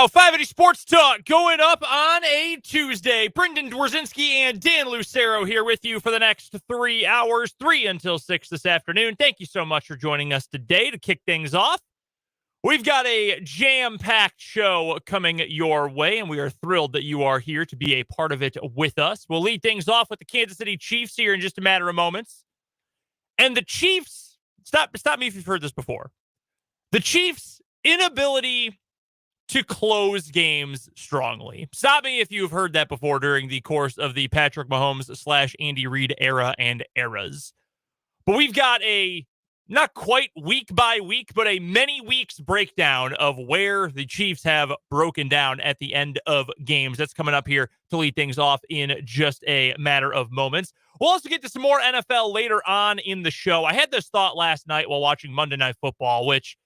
go. 580 Sports Talk going up on a Tuesday. Brendan Dworzinski and Dan Lucero here with you for the next 3 hours, 3 until 6 this afternoon. Thank you so much for joining us today to kick things off. We've got a jam-packed show coming your way, and we are thrilled that you are here to be a part of it with us. We'll lead things off with the Kansas City Chiefs here in just a matter of moments. And the Chiefs, stop me if you've heard this before. The Chiefs' inability to close games strongly. Stop me if you've heard that before during the course of the Patrick Mahomes / Andy Reid era and eras. But we've got a not quite week by week, but a many weeks breakdown of where the Chiefs have broken down at the end of games. That's coming up here to lead things off in just a matter of moments. We'll also get to some more NFL later on in the show. I had this thought last night while watching Monday Night Football, which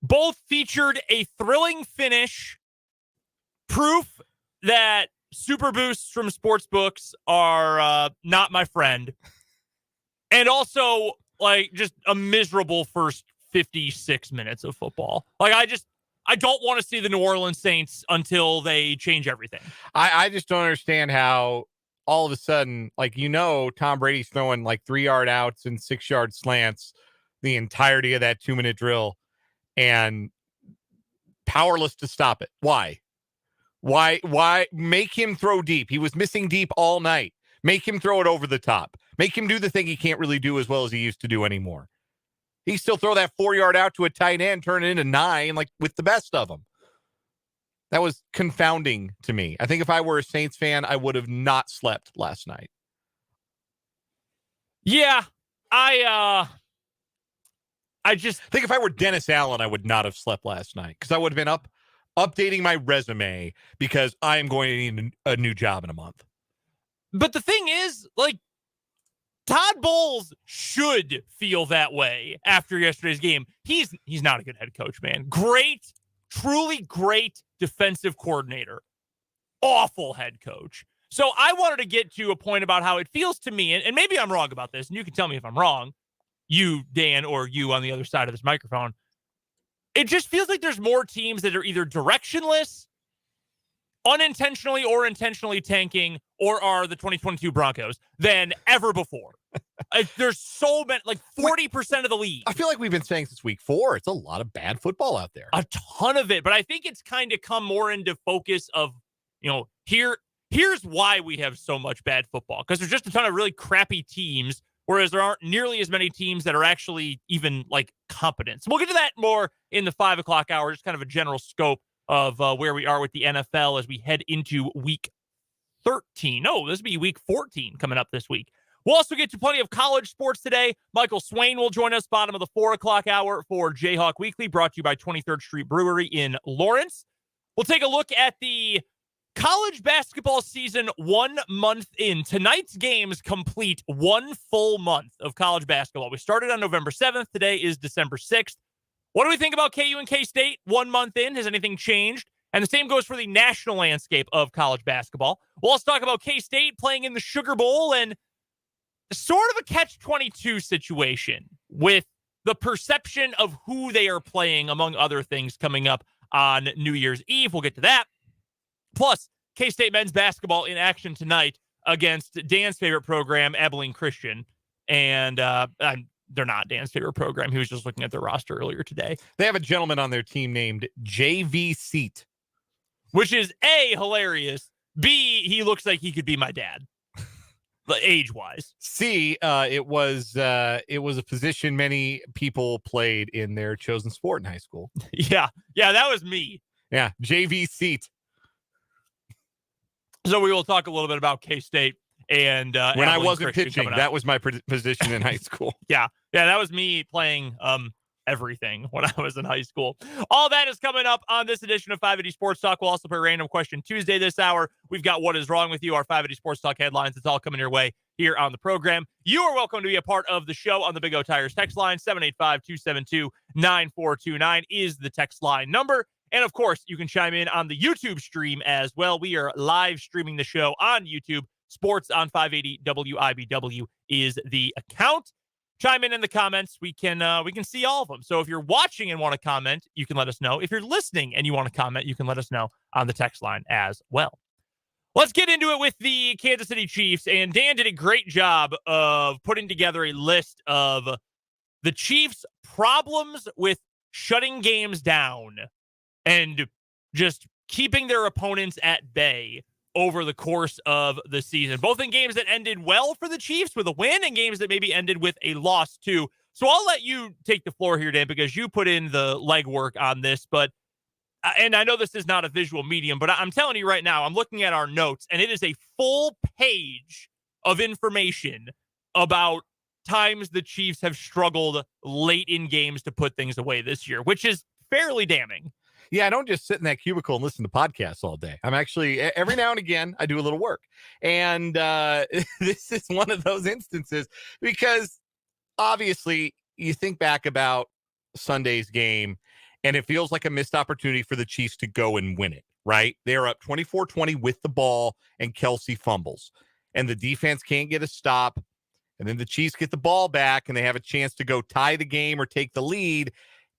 both featured a thrilling finish, proof that super boosts from sportsbooks are not my friend, and also like just a miserable first 56 minutes of football. Like I don't want to see the New Orleans Saints until they change everything. I just don't understand how all of a sudden, like, Tom Brady's throwing like 3-yard outs and 6-yard slants the entirety of that 2-minute drill and powerless to stop it. Why make him throw deep? He was missing deep all night. Make him throw it over the top. Make him do the thing he can't really do as well as he used to do anymore. He still throw that 4-yard out to a tight end, turn it into 9, like with the best of them. That was confounding to me. I think if I were a Saints fan, I would have not slept last night. Yeah, I just think if I were Dennis Allen, I would not have slept last night because I would have been updating my resume because I am going to need a new job in a month. But the thing is, like, Todd Bowles should feel that way after yesterday's game. He's not a good head coach, man. Great, truly great defensive coordinator. Awful head coach. So I wanted to get to a point about how it feels to me, and maybe I'm wrong about this, and you can tell me if I'm wrong, you, Dan, or you on the other side of this microphone. It just feels like there's more teams that are either directionless, unintentionally or intentionally tanking, or are the 2022 Broncos than ever before. There's so many, like 40% of the league. I feel like we've been saying since week 4, it's a lot of bad football out there. A ton of it, but I think it's kind of come more into focus of, here's why we have so much bad football, because there's just a ton of really crappy teams, whereas there aren't nearly as many teams that are actually even like competent. So we'll get to that more in the 5 o'clock hour, just kind of a general scope of where we are with the NFL as we head into week 13. No, this will be week 14 coming up this week. We'll also get to plenty of college sports today. Michael Swain will join us bottom of the 4 o'clock hour for Jayhawk Weekly, brought to you by 23rd Street Brewery in Lawrence. We'll take a look at the college basketball season 1 month in. Tonight's games complete 1 full month of college basketball. We started on November 7th. Today is December 6th. What do we think about KU and K-State 1 month in? Has anything changed? And the same goes for the national landscape of college basketball. We'll also talk about K-State playing in the Sugar Bowl and sort of a catch-22 situation with the perception of who they are playing, among other things, coming up on New Year's Eve. We'll get to that. Plus, K-State men's basketball in action tonight against Dan's favorite program, Abilene Christian. And they're not Dan's favorite program. He was just looking at their roster earlier today. They have a gentleman on their team named JV Seat, which is A, hilarious. B, he looks like he could be my dad, age-wise. C, it was a position many people played in their chosen sport in high school. Yeah, that was me. Yeah, JV Seat. So we will talk a little bit about K-State and when I wasn't pitching, that was my position in high school. Yeah, that was me playing everything when I was in high school. All that is coming up on this edition of 580 Sports Talk. We'll also play Random Question Tuesday this hour. We've got What Is Wrong With You, our 580 Sports Talk headlines. It's all coming your way here on the program. You are welcome to be a part of the show on the Big O Tires text line. 785-272-9429 is the text line number. And of course, you can chime in on the YouTube stream as well. We are live streaming the show on YouTube. Sports on 580 WIBW is the account. chime in the comments. We can see all of them. So if you're watching and want to comment, you can let us know. If you're listening and you want to comment, you can let us know on the text line as well. Let's get into it with the Kansas City Chiefs. And Dan did a great job of putting together a list of the Chiefs' problems with shutting games down and just keeping their opponents at bay over the course of the season, both in games that ended well for the Chiefs with a win and games that maybe ended with a loss too. So I'll let you take the floor here, Dan, because you put in the legwork on this. But and I know this is not a visual medium, but I'm telling you right now, I'm looking at our notes, and it is a full page of information about times the Chiefs have struggled late in games to put things away this year, which is fairly damning. Yeah, I don't just sit in that cubicle and listen to podcasts all day. I'm actually, every now and again, I do a little work. And this is one of those instances because obviously you think back about Sunday's game and it feels like a missed opportunity for the Chiefs to go and win it, right? They're up 24-20 with the ball and Kelsey fumbles. And the defense can't get a stop. And then the Chiefs get the ball back and they have a chance to go tie the game or take the lead.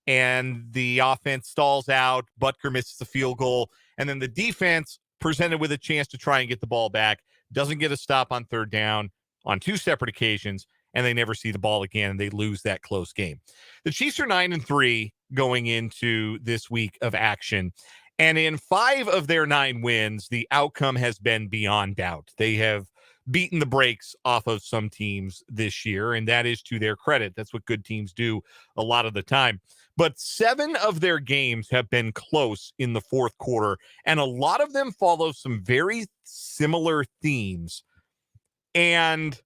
And the offense stalls out. Butker misses the field goal. And then the defense, presented with a chance to try and get the ball back, doesn't get a stop on third down on two separate occasions, and they never see the ball again, and they lose that close game. The Chiefs are 9-3 going into this week of action. And in 5 of their 9 wins, the outcome has been beyond doubt. They have beaten the brakes off of some teams this year, and that is to their credit. That's what good teams do a lot of the time. But 7 of their games have been close in the fourth quarter, and a lot of them follow some very similar themes. And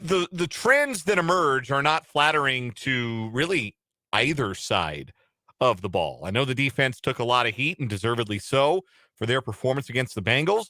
the trends that emerge are not flattering to really either side of the ball. I know the defense took a lot of heat, and deservedly so, for their performance against the Bengals,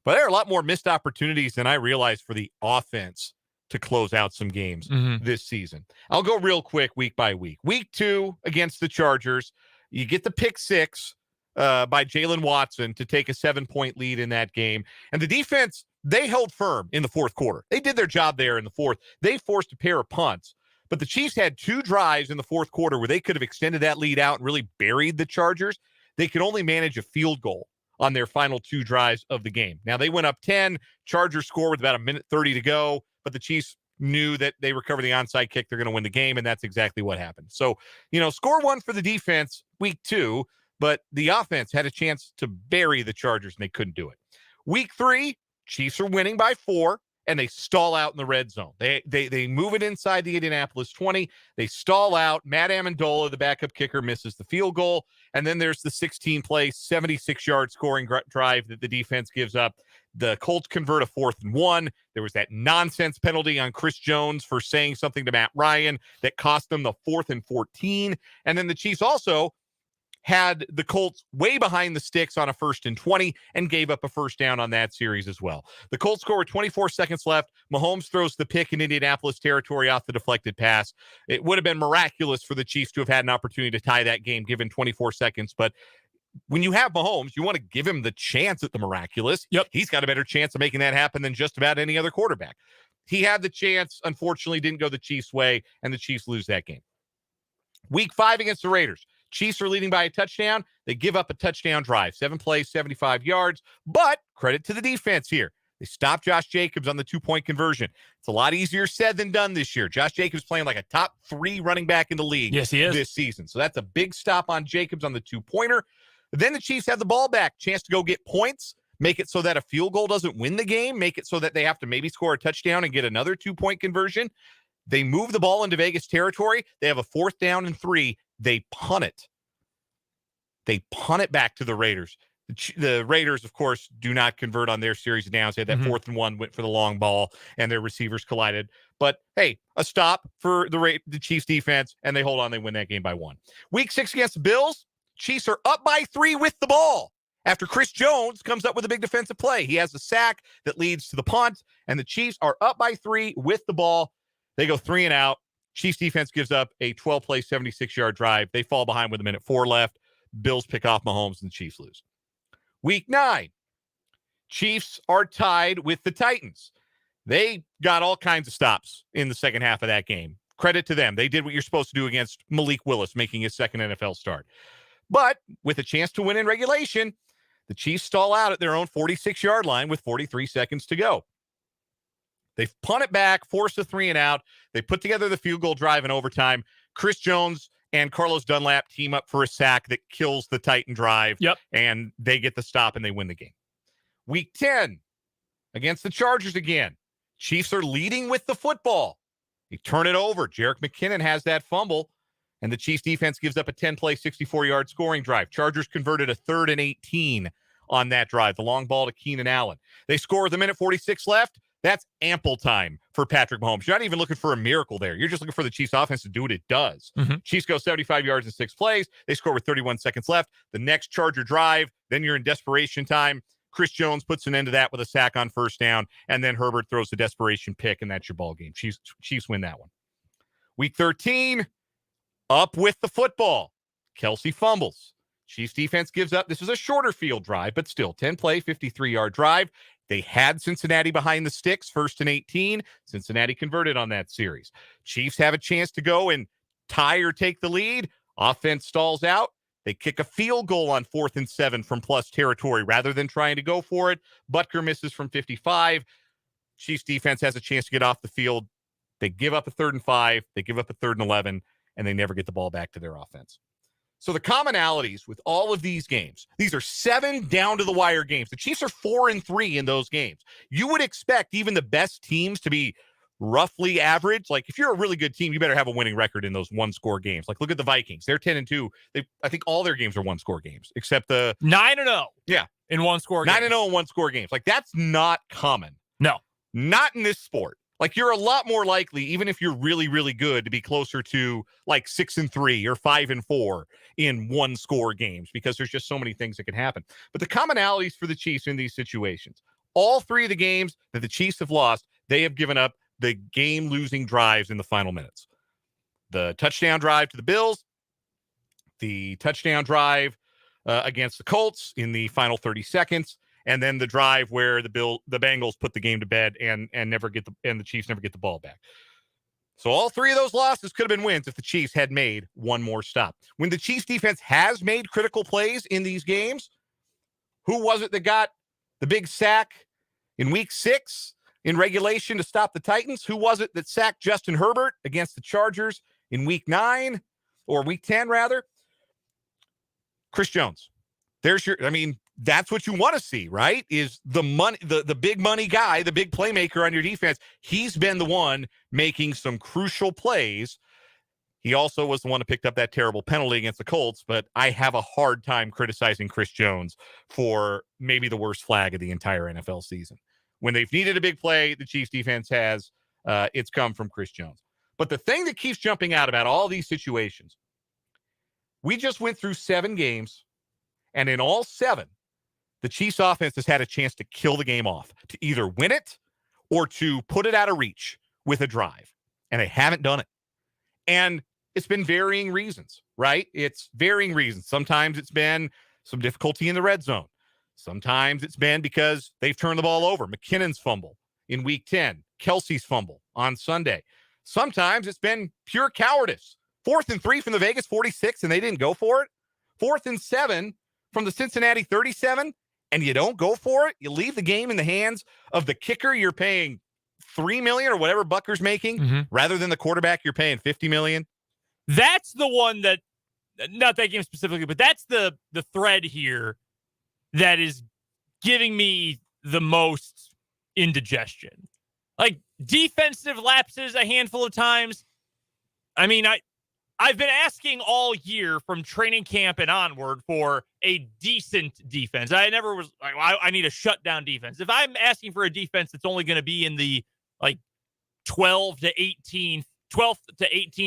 but there are a lot more missed opportunities than I realized for the offense to close out some games this season. I'll go real quick week by week. Week 2 against the Chargers, you get the pick 6 by Jalen Watson to take a 7-point lead in that game. And the defense, they held firm in the fourth quarter. They did their job there in the fourth. They forced a pair of punts. But the Chiefs had 2 drives in the fourth quarter where they could have extended that lead out and really buried the Chargers. They could only manage a field goal on their final 2 drives of the game. Now, they went up 10. Chargers score with about 1:30 to go, but the Chiefs knew that they recover the onside kick, they're going to win the game, and that's exactly what happened. So, score 1 for the defense week 2, but the offense had a chance to bury the Chargers, and they couldn't do it. Week 3, Chiefs are winning by 4, and they stall out in the red zone. They move it inside the Indianapolis 20. They stall out. Matt Amendola, the backup kicker, misses the field goal. And then there's the 16-play, 76-yard scoring drive that the defense gives up. The Colts convert a 4th and 1. There was that nonsense penalty on Chris Jones for saying something to Matt Ryan that cost them the 4th and 14. And then the Chiefs also had the Colts way behind the sticks on a 1st and 20 and gave up a first down on that series as well. The Colts score with 24 seconds left. Mahomes throws the pick in Indianapolis territory off the deflected pass. It would have been miraculous for the Chiefs to have had an opportunity to tie that game given 24 seconds, but when you have Mahomes, you want to give him the chance at the miraculous. Yep. He's got a better chance of making that happen than just about any other quarterback. He had the chance, unfortunately didn't go the Chiefs' way, and the Chiefs lose that game. Week 5 against the Raiders. Chiefs are leading by a touchdown. They give up a touchdown drive, 7 plays, 75 yards. But credit to the defense here. They stopped Josh Jacobs on the 2-point conversion. It's a lot easier said than done this year. Josh Jacobs playing like a top 3 running back in the league. Yes, he is. This season. So that's a big stop on Jacobs on the 2-pointer. Then the Chiefs have the ball back, chance to go get points, make it so that a field goal doesn't win the game, make it so that they have to maybe score a touchdown and get another 2-point conversion. They move the ball into Vegas territory. They have a 4th down and 3. They punt it. They punt it back to the Raiders. The Raiders, of course, do not convert on their series of downs. They had that 4th and 1, went for the long ball, and their receivers collided. But, hey, a stop for the Chiefs defense, and they hold on. They win that game by 1. Week 6 against the Bills, Chiefs are up by 3 with the ball after Chris Jones comes up with a big defensive play. He has a sack that leads to the punt, and the Chiefs are up by 3 with the ball. They go 3 and out. Chiefs defense gives up a 12-play, 76-yard drive. They fall behind with 1:04 left. Bills pick off Mahomes, and the Chiefs lose. Week 9, Chiefs are tied with the Titans. They got all kinds of stops in the second half of that game. Credit to them. They did what you're supposed to do against Malik Willis, making his second NFL start. But with a chance to win in regulation, the Chiefs stall out at their own 46-yard line with 43 seconds to go. They punt it back, force a 3-and-out. They put together the field goal drive in overtime. Chris Jones and Carlos Dunlap team up for a sack that kills the Titan drive. Yep. And they get the stop and they win the game. Week 10 against the Chargers again. Chiefs are leading with the football. They turn it over. Jerick McKinnon has that fumble, and the Chiefs defense gives up a 10-play, 64-yard scoring drive. Chargers converted a 3rd and 18 on that drive, the long ball to Keenan Allen. They score with a minute 46 left. That's ample time for Patrick Mahomes. You're not even looking for a miracle there. You're just looking for the Chiefs offense to do what it does. Mm-hmm. Chiefs go 75 yards in 6 plays. They score with 31 seconds left. The next Charger drive, then you're in desperation time. Chris Jones puts an end to that with a sack on first down, and then Herbert throws a desperation pick, and that's your ball game. Chiefs win that one. Week 13, up with the football. Kelsey fumbles. Chiefs defense gives up. This is a shorter field drive, but still 10-play, 53-yard drive. They had Cincinnati behind the sticks, 1st and 18. Cincinnati converted on that series. Chiefs have a chance to go and tie or take the lead. Offense stalls out. They kick a field goal on 4th and 7 from plus territory rather than trying to go for it. Butker misses from 55. Chiefs defense has a chance to get off the field. They give up a 3rd and 5. They give up a 3rd and 11, and they never get the ball back to their offense. So the commonalities with all of these games, these are 7 down-to-the-wire games. The Chiefs are 4-3 in those games. You would expect even the best teams to be roughly average. Like, if you're a really good team, you better have a winning record in those one-score games. Like, look at the Vikings. They're 10-2. I think all their games are one-score games, except the 9-0. Yeah. In one-score games. 9-0 in one-score games. Like, that's not common. No. Not in this sport. Like, you're a lot more likely, even if you're really, really good, to be closer to like 6-3 or 5-4 in one-score games because there's just so many things that can happen. But the commonalities for the Chiefs in these situations, all 3 of the games that the Chiefs have lost, they have given up the game-losing drives in the final minutes. The touchdown drive to the Bills, the touchdown drive against the Colts in the final 30 seconds, and then the drive where the Bengals put the game to bed and the Chiefs never get the ball back. So all 3 of those losses could have been wins if the Chiefs had made one more stop. When the Chiefs defense has made critical plays in these games, who was it that got the big sack in week 6 in regulation to stop the Titans? Who was it that sacked Justin Herbert against the Chargers in week 9 or week 10 rather? Chris Jones. That's what you want to see, right? Is the money, the big money guy, the big playmaker on your defense. He's been the one making some crucial plays. He also was the one who picked up that terrible penalty against the Colts, but I have a hard time criticizing Chris Jones for maybe the worst flag of the entire NFL season. When they've needed a big play, the Chiefs defense has, it's come from Chris Jones. But the thing that keeps jumping out about all these situations, we just went through 7 games, and in all 7, the Chiefs offense has had a chance to kill the game off, to either win it or to put it out of reach with a drive. And they haven't done it. And it's been varying reasons, right? It's varying reasons. Sometimes it's been some difficulty in the red zone. Sometimes it's been because they've turned the ball over. McKinnon's fumble in week 10, Kelsey's fumble on Sunday. Sometimes it's been pure cowardice. 4th and 3 from the Vegas 46, and they didn't go for it. 4th and 7 from the Cincinnati 37, and you don't go for it. You leave the game in the hands of the kicker you're paying $3 million or whatever Butker's making, rather than the quarterback you're paying $50 million. That's the one that, not that game specifically, but that's the thread here that is giving me the most indigestion. Like, defensive lapses a handful of times. I mean, I've been asking all year from training camp and onward for a decent defense. I never was like, I need a shutdown defense. If I'm asking for a defense that's only going to be in the like 12th to 18th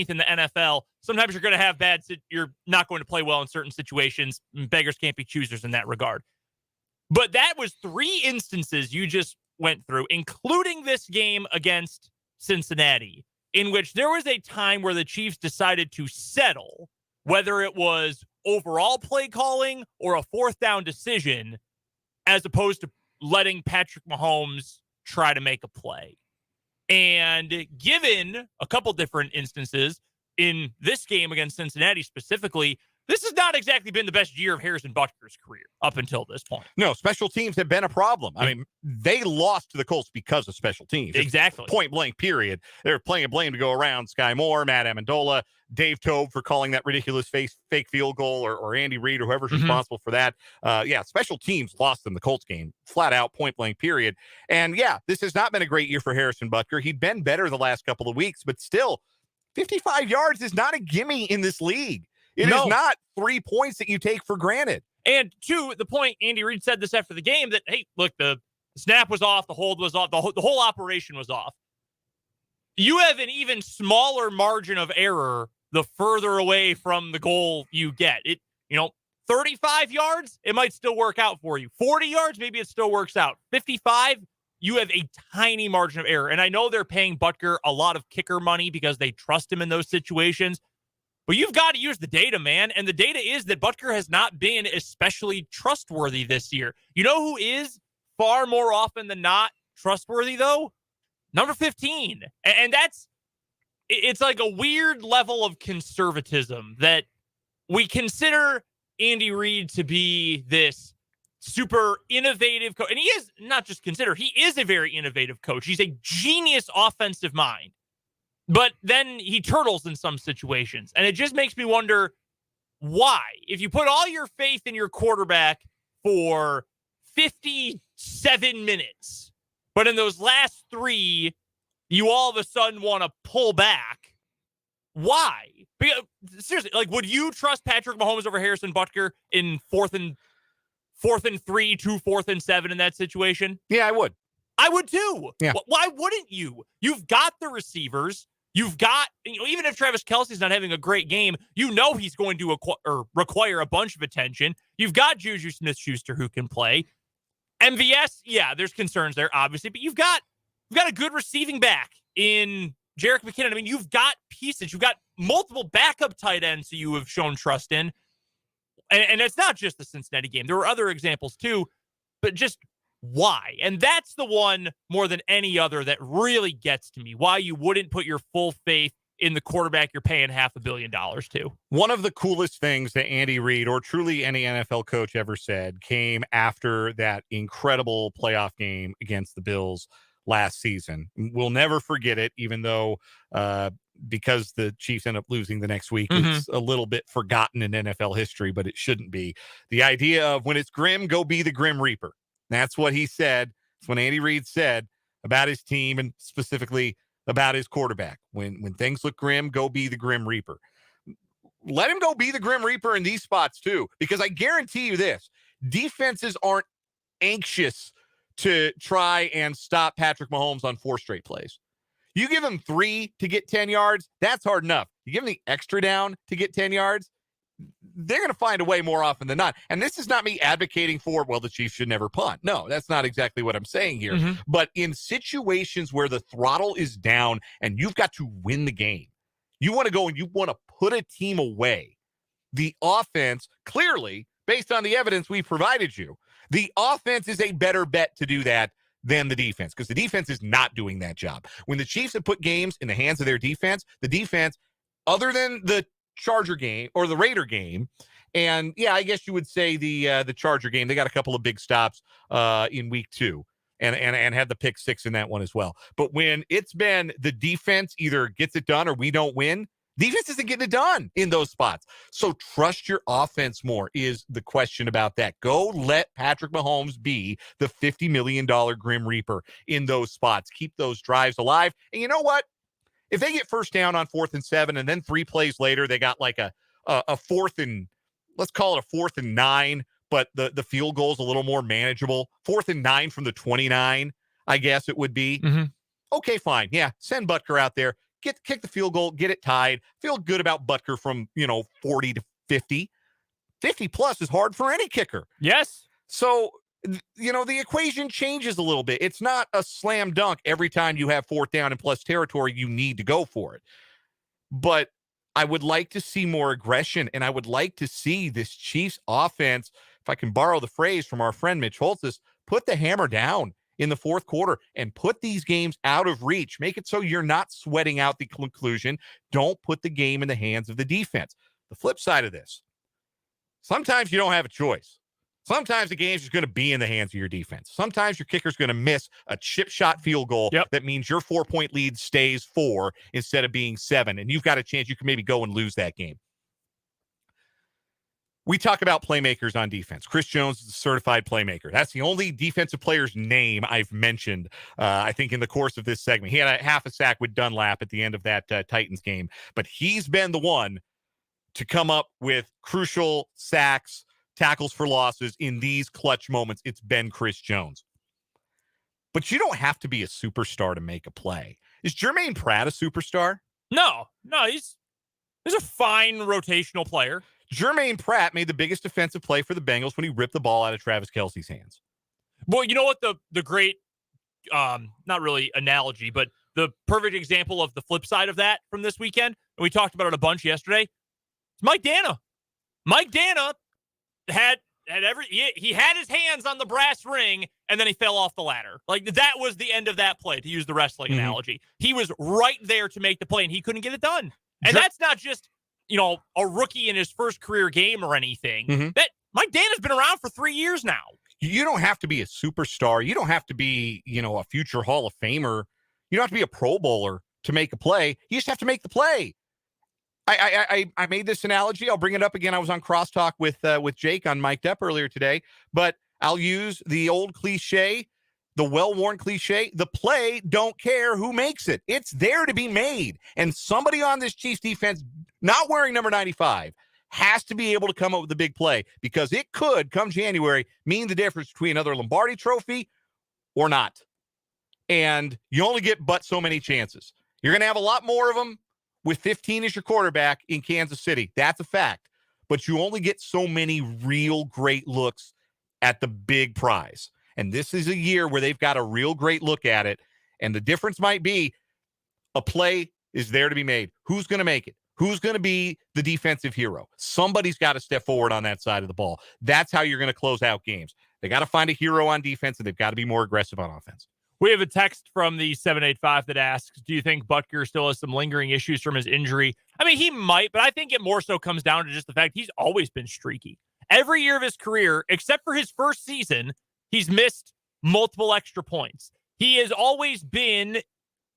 in the NFL, sometimes you're going to have you're not going to play well in certain situations. Beggars can't be choosers in that regard. But that was 3 instances you just went through, including this game against Cincinnati, in which there was a time where the Chiefs decided to settle, whether it was overall play calling or a 4th down decision, as opposed to letting Patrick Mahomes try to make a play. And given a couple different instances in this game against Cincinnati specifically, this has not exactly been the best year of Harrison Butker's career up until this point. No, special teams have been a problem. I mean, they lost to the Colts because of special teams. Exactly. Point blank, period. They're plenty of blame to go around. Sky Moore, Matt Amendola, Dave Tobe for calling that ridiculous fake field goal, or Andy Reid, or whoever's responsible for that. Special teams lost them the Colts game. Flat out, point blank, period. And yeah, this has not been a great year for Harrison Butker. He'd been better the last couple of weeks, but still, 55 yards is not a gimme in this league. It is not 3 points that you take for granted. And to the point, Andy Reid said this after the game that, hey, look, the snap was off, the hold was off, the whole operation was off. You have an even smaller margin of error the further away from the goal you get. 35 yards, it might still work out for you. 40 yards, maybe it still works out. 55, you have a tiny margin of error. And I know they're paying Butker a lot of kicker money because they trust him in those situations. But you've got to use the data, man. And the data is that Butker has not been especially trustworthy this year. You know who is far more often than not trustworthy, though? Number 15. And it's like a weird level of conservatism that we consider Andy Reid to be this super innovative coach. And he is not just considered, he is a very innovative coach. He's a genius offensive mind. But then he turtles in some situations. And it just makes me wonder why. If you put all your faith in your quarterback for 57 minutes, but in those last 3, you all of a sudden want to pull back, why? Because, seriously, like, would you trust Patrick Mahomes over Harrison Butker in 4th and 3 to 4th and 7 in that situation? Yeah, I would. I would too. Yeah. Why wouldn't you? You've got the receivers. You've got, even if Travis Kelce's not having a great game, he's going to require a bunch of attention. You've got Juju Smith-Schuster who can play. MVS, yeah, there's concerns there, obviously, but you've got a good receiving back in Jerick McKinnon. I mean, you've got pieces. You've got multiple backup tight ends who you have shown trust in. And it's not just the Cincinnati game. There were other examples too, but just why? And that's the one more than any other that really gets to me, why you wouldn't put your full faith in the quarterback you're paying $500 million to. One of the coolest things that Andy Reid, or truly any NFL coach, ever said came after that incredible playoff game against the Bills last season. We'll never forget it, even though because the Chiefs end up losing the next week, it's a little bit forgotten in NFL history, but it shouldn't be. The idea of when it's grim, go be the Grim Reaper. That's what he said. That's what Andy Reid said about his team, and specifically about his quarterback. When things look grim, go be the Grim Reaper. Let him go be the Grim Reaper in these spots too, because I guarantee you this, defenses aren't anxious to try and stop Patrick Mahomes on 4 straight plays. You give him 3 to get 10 yards, that's hard enough. You give him the extra down to get 10 yards, they're going to find a way more often than not. And this is not me advocating for, well, the Chiefs should never punt. No, that's not exactly what I'm saying here. But in situations where the throttle is down and you've got to win the game, you want to go and you want to put a team away. The offense, clearly, based on the evidence we provided you, the offense is a better bet to do that than the defense, because the defense is not doing that job. When the Chiefs have put games in the hands of their defense, the defense, other than the Charger game or the Raider game, and yeah, I guess you would say the Charger game, they got a couple of big stops in week 2 and had the pick 6 in that one as well. But when it's been the defense either gets it done or we don't win, defense isn't getting it done in those spots. So trust your offense more is the question about that. Go let Patrick Mahomes be the $50 million Grim Reaper in those spots. Keep those drives alive. And you know what? If they get first down on 4th and 7, and then 3 plays later, they got like a 4th and, let's call it a 4th and 9, but the field goal is a little more manageable. 4th and 9 from the 29, I guess it would be. Okay, fine. Yeah, send Butker out there. Kick the field goal, get it tied. Feel good about Butker from, 40 to 50. 50 plus is hard for any kicker. Yes. So, the equation changes a little bit. It's not a slam dunk every time you have 4th down and plus territory, you need to go for it. But I would like to see more aggression, and I would like to see this Chiefs offense, if I can borrow the phrase from our friend Mitch Holtzis, put the hammer down in the fourth quarter and put these games out of reach. Make it so you're not sweating out the conclusion. Don't put the game in the hands of the defense. The flip side of this, sometimes you don't have a choice. Sometimes the game's just going to be in the hands of your defense. Sometimes your kicker's going to miss a chip shot field goal. That means your 4-point lead stays 4 instead of being 7, and you've got a chance you can maybe go and lose that game. We talk about playmakers on defense. Chris Jones is a certified playmaker. That's the only defensive player's name I've mentioned, I think, in the course of this segment. He had a half a sack with Dunlap at the end of that Titans game, but he's been the one to come up with crucial sacks, tackles for losses in these clutch moments. It's been Chris Jones. But you don't have to be a superstar to make a play. Is Jermaine Pratt a superstar? No, he's a fine rotational player. Jermaine Pratt made the biggest defensive play for the Bengals when he ripped the ball out of Travis Kelce's hands. Well, you know what the great, not really analogy, but the perfect example of the flip side of that from this weekend, and we talked about it a bunch yesterday, it's Mike Dana. Mike Dana had he had his hands on the brass ring, and then he fell off the ladder. Like, that was the end of that play, to use the wrestling analogy. He was right there to make the play, and he couldn't get it done. And that's not just, a rookie in his first career game or anything. That Mike Dana's been around for 3 years now. You don't have to be a superstar. You don't have to be, a future Hall of Famer. You don't have to be a Pro Bowler to make a play. You just have to make the play. I made this analogy. I'll bring it up again. I was on Crosstalk with Jake on Mic'd Up earlier today, but I'll use the old cliche, the well-worn cliche, the play don't care who makes it. It's there to be made. And somebody on this Chiefs defense, not wearing number 95, has to be able to come up with a big play, because it could, come January, mean the difference between another Lombardi trophy or not. And you only get but so many chances. You're going to have a lot more of them with 15 as your quarterback in Kansas City. That's a fact. But you only get so many real great looks at the big prize. And this is a year where they've got a real great look at it. And the difference might be a play is there to be made. Who's going to make it? Who's going to be the defensive hero? Somebody's got to step forward on that side of the ball. That's how you're going to close out games. They got to find a hero on defense, and they've got to be more aggressive on offense. We have a text from the 785 that asks, do you think Butker still has some lingering issues from his injury? I mean, he might, but I think it more so comes down to just the fact he's always been streaky. Every year of his career, except for his first season, he's missed multiple extra points. He has always been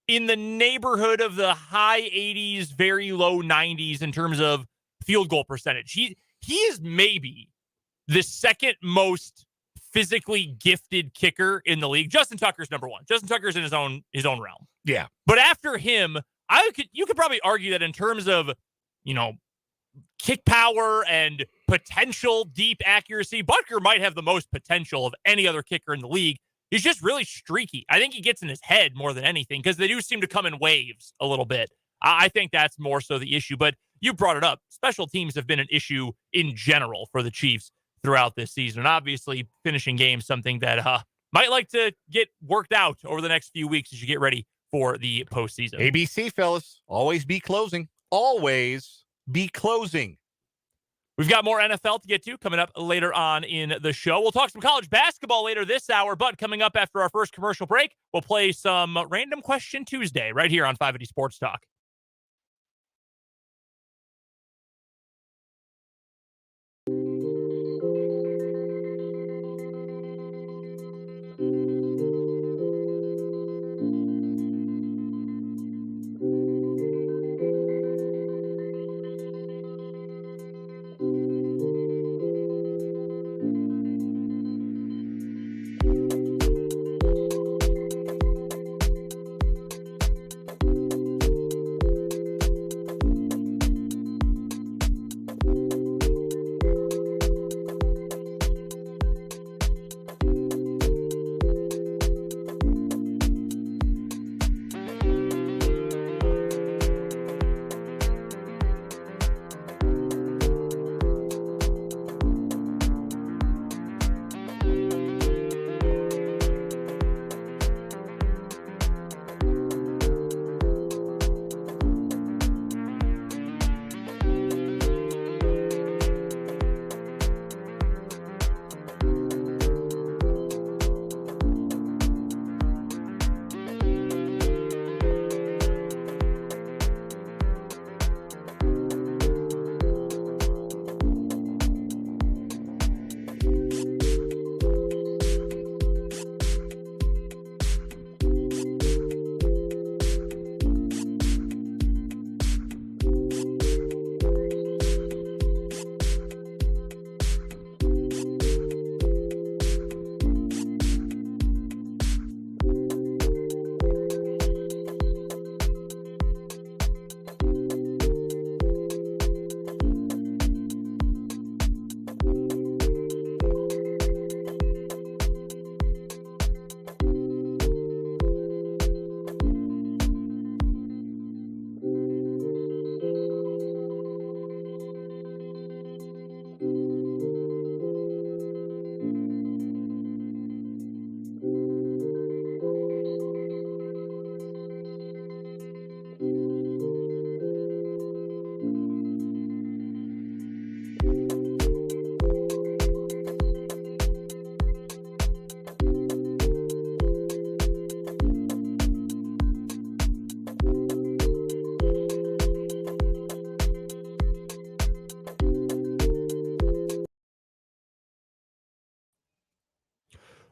in the neighborhood of the high 80s, very low 90s in terms of field goal percentage. He is maybe the second most physically gifted kicker in the league. Justin Tucker's number one. Justin Tucker's in his own realm. Yeah. But after him, you could probably argue that in terms of, kick power and potential deep accuracy, Butker might have the most potential of any other kicker in the league. He's just really streaky. I think he gets in his head more than anything, because they do seem to come in waves a little bit. I think that's more so the issue. But you brought it up. Special teams have been an issue in general for the Chiefs throughout this season. And obviously, finishing games, something that might like to get worked out over the next few weeks as you get ready for the postseason. ABC, fellas, always be closing. Always be closing. We've got more NFL to get to coming up later on in the show. We'll talk some college basketball later this hour, but coming up after our first commercial break, we'll play some Random Question Tuesday right here on 580 Sports Talk.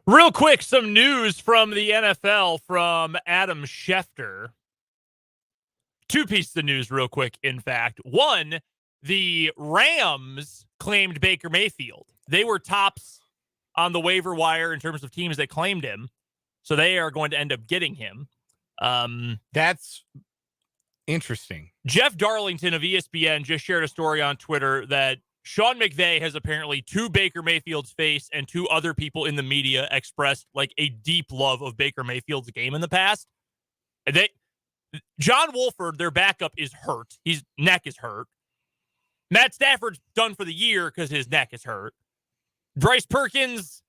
Real quick, some news from the NFL from Adam Schefter. Two pieces of news real quick, in fact. One, the Rams claimed Baker Mayfield. They were tops on the waiver wire in terms of teams that claimed him. So they are going to end up getting him. That's interesting. Jeff Darlington of ESPN just shared a story on Twitter that Sean McVay has apparently, to Baker Mayfield's face and to other people in the media, expressed like a deep love of Baker Mayfield's game in the past. John Wolford, their backup, is hurt. His neck is hurt. Matt Stafford's done for the year because his neck is hurt. Bryce Perkins is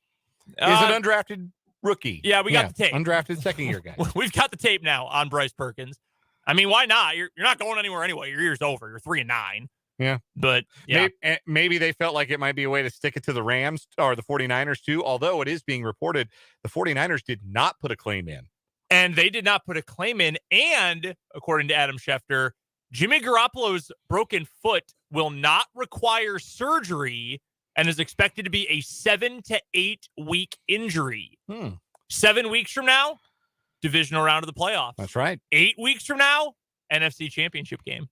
an undrafted rookie. Yeah, we got the tape. Undrafted second-year guy. We've got the tape now on Bryce Perkins. I mean, why not? You're not going anywhere anyway. Your year's over. You're 3-9. Yeah. But yeah. Maybe they felt like it might be a way to stick it to the Rams or the 49ers too, although it is being reported the 49ers did not put a claim in. And they did not put a claim in. And according to Adam Schefter, Jimmy Garoppolo's broken foot will not require surgery and is expected to be a 7 to 8 week injury. 7 weeks from now, divisional round of the playoffs. That's right. 8 weeks from now, NFC Championship game.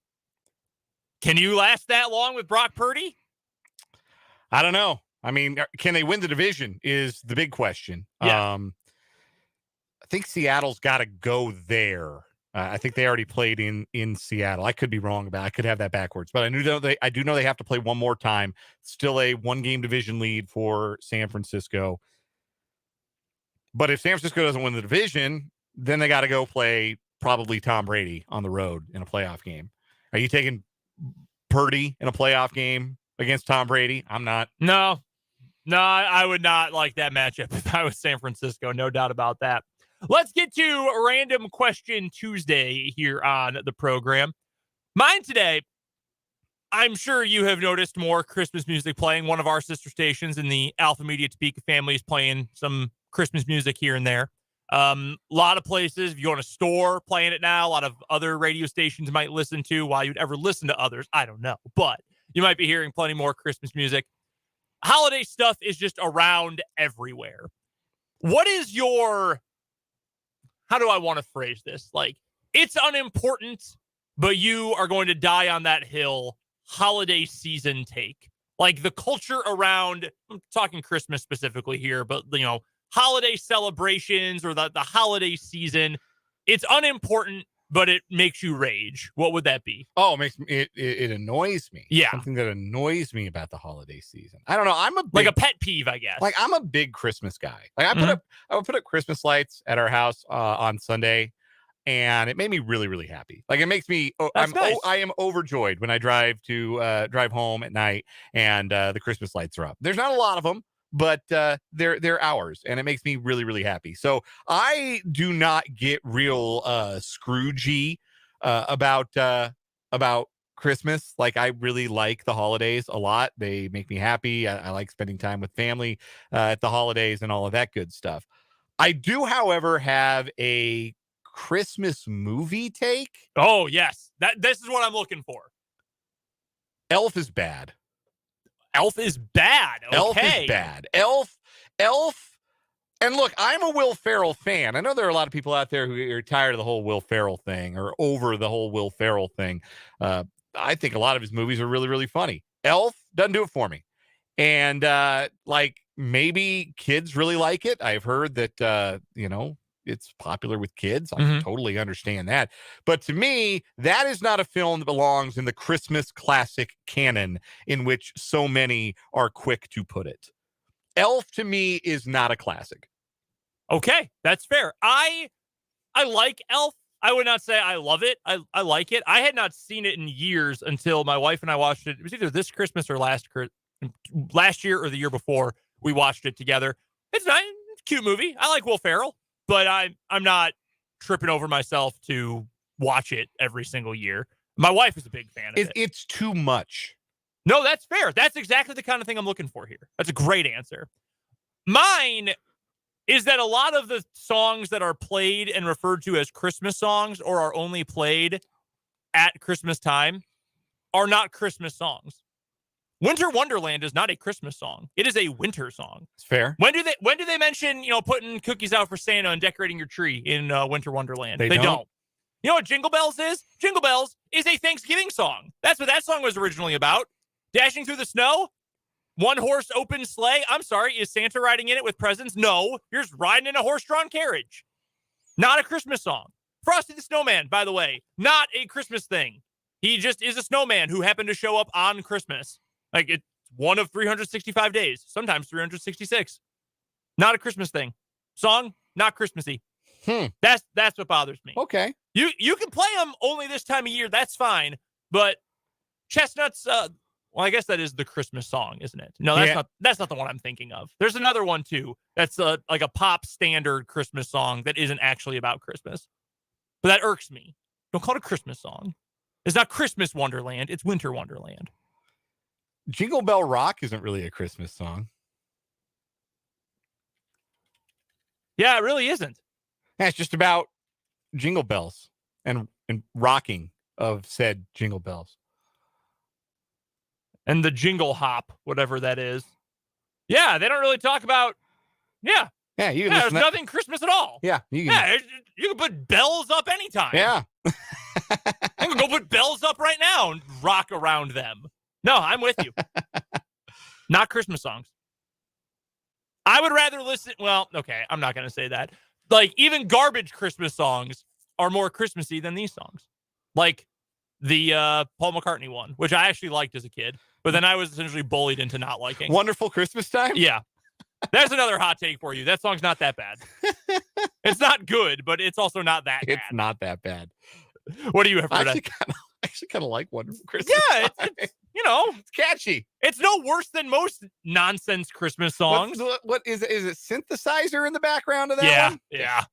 Can you last that long with Brock Purdy? I don't know. I mean, can they win the division is the big question. Yeah. I think Seattle's got to go there. I think they already played in Seattle. I could be wrong about it. I could have that backwards, but I do know they have to play one more time. Still a 1-game division lead for San Francisco. But if San Francisco doesn't win the division, then they got to go play probably Tom Brady on the road in a playoff game. Are you taking Purdy in a playoff game against Tom Brady? I'm not. No, I would not like that matchup if I was San Francisco. No doubt about that. Let's get to Random Question Tuesday here on the program. Mine today, I'm sure you have noticed more Christmas music playing. One of our sister stations in the Alpha Media Topeka family is playing some Christmas music here and there. A lot of places, if you go in a store, playing it now. A lot of other radio stations might listen to. Why you'd ever listen to others, I don't know. But you might be hearing plenty more Christmas music. Holiday stuff is just around everywhere. What is your... How do I want to phrase this? Like, it's unimportant, but you are going to die on that hill holiday season take. Like the culture around, I'm talking Christmas specifically here, but, holiday celebrations or the holiday season, it's unimportant, but it makes you rage. What would that be? Oh, it annoys me. Yeah. Something that annoys me about the holiday season. I don't know. I'm like a pet peeve, I guess. Like I'm a big Christmas guy. Like I would put up Christmas lights at our house on Sunday, and it made me really, really happy. Like it makes me, nice. I am overjoyed when I drive home at night and the Christmas lights are up. There's not a lot of them, but they're ours, and it makes me really, really happy. So I do not get real Scroogey about Christmas. Like I really like the holidays a lot. They make me happy. I like spending time with family at the holidays and all of that good stuff. I do, however, have a Christmas movie take. Oh, yes. This is what I'm looking for. Elf is bad. Elf is bad. Okay. Elf is bad. Elf. And look, I'm a Will Ferrell fan. I know there are a lot of people out there who are tired of the whole Will Ferrell thing or over the whole Will Ferrell thing. I think a lot of his movies are really, really funny. Elf doesn't do it for me. And maybe kids really like it. I've heard that, it's popular with kids. I can totally understand that. But to me, that is not a film that belongs in the Christmas classic canon in which so many are quick to put it. Elf, to me, is not a classic. Okay, that's fair. I like Elf. I would not say I love it. I like it. I had not seen it in years until my wife and I watched it. It was either this Christmas or last year or the year before we watched it together. It's nice. It's a cute movie. I like Will Ferrell. But I'm not tripping over myself to watch it every single year. My wife is a big fan of it. It's too much. No, that's fair. That's exactly the kind of thing I'm looking for here. That's a great answer. Mine is that a lot of the songs that are played and referred to as Christmas songs or are only played at Christmas time are not Christmas songs. Winter Wonderland is not a Christmas song. It is a winter song. It's fair. When do they mention, putting cookies out for Santa and decorating your tree in Winter Wonderland? They don't. You know what Jingle Bells is? Jingle Bells is a Thanksgiving song. That's what that song was originally about. Dashing through the snow? One horse open sleigh? I'm sorry, is Santa riding in it with presents? No, you're just riding in a horse-drawn carriage. Not a Christmas song. Frosty the Snowman, by the way, not a Christmas thing. He just is a snowman who happened to show up on Christmas. Like, it's one of 365 days, sometimes 366. Not a Christmas thing. Song, not Christmassy. That's what bothers me. Okay. You can play them only this time of year. That's fine. But Chestnuts, well, I guess that is the Christmas song, isn't it? No, that's not the one I'm thinking of. There's another one too. That's like a pop standard Christmas song that isn't actually about Christmas. But that irks me. Don't call it a Christmas song. It's not Christmas Wonderland. It's Winter Wonderland. Jingle Bell Rock isn't really a Christmas song. Yeah, it really isn't. Yeah, it's just about jingle bells and rocking of said jingle bells. And the jingle hop, whatever that is. Yeah, they don't really talk about. Yeah. Yeah, there's nothing Christmas at all. Yeah, you can put bells up anytime. Yeah. I can go put bells up right now and rock around them. No, I'm with you. Not Christmas songs. I would rather listen. Well, okay, I'm not going to say that. Like, even garbage Christmas songs are more Christmassy than these songs. Like the Paul McCartney one, which I actually liked as a kid, but then I was essentially bullied into not liking. Wonderful Christmas Time? Yeah. That's another hot take for you. That song's not that bad. It's not good, but it's also not that bad. It's not that bad. What do you have for I actually kind of like Wonderful Christmas. Yeah, it's it's catchy. It's no worse than most nonsense Christmas songs. What is it? Is it synthesizer in the background of that one? Yeah.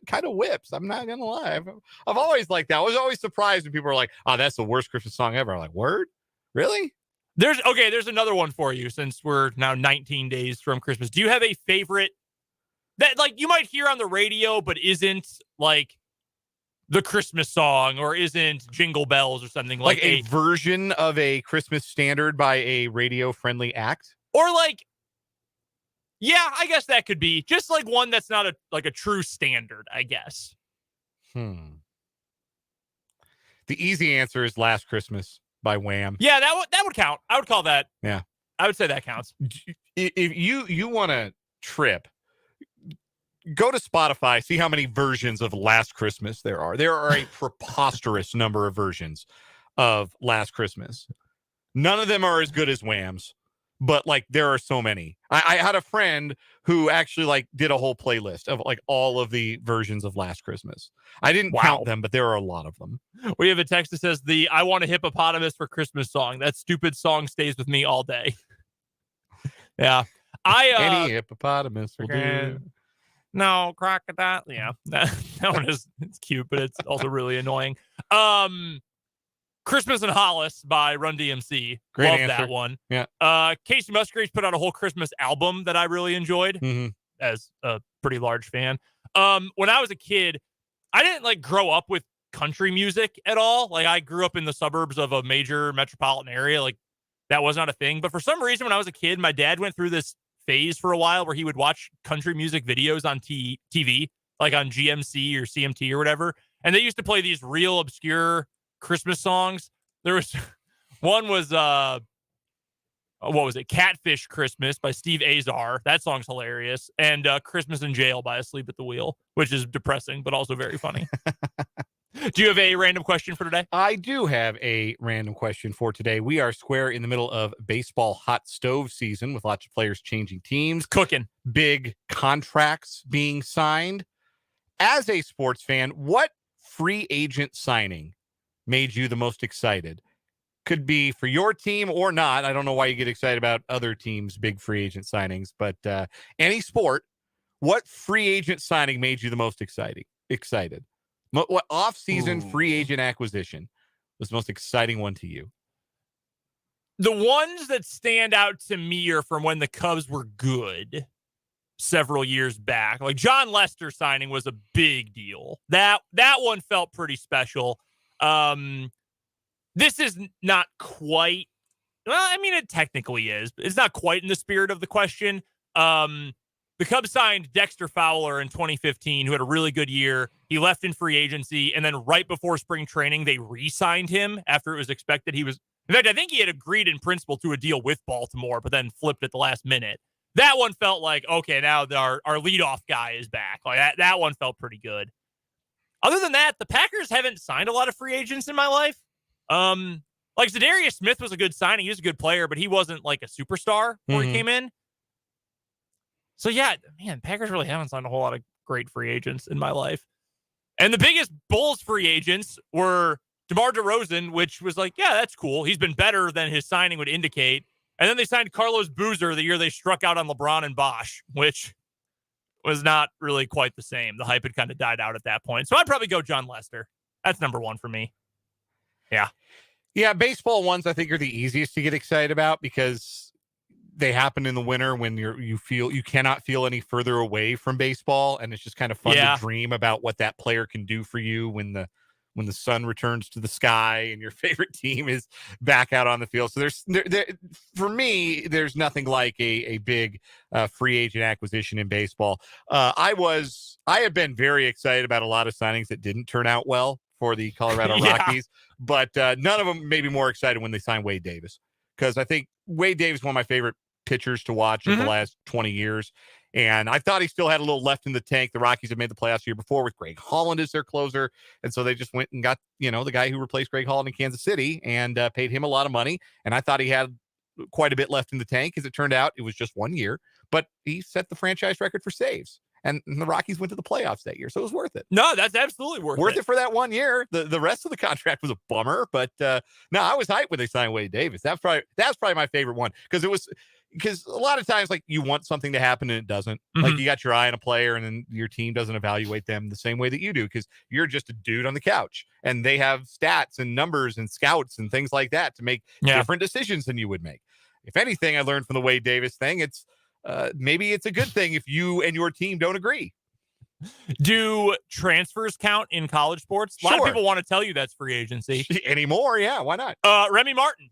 Kind of whips. I'm not gonna lie. I've always liked that. I was always surprised when people were like, "Oh, that's the worst Christmas song ever." I'm like, "Word? Really?" There's another one for you since we're now 19 days from Christmas. Do you have a favorite that like you might hear on the radio but isn't like the Christmas song or isn't Jingle Bells or something like a version of a Christmas standard by a radio friendly act? Or like, yeah, I guess that could be just like one that's not a true standard, I guess. The easy answer is Last Christmas by Wham. Yeah, that would count. I would call that. Yeah. I would say that counts. If you want to trip, go to Spotify, see how many versions of Last Christmas there are. There are a preposterous number of versions of Last Christmas. None of them are as good as Wham's, but like there are so many. I had a friend who actually like did a whole playlist of like all of the versions of Last Christmas. I didn't count them, but there are a lot of them. We have a text that says the "I Want a Hippopotamus for Christmas" song. That stupid song stays with me all day. Yeah. Any hippopotamus will do. No, crocodile. Yeah, that one it's cute, but it's also really annoying. Christmas in Hollis by Run DMC. Great Love answer. that one. Yeah. Casey Musgraves put out a whole Christmas album that I really enjoyed as a pretty large fan. When I was a kid, I didn't like grow up with country music at all. Like I grew up in the suburbs of a major metropolitan area. Like that was not a thing. But for some reason, when I was a kid, my dad went through this phase for a while where he would watch country music videos on TV, like on GMC or CMT or whatever. And they used to play these real obscure Christmas songs. There was one was what was it? Catfish Christmas by Steve Azar. That song's hilarious. And Christmas in Jail by Asleep at the Wheel, which is depressing, but also very funny. Do you have a random question for today? I do have a random question for today. We are square in the middle of baseball hot stove season with lots of players changing teams, cooking, big contracts being signed. As a sports fan, what free agent signing made you the most excited? Could be for your team or not. I don't know why you get excited about other teams' big free agent signings, but any sport, what free agent signing made you the most excited? What off-season free agent acquisition was the most exciting one to you? The ones that stand out to me are from when the Cubs were good several years back. Like John Lester signing was a big deal. That one felt pretty special. This is not quite Well, I mean, it technically is. It's not quite in the spirit of the question. The Cubs signed Dexter Fowler in 2015, who had a really good year. He left in free agency, and then right before spring training, they re-signed him after it was expected he was. In fact, I think he had agreed in principle to a deal with Baltimore, but then flipped at the last minute. That one felt like, okay, now our leadoff guy is back. Like that one felt pretty good. Other than that, the Packers haven't signed a lot of free agents in my life. Like Zadarius Smith was a good signing. He was a good player, but he wasn't like a superstar before he came in. So yeah, man, Packers really haven't signed a whole lot of great free agents in my life. And the biggest Bulls free agents were DeMar DeRozan, which was like, yeah, that's cool. He's been better than his signing would indicate. And then they signed Carlos Boozer the year they struck out on LeBron and Bosh, which was not really quite the same. The hype had kind of died out at that point. So I'd probably go John Lester. That's number one for me. Yeah. Yeah, baseball ones I think are the easiest to get excited about because they happen in the winter when you cannot feel any further away from baseball, and it's just kind of fun to dream about what that player can do for you when the sun returns to the sky and your favorite team is back out on the field. So for me, there's nothing like a big free agent acquisition in baseball. I have been very excited about a lot of signings that didn't turn out well for the Colorado Rockies, but none of them made me more excited when they signed Wade Davis, because I think Wade Davis is one of my favorite pitchers to watch in the last 20 years. And I thought he still had a little left in the tank. The Rockies had made the playoffs the year before with Greg Holland as their closer. And so they just went and got, the guy who replaced Greg Holland in Kansas City and paid him a lot of money. And I thought he had quite a bit left in the tank. As it turned out, it was just 1 year, but he set the franchise record for saves. And the Rockies went to the playoffs that year, so it was worth it. No, that's absolutely worth it for that 1 year. The rest of the contract was a bummer, but no, I was hyped when they signed Wade Davis. That's probably my favorite one, because a lot of times, like, you want something to happen and it doesn't. Like, you got your eye on a player and then your team doesn't evaluate them the same way that you do, because you're just a dude on the couch and they have stats and numbers and scouts and things like that to make different decisions than you would make. If anything, I learned from the Wade Davis thing, it's maybe it's a good thing if you and your team don't agree. Do transfers count in college sports? A lot of people want to tell you that's free agency anymore. Yeah, why not? Remy Martin.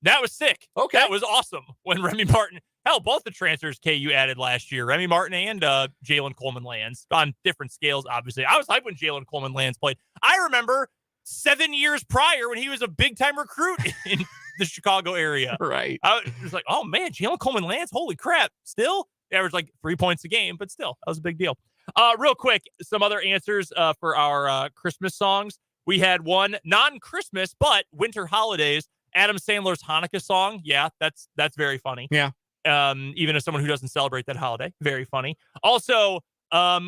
That was sick. Okay. That was awesome when Remy Martin, both the transfers KU added last year, Remy Martin and Jalen Coleman Lands, on different scales, obviously. I was hyped when Jalen Coleman Lands played. I remember 7 years prior when he was a big-time recruit in the Chicago area. Right. I was like, oh, man, Jalen Coleman Lands, holy crap. Still? They averaged like 3 points a game, but still, that was a big deal. Real quick, some other answers for our Christmas songs. We had one non-Christmas, but winter holidays. Adam Sandler's Hanukkah song. Yeah, that's very funny. Yeah. Even as someone who doesn't celebrate that holiday, very funny. Also,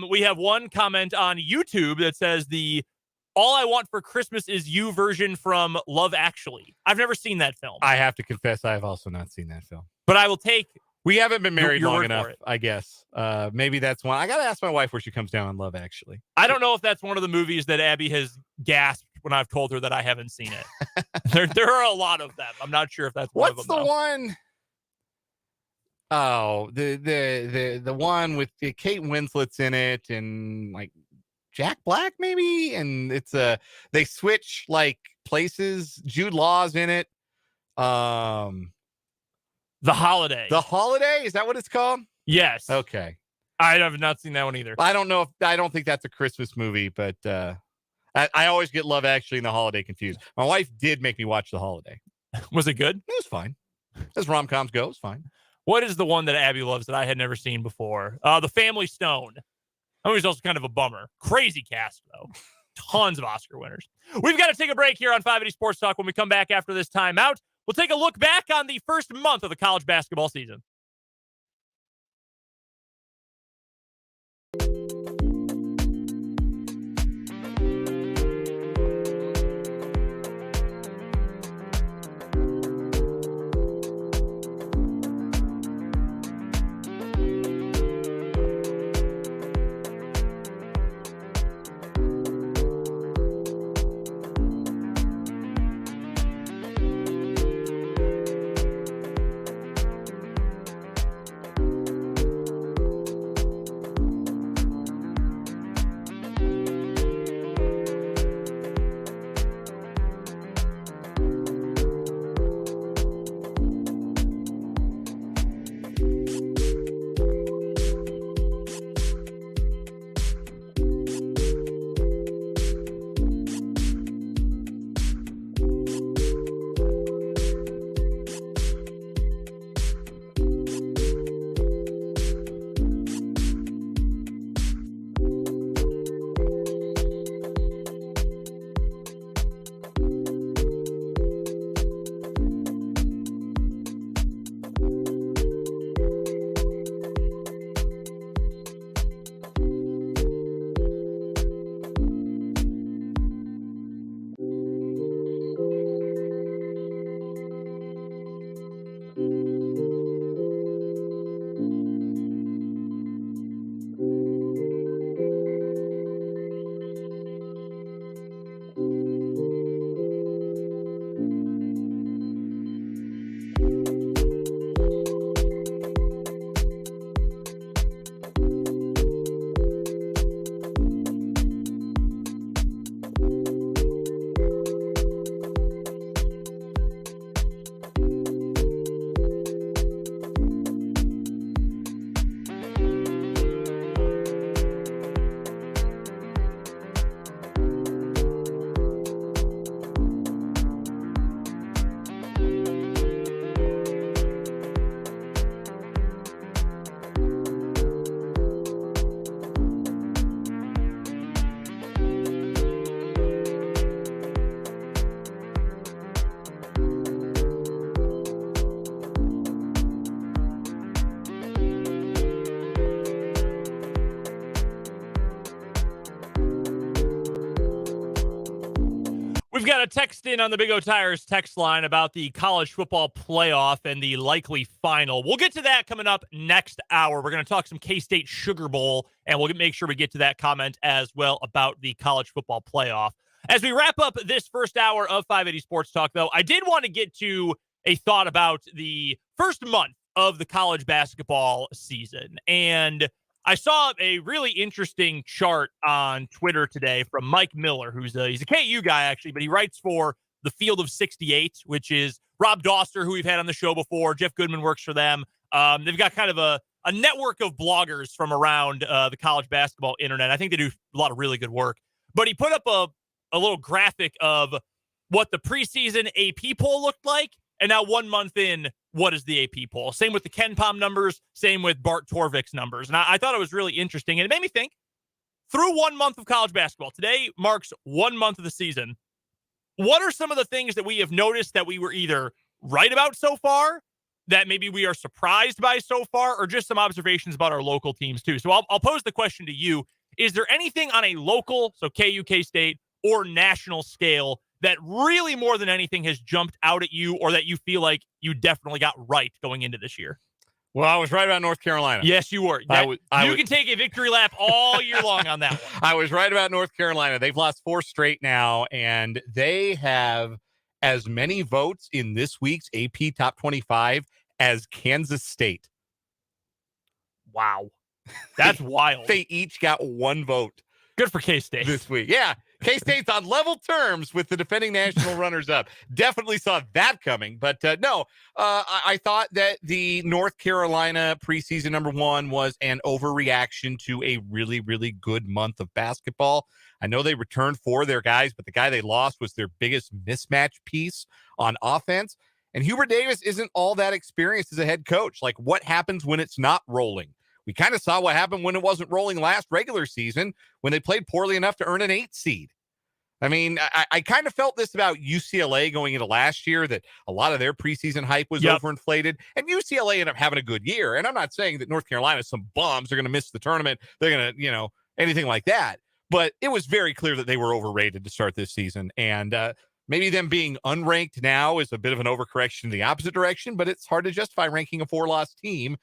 we have one comment on YouTube that says the All I Want for Christmas Is You version from Love Actually. I've never seen that film. I have to confess, I have also not seen that film. But I will take... We haven't been married long enough, I guess. Maybe that's one. I got to ask my wife where she comes down on Love Actually. I don't know if that's one of the movies that Abby has gasped when I've told her that I haven't seen it. there are a lot of them. I'm not sure if that's one of them. What's the one? Oh, the one with Kate Winslet's in it and like Jack Black maybe, and it's they switch like places. Jude Law's in it. The Holiday. The Holiday? Is that what it's called? Yes. Okay. I have not seen that one either. I don't think that's a Christmas movie, but I always get Love Actually and The Holiday confused. My wife did make me watch The Holiday. Was it good? It was fine. As rom-coms go, it's fine. What is the one that Abby loves that I had never seen before? The Family Stone. That was also kind of a bummer. Crazy cast, though. Tons of Oscar winners. We've got to take a break here on 580 Sports Talk. When we come back after this timeout, we'll take a look back on the first month of the college basketball season. We've got a text in on the Big O Tires text line about the college football playoff and the likely final. We'll get to that coming up next hour. We're going to talk some K-State Sugar Bowl, and we'll make sure we get to that comment as well about the college football playoff. As we wrap up this first hour of 580 Sports Talk, though, I did want to get to a thought about the first month of the college basketball season. And I saw a really interesting chart on Twitter today from Mike Miller, he's a KU guy, actually, but he writes for the Field of 68, which is Rob Doster, who we've had on the show before. Jeff Goodman works for them. They've got kind of a network of bloggers from around the college basketball internet. I think they do a lot of really good work. But he put up a little graphic of what the preseason AP poll looked like. And now 1 month in, what is the AP poll? Same with the KenPom numbers, same with Bart Torvik's numbers. And I thought it was really interesting. And it made me think, through 1 month of college basketball, today marks 1 month of the season. What are some of the things that we have noticed that we were either right about so far, that maybe we are surprised by so far, or just some observations about our local teams too? So I'll pose the question to you. Is there anything on a local, so KU, K-State, or national scale that really more than anything has jumped out at you, or that you feel like you definitely got right going into this year? Well, I was right about North Carolina. Yes, you were. You can take a victory lap all year long on that one. I was right about North Carolina. They've lost 4 straight now, and they have as many votes in this week's AP Top 25 as Kansas State. Wow. That's wild. They each got 1 vote. Good for K-State this week. Yeah. K-State's on level terms with the defending national runners-up. Definitely saw that coming. But no, I thought that the North Carolina preseason number 1 was an overreaction to a really, really good month of basketball. I know they returned 4 of their guys, but the guy they lost was their biggest mismatch piece on offense. And Hubert Davis isn't all that experienced as a head coach. Like, what happens when it's not rolling? We kind of saw what happened when it wasn't rolling last regular season, when they played poorly enough to earn an 8 seed. I mean, I kind of felt this about UCLA going into last year, that a lot of their preseason hype was overinflated, and UCLA ended up having a good year. And I'm not saying that North Carolina is some bums. They're going to miss the tournament. They're going to, anything like that. But it was very clear that they were overrated to start this season. And maybe them being unranked now is a bit of an overcorrection in the opposite direction, but it's hard to justify ranking a 4-loss team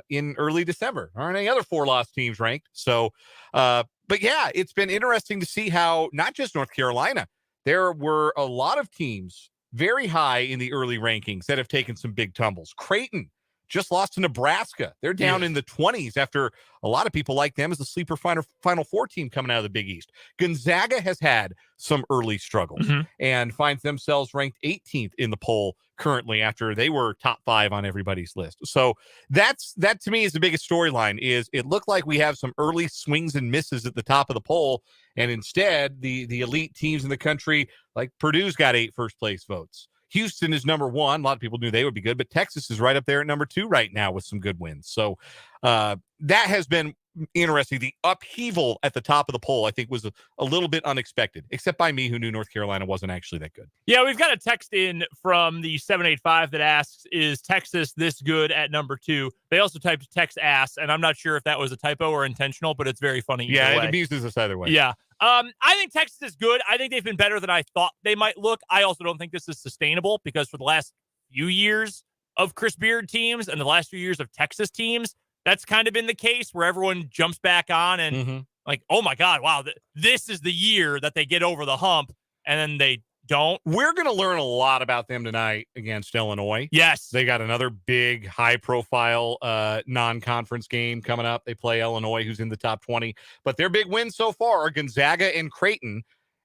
in early December. Aren't any other 4-loss teams ranked? So, but yeah, it's been interesting to see how not just North Carolina, there were a lot of teams very high in the early rankings that have taken some big tumbles. Creighton just lost to Nebraska. They're down in the 20s after a lot of people like them as the sleeper Final Four team coming out of the Big East. Gonzaga has had some early struggles and finds themselves ranked 18th in the poll currently after they were top 5 on everybody's list. So that to me is the biggest storyline. Is it looked like we have some early swings and misses at the top of the poll, and instead the elite teams in the country, like Purdue's got 8 first place votes. Houston is number 1. A lot of people knew they would be good, but Texas is right up there at number 2 right now with some good wins. So that has been interesting. The upheaval at the top of the poll, I think, was a little bit unexpected, except by me, who knew North Carolina wasn't actually that good. Yeah, we've got a text in from the 785 that asks, is Texas this good at number 2? They also typed Tex ass, and I'm not sure if that was a typo or intentional, but it's very funny. Yeah, way. It amuses us either way. Yeah. I think Texas is good. I think they've been better than I thought they might look. I also don't think this is sustainable, because for the last few years of Chris Beard teams and the last few years of Texas teams, that's kind of been the case where everyone jumps back on and like, oh my God, wow, this is the year that they get over the hump, and then they don't. We're going to learn a lot about them tonight against Illinois. Yes. They got another big high-profile non-conference game coming up. They play Illinois, who's in the top 20. But their big wins so far are Gonzaga and Creighton.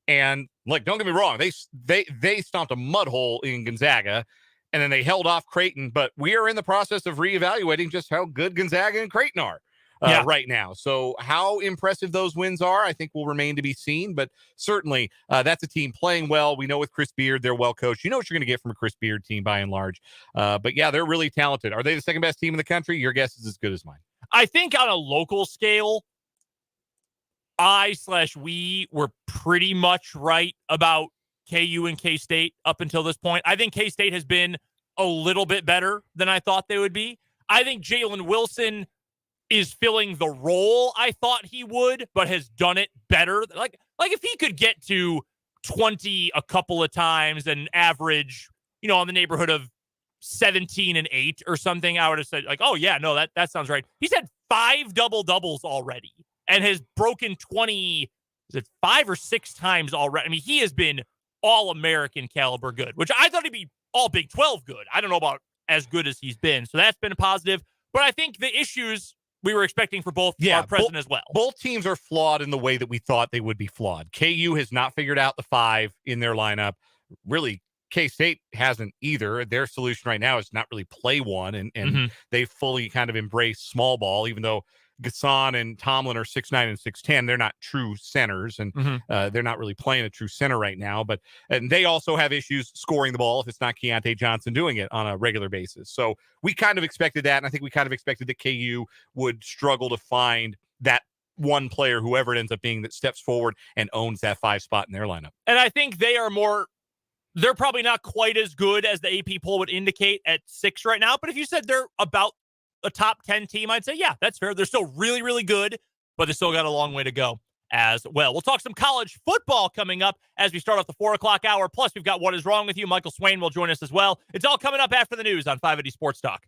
And, like, don't get me wrong, they stomped a mud hole in Gonzaga, and then they held off Creighton. But we are in the process of reevaluating just how good Gonzaga and Creighton are. Right now. So how impressive those wins are, I think, will remain to be seen. But certainly that's a team playing well. We know with Chris Beard, they're well coached. You know what you're going to get from a Chris Beard team by and large. But yeah, they're really talented. Are they the second best team in the country? Your guess is as good as mine. I think on a local scale, we were pretty much right about KU and K-State up until this point. I think K-State has been a little bit better than I thought they would be. I think Jalen Wilson is filling the role I thought he would, but has done it better. Like if he could get to 20 a couple of times and average, on the neighborhood of 17-8 or something, I would have said like, oh yeah, no, that sounds right. He's had 5 double-doubles already and has broken 20, is it 5 or 6 times already? I mean, he has been all-American caliber good, which I thought he'd be all Big 12 good. I don't know about as good as he's been. So that's been a positive. But I think the issues we were expecting for both are present as well. Both teams are flawed in the way that we thought they would be flawed. KU has not figured out the 5 in their lineup. Really, K-State hasn't either. Their solution right now is not really play one, and they fully kind of embrace small ball, even though Gasson and Tomlin are 6'9" and 6'10". They're not true centers, and they're not really playing a true center right now. And they also have issues scoring the ball if it's not Keontae Johnson doing it on a regular basis. So we kind of expected that, and I think we kind of expected that KU would struggle to find that one player, whoever it ends up being, that steps forward and owns that 5 spot in their lineup. And I think they're probably not quite as good as the AP poll would indicate at 6 right now. But if you said they're about a top 10 team, I'd say, yeah, that's fair. They're still really, really good, but they still got a long way to go as well. We'll talk some college football coming up as we start off the 4 o'clock hour. Plus, we've got What Is Wrong With You. Michael Swain will join us as well. It's all coming up after the news on 580 Sports Talk.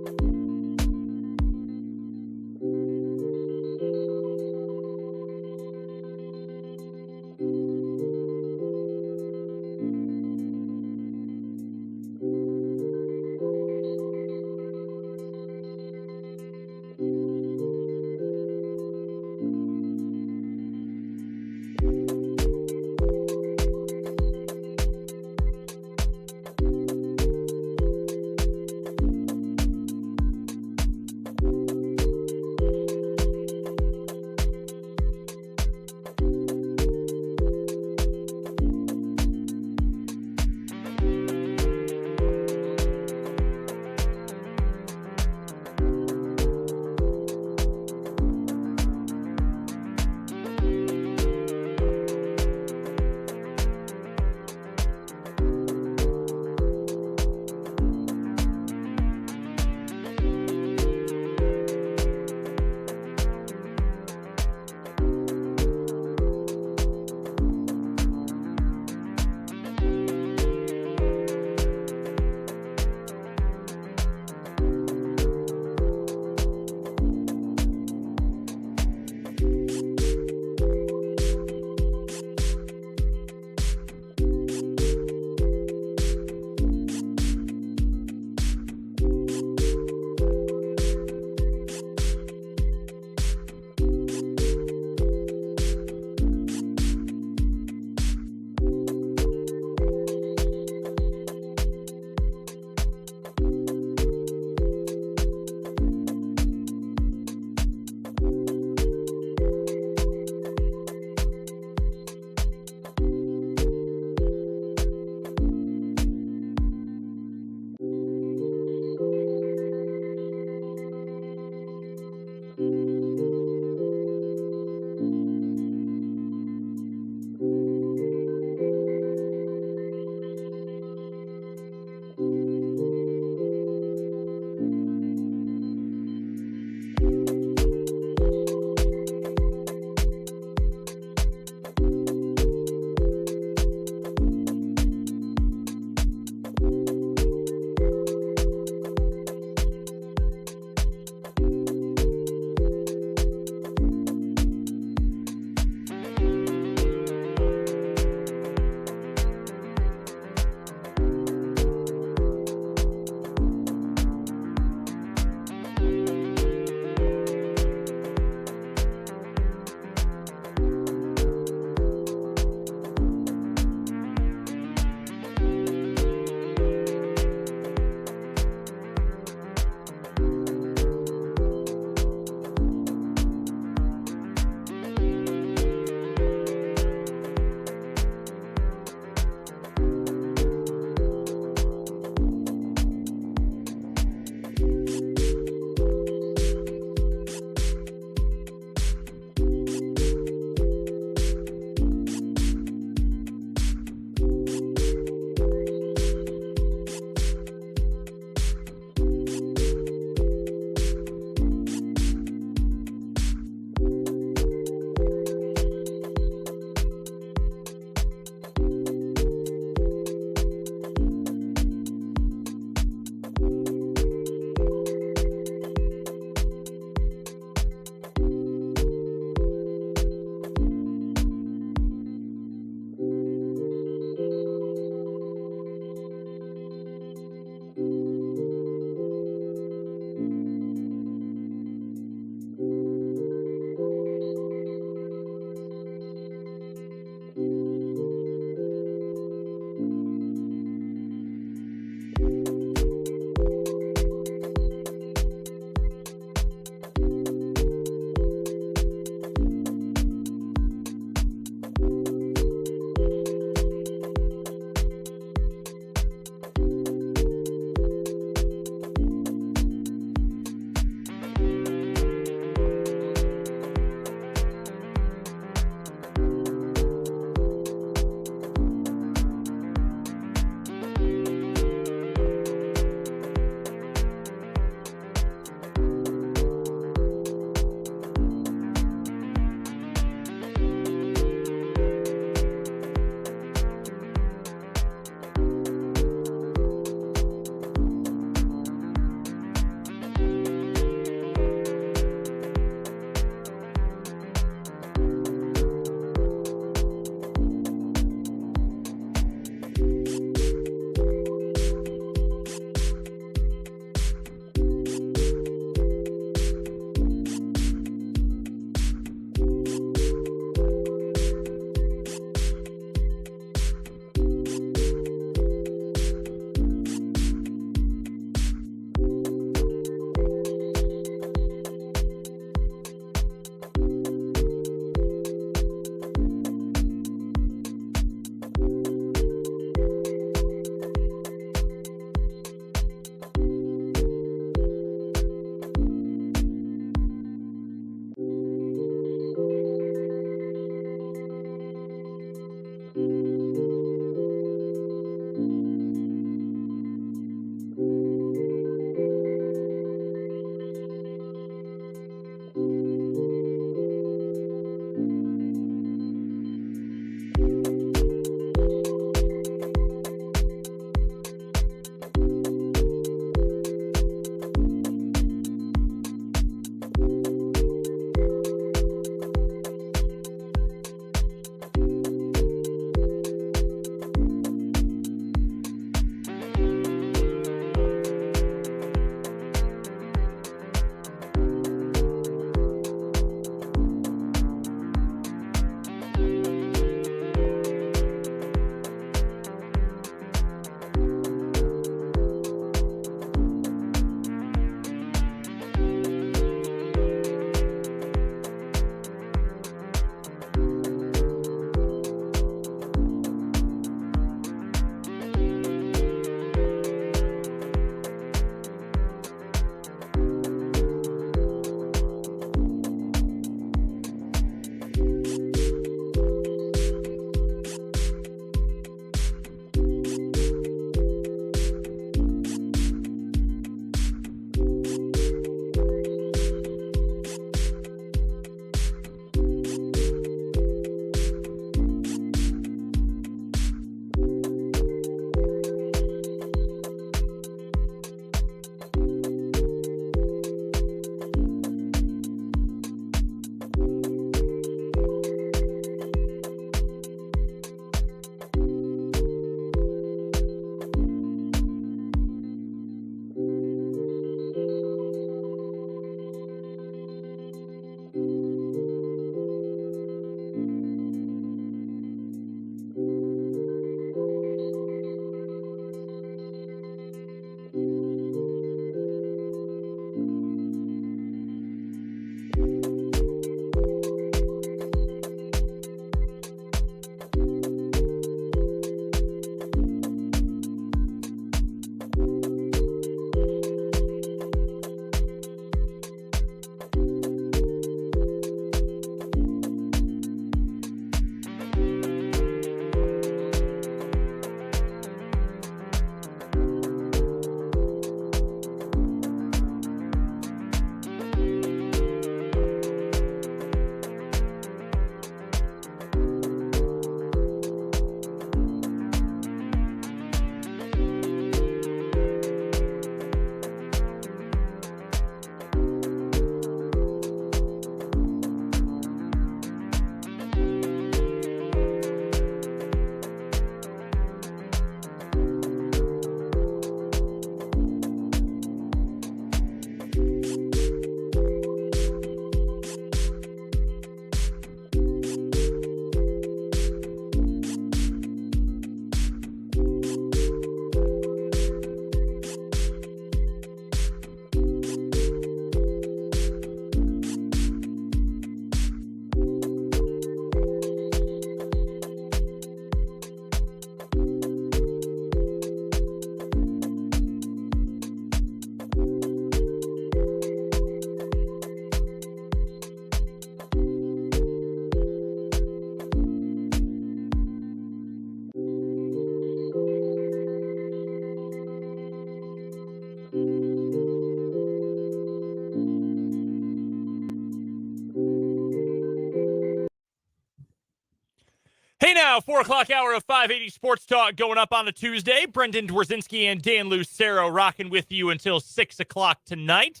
now, 4 o'clock hour of 580 Sports Talk going up on a Tuesday. Brendan Dworzynski and Dan Lucero rocking with you until 6 o'clock tonight.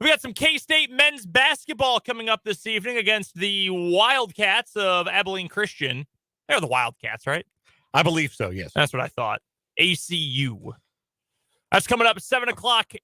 We got some K-State men's basketball coming up this evening against the Wildcats of Abilene Christian. They're the Wildcats, right? I believe so, yes. That's what I thought. ACU. That's coming up at 7 o'clock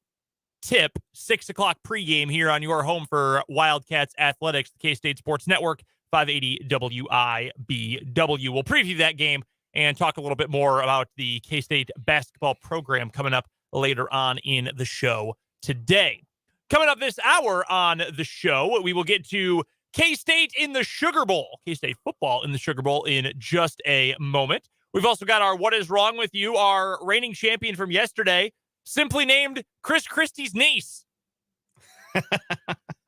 tip, 6 o'clock pregame here on your home for Wildcats Athletics, the K-State Sports Network, 580 WIBW. We'll preview that game and talk a little bit more about the K-State basketball program coming up later on in the show today. Coming up this hour on the show, we will get to K-State in the Sugar Bowl, K-State football in the Sugar Bowl in just a moment. We've also got our What Is Wrong With You, our reigning champion from yesterday, simply named Chris Christie's niece.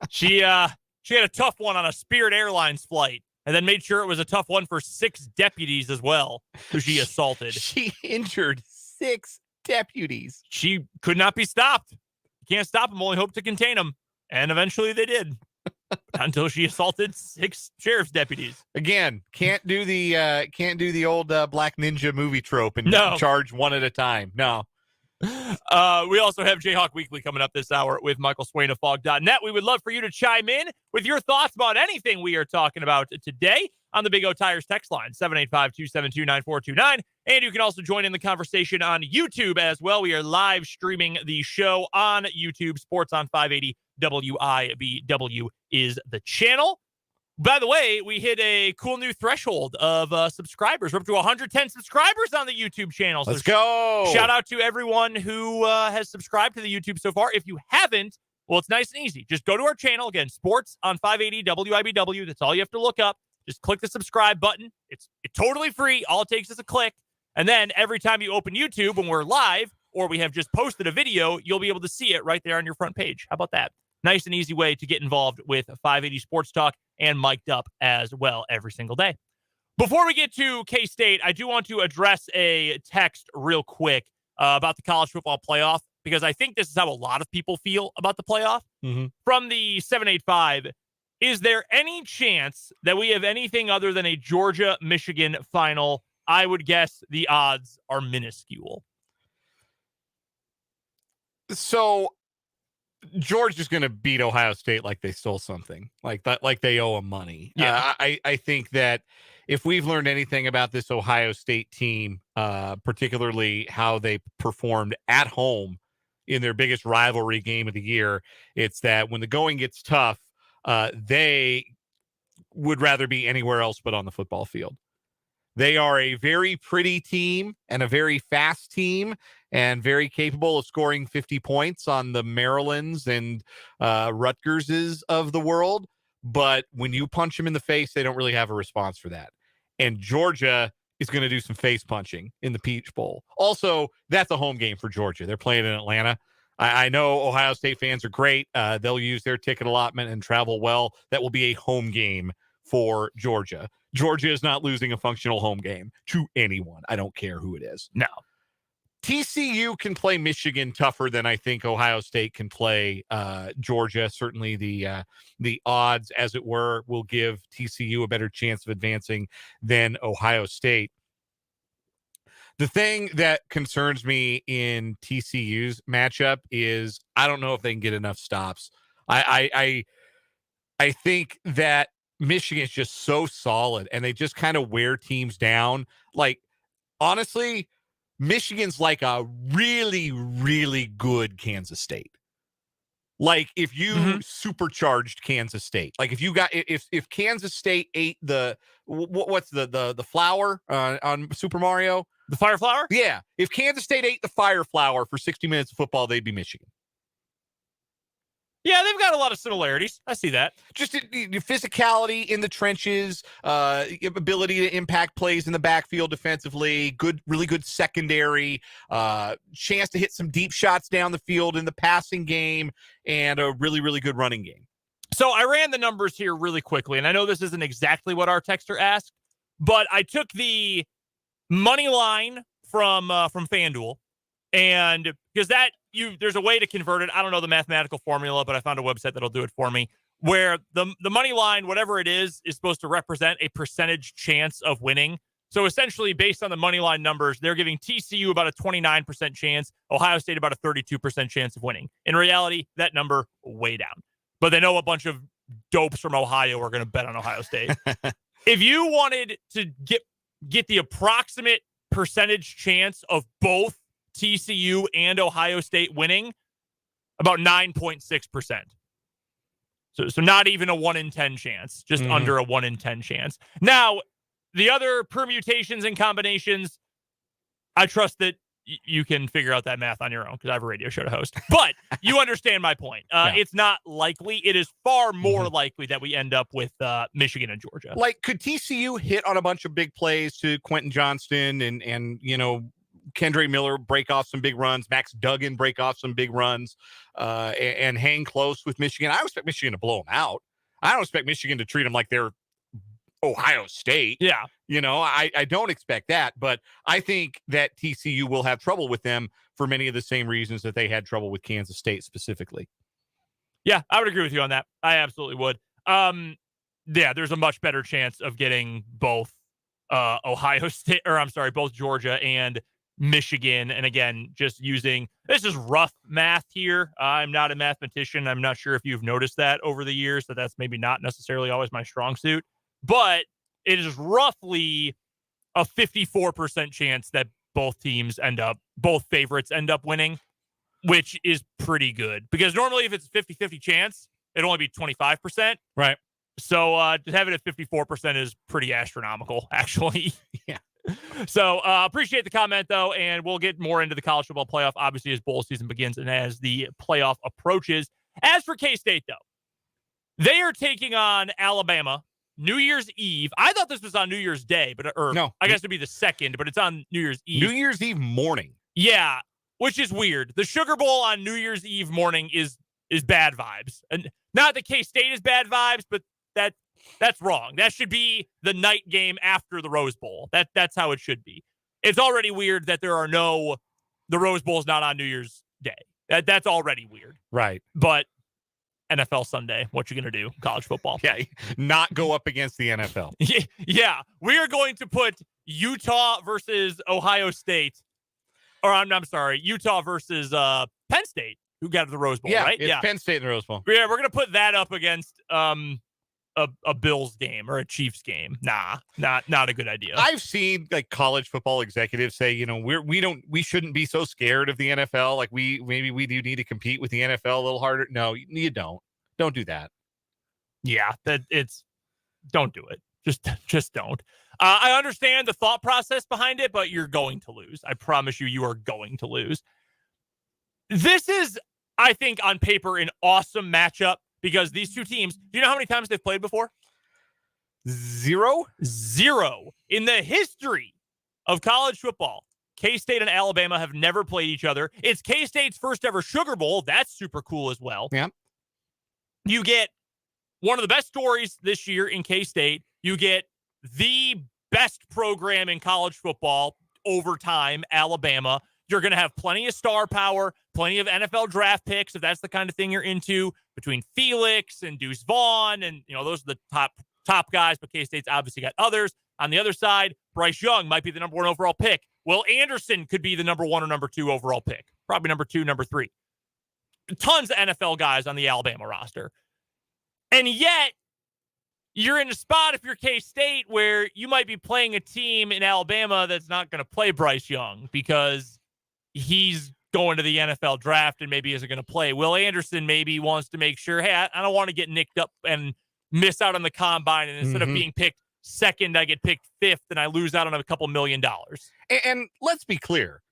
She had a tough one on a Spirit Airlines flight and then made sure it was a tough one for 6 deputies as well, who she assaulted. She injured 6 deputies. She could not be stopped. You can't stop them, only hope to contain them. And eventually they did. Until she assaulted 6 sheriff's deputies. Again, can't do the old Black Ninja movie trope and charge one at a time. No. We also have Jayhawk Weekly coming up this hour with Michael Swain of Fog.net. We would love for you to chime in with your thoughts about anything we are talking about today on the Big O Tires text line, 785-272-9429. And you can also join in the conversation on YouTube as well. We are live streaming the show on YouTube. Sports on 580 WIBW is the channel. By the way, we hit a cool new threshold of subscribers. We're up to 110 subscribers on the YouTube channel. So let's go. Shout out to everyone who has subscribed to the YouTube so far. If you haven't, well, it's nice and easy. Just go to our channel. Again, Sports on 580 WIBW. That's all you have to look up. Just click the subscribe button. It's totally free. All it takes is a click. And then every time you open YouTube when we're live or we have just posted a video, you'll be able to see it right there on your front page. How about that? Nice and easy way to get involved with 580 Sports Talk and mic'd up as well every single day. Before we get to K-State, I do want to address a text real quick about the college football playoff, because I think this is how a lot of people feel about the playoff. Mm-hmm. From the 785, is there any chance that we have anything other than a Georgia-Michigan final? I would guess the odds are minuscule. So Georgia's going to beat Ohio State like they stole something, like that, like they owe them money. Yeah, I think that if we've learned anything about this Ohio State team, particularly how they performed at home in their biggest rivalry game of the year, it's that when the going gets tough, they would rather be anywhere else but on the football field. They are a very pretty team and a very fast team and very capable of scoring 50 points on the Marylands and Rutgerses of the world. But when you punch them in the face, they don't really have a response for that. And Georgia is going to do some face punching in the Peach Bowl. Also, that's a home game for Georgia. They're playing in Atlanta. I know Ohio State fans are great. They'll use their ticket allotment and travel well. That will be a home game for Georgia. Georgia is not losing a functional home game to anyone. I don't care who it is. No. TCU can play Michigan tougher than I think Ohio State can play Georgia. Certainly the odds, as it were, will give TCU a better chance of advancing than Ohio State. The thing that concerns me in TCU's matchup is I don't know if they can get enough stops. I think that Michigan is just so solid and they just kind of wear teams down. Like, honestly, Michigan's like a really, really good Kansas State. Like if you supercharged Kansas State, like if you got, if Kansas State ate what's the flower on Super Mario? The Fire Flower? Yeah. If Kansas State ate the Fire Flower for 60 minutes of football, they'd be Michigan. Yeah, they've got a lot of similarities. I see that. Just physicality in the trenches, ability to impact plays in the backfield defensively, really good secondary, chance to hit some deep shots down the field in the passing game, and a really, really good running game. So I ran the numbers here really quickly, and I know this isn't exactly what our texter asked, but I took the money line from FanDuel, and because there's a way to convert it. I don't know the mathematical formula, but I found a website that'll do it for me, where the money line, whatever it is supposed to represent a percentage chance of winning. So essentially, based on the money line numbers, they're giving TCU about a 29% chance, Ohio State about a 32% chance of winning. In reality, that number way down. But they know a bunch of dopes from Ohio are going to bet on Ohio State. If you wanted to get the approximate percentage chance of both TCU and Ohio State winning, about 9.6%. So not even a 1 in 10 chance, just under a 1 in 10 chance. Now, the other permutations and combinations, I trust that you can figure out that math on your own because I have a radio show to host. But you understand my point. It's not likely. It is far more likely that we end up with Michigan and Georgia. Like, could TCU hit on a bunch of big plays to Quentin Johnston and Kendre Miller break off some big runs, Max Duggan break off some big runs, and hang close with Michigan? I expect Michigan to blow them out. I don't expect Michigan to treat them like they're Ohio State. Yeah. I don't expect that, but I think that TCU will have trouble with them for many of the same reasons that they had trouble with Kansas State specifically. Yeah, I would agree with you on that. I absolutely would. There's a much better chance of getting both both Georgia and Michigan. And again, just using, this is rough math here. I'm not a mathematician. I'm not sure if you've noticed that over the years, that's maybe not necessarily always my strong suit, but it is roughly a 54% chance that both favorites end up winning, which is pretty good because normally if it's a 50-50 chance, it'd only be 25%. Right. So to have it at 54% is pretty astronomical, actually. Yeah. So appreciate the comment, though, and we'll get more into the college football playoff, obviously, as bowl season begins and as the playoff approaches. As for K-State, though, they are taking on Alabama New Year's Eve. I thought this was on New Year's Day, no, I guess it'd be the 2nd, but it's on New Year's Eve. New Year's Eve morning. Yeah, which is weird. The Sugar Bowl on New Year's Eve morning is bad vibes. And not that K-State is bad vibes, but that's wrong. That should be the night game after the Rose Bowl. That's how it should be. It's already weird that the Rose Bowl is not on New Year's Day. That's already weird. Right. But NFL Sunday, what you going to do? College football. Yeah, not go up against the NFL. Yeah, we are going to put Utah versus Ohio State. Or I'm sorry, Utah versus Penn State, who got to the Rose Bowl, right? It's Penn State in the Rose Bowl. Yeah, we're going to put that up against a Bills game or a Chiefs game. Nah, not a good idea. I've seen like college football executives say, we shouldn't be so scared of the NFL. Like we do need to compete with the NFL a little harder. No, you don't. Don't do that. Yeah, don't do it. Just don't. I understand the thought process behind it, but you're going to lose. I promise you are going to lose. This is, I think, on paper, an awesome matchup because these two teams, do you know how many times they've played before? Zero. In the history of college football, K-State and Alabama have never played each other. It's K-State's first ever Sugar Bowl. That's super cool as well. Yeah. You get one of the best stories this year in K-State. You get the best program in college football over time, Alabama. You're going to have plenty of star power, plenty of NFL draft picks, if that's the kind of thing you're into, between Felix and Deuce Vaughn. And, those are the top guys, but K-State's obviously got others. On the other side, Bryce Young might be the number 1 overall pick. Will Anderson could be the number 1 or number 2 overall pick. Probably number 2, number 3. Tons of NFL guys on the Alabama roster. And yet, you're in a spot if you're K-State where you might be playing a team in Alabama that's not going to play Bryce Young because he's going to the NFL draft and maybe isn't going to play. Will Anderson maybe wants to make sure, hey, I don't want to get nicked up and miss out on the combine. And instead of being picked 2nd, I get picked 5th and I lose out on a couple $1 million. And let's be clear.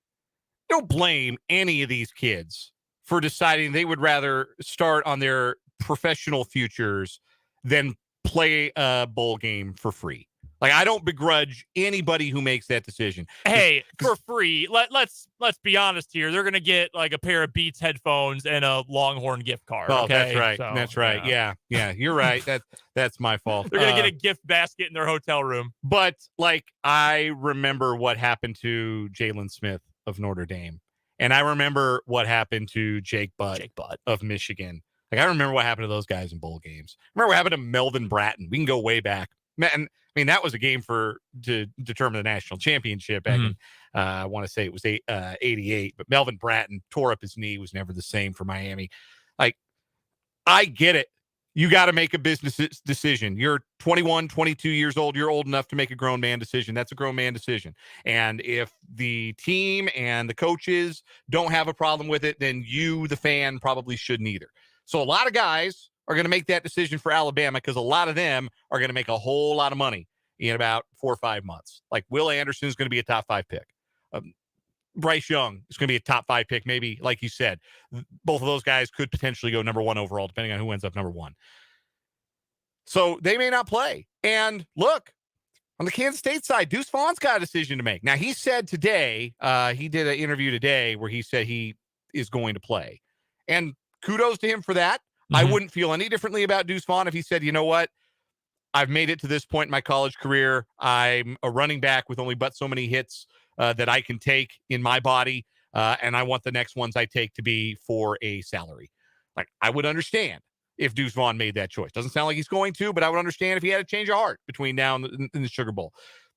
Don't blame any of these kids for deciding they would rather start on their professional futures than play a bowl game for free. Like, I don't begrudge anybody who makes that decision. Hey, for free, let's be honest here. They're going to get like a pair of Beats headphones and a Longhorn gift card. Oh, okay? That's right. That's right. Yeah, you're right. That's my fault. They're going to get a gift basket in their hotel room. But like, I remember what happened to Jalen Smith of Notre Dame, and I remember what happened to Jake Butt of Michigan. Like, I remember what happened to those guys in bowl games. I remember what happened to Melvin Bratton. We can go way back. And I mean, that was a game to determine the national championship back in, I want to say it was 88, but Melvin Bratton tore up his knee, was never the same for Miami. Like, I get it. You got to make a business decision. You're 21, 22 years old. You're old enough to make a grown man decision. That's a grown man decision. And if the team and the coaches don't have a problem with it, then you, the fan, probably shouldn't either. So a lot of guys are going to make that decision for Alabama because a lot of them are going to make a whole lot of money in about 4 or 5 months. Like Will Anderson is going to be a top 5 pick. Bryce Young is going to be a top 5 pick, maybe, like you said. Both of those guys could potentially go number 1 overall, depending on who ends up number 1. So they may not play. And look, on the Kansas State side, Deuce Vaughn's got a decision to make. Now, he said today, he did an interview today where he said he is going to play. And kudos to him for that. I wouldn't feel any differently about Deuce Vaughn if he said, you know what? I've made it to this point in my college career. I'm a running back with only but so many hits that I can take in my body, and I want the next ones I take to be for a salary. Like, I would understand if Deuce Vaughn made that choice. Doesn't sound like he's going to, but I would understand if he had a change of heart between now and the Sugar Bowl.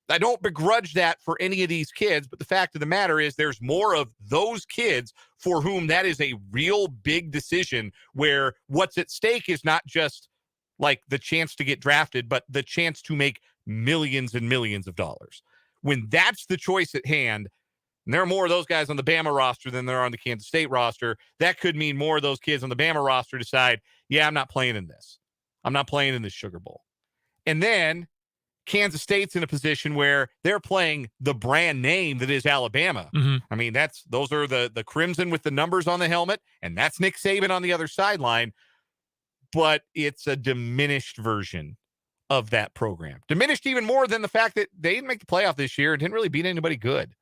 I don't begrudge that for any of these kids, but the fact of the matter is there's more of those kids for whom that is a real big decision where what's at stake is not just like the chance to get drafted, but the chance to make millions and millions of dollars. When that's the choice at hand, and there are more of those guys on the Bama roster than there are on the Kansas State roster, that could mean more of those kids on the Bama roster decide, yeah, I'm not playing in this. I'm not playing in this Sugar Bowl. And then Kansas State's in a position where they're playing the brand name that is Alabama. I mean, those are the crimson with the numbers on the helmet, and that's Nick Saban on the other sideline. But it's a diminished version of that program. Diminished even more than the fact that they didn't make the playoff this year and didn't really beat anybody good.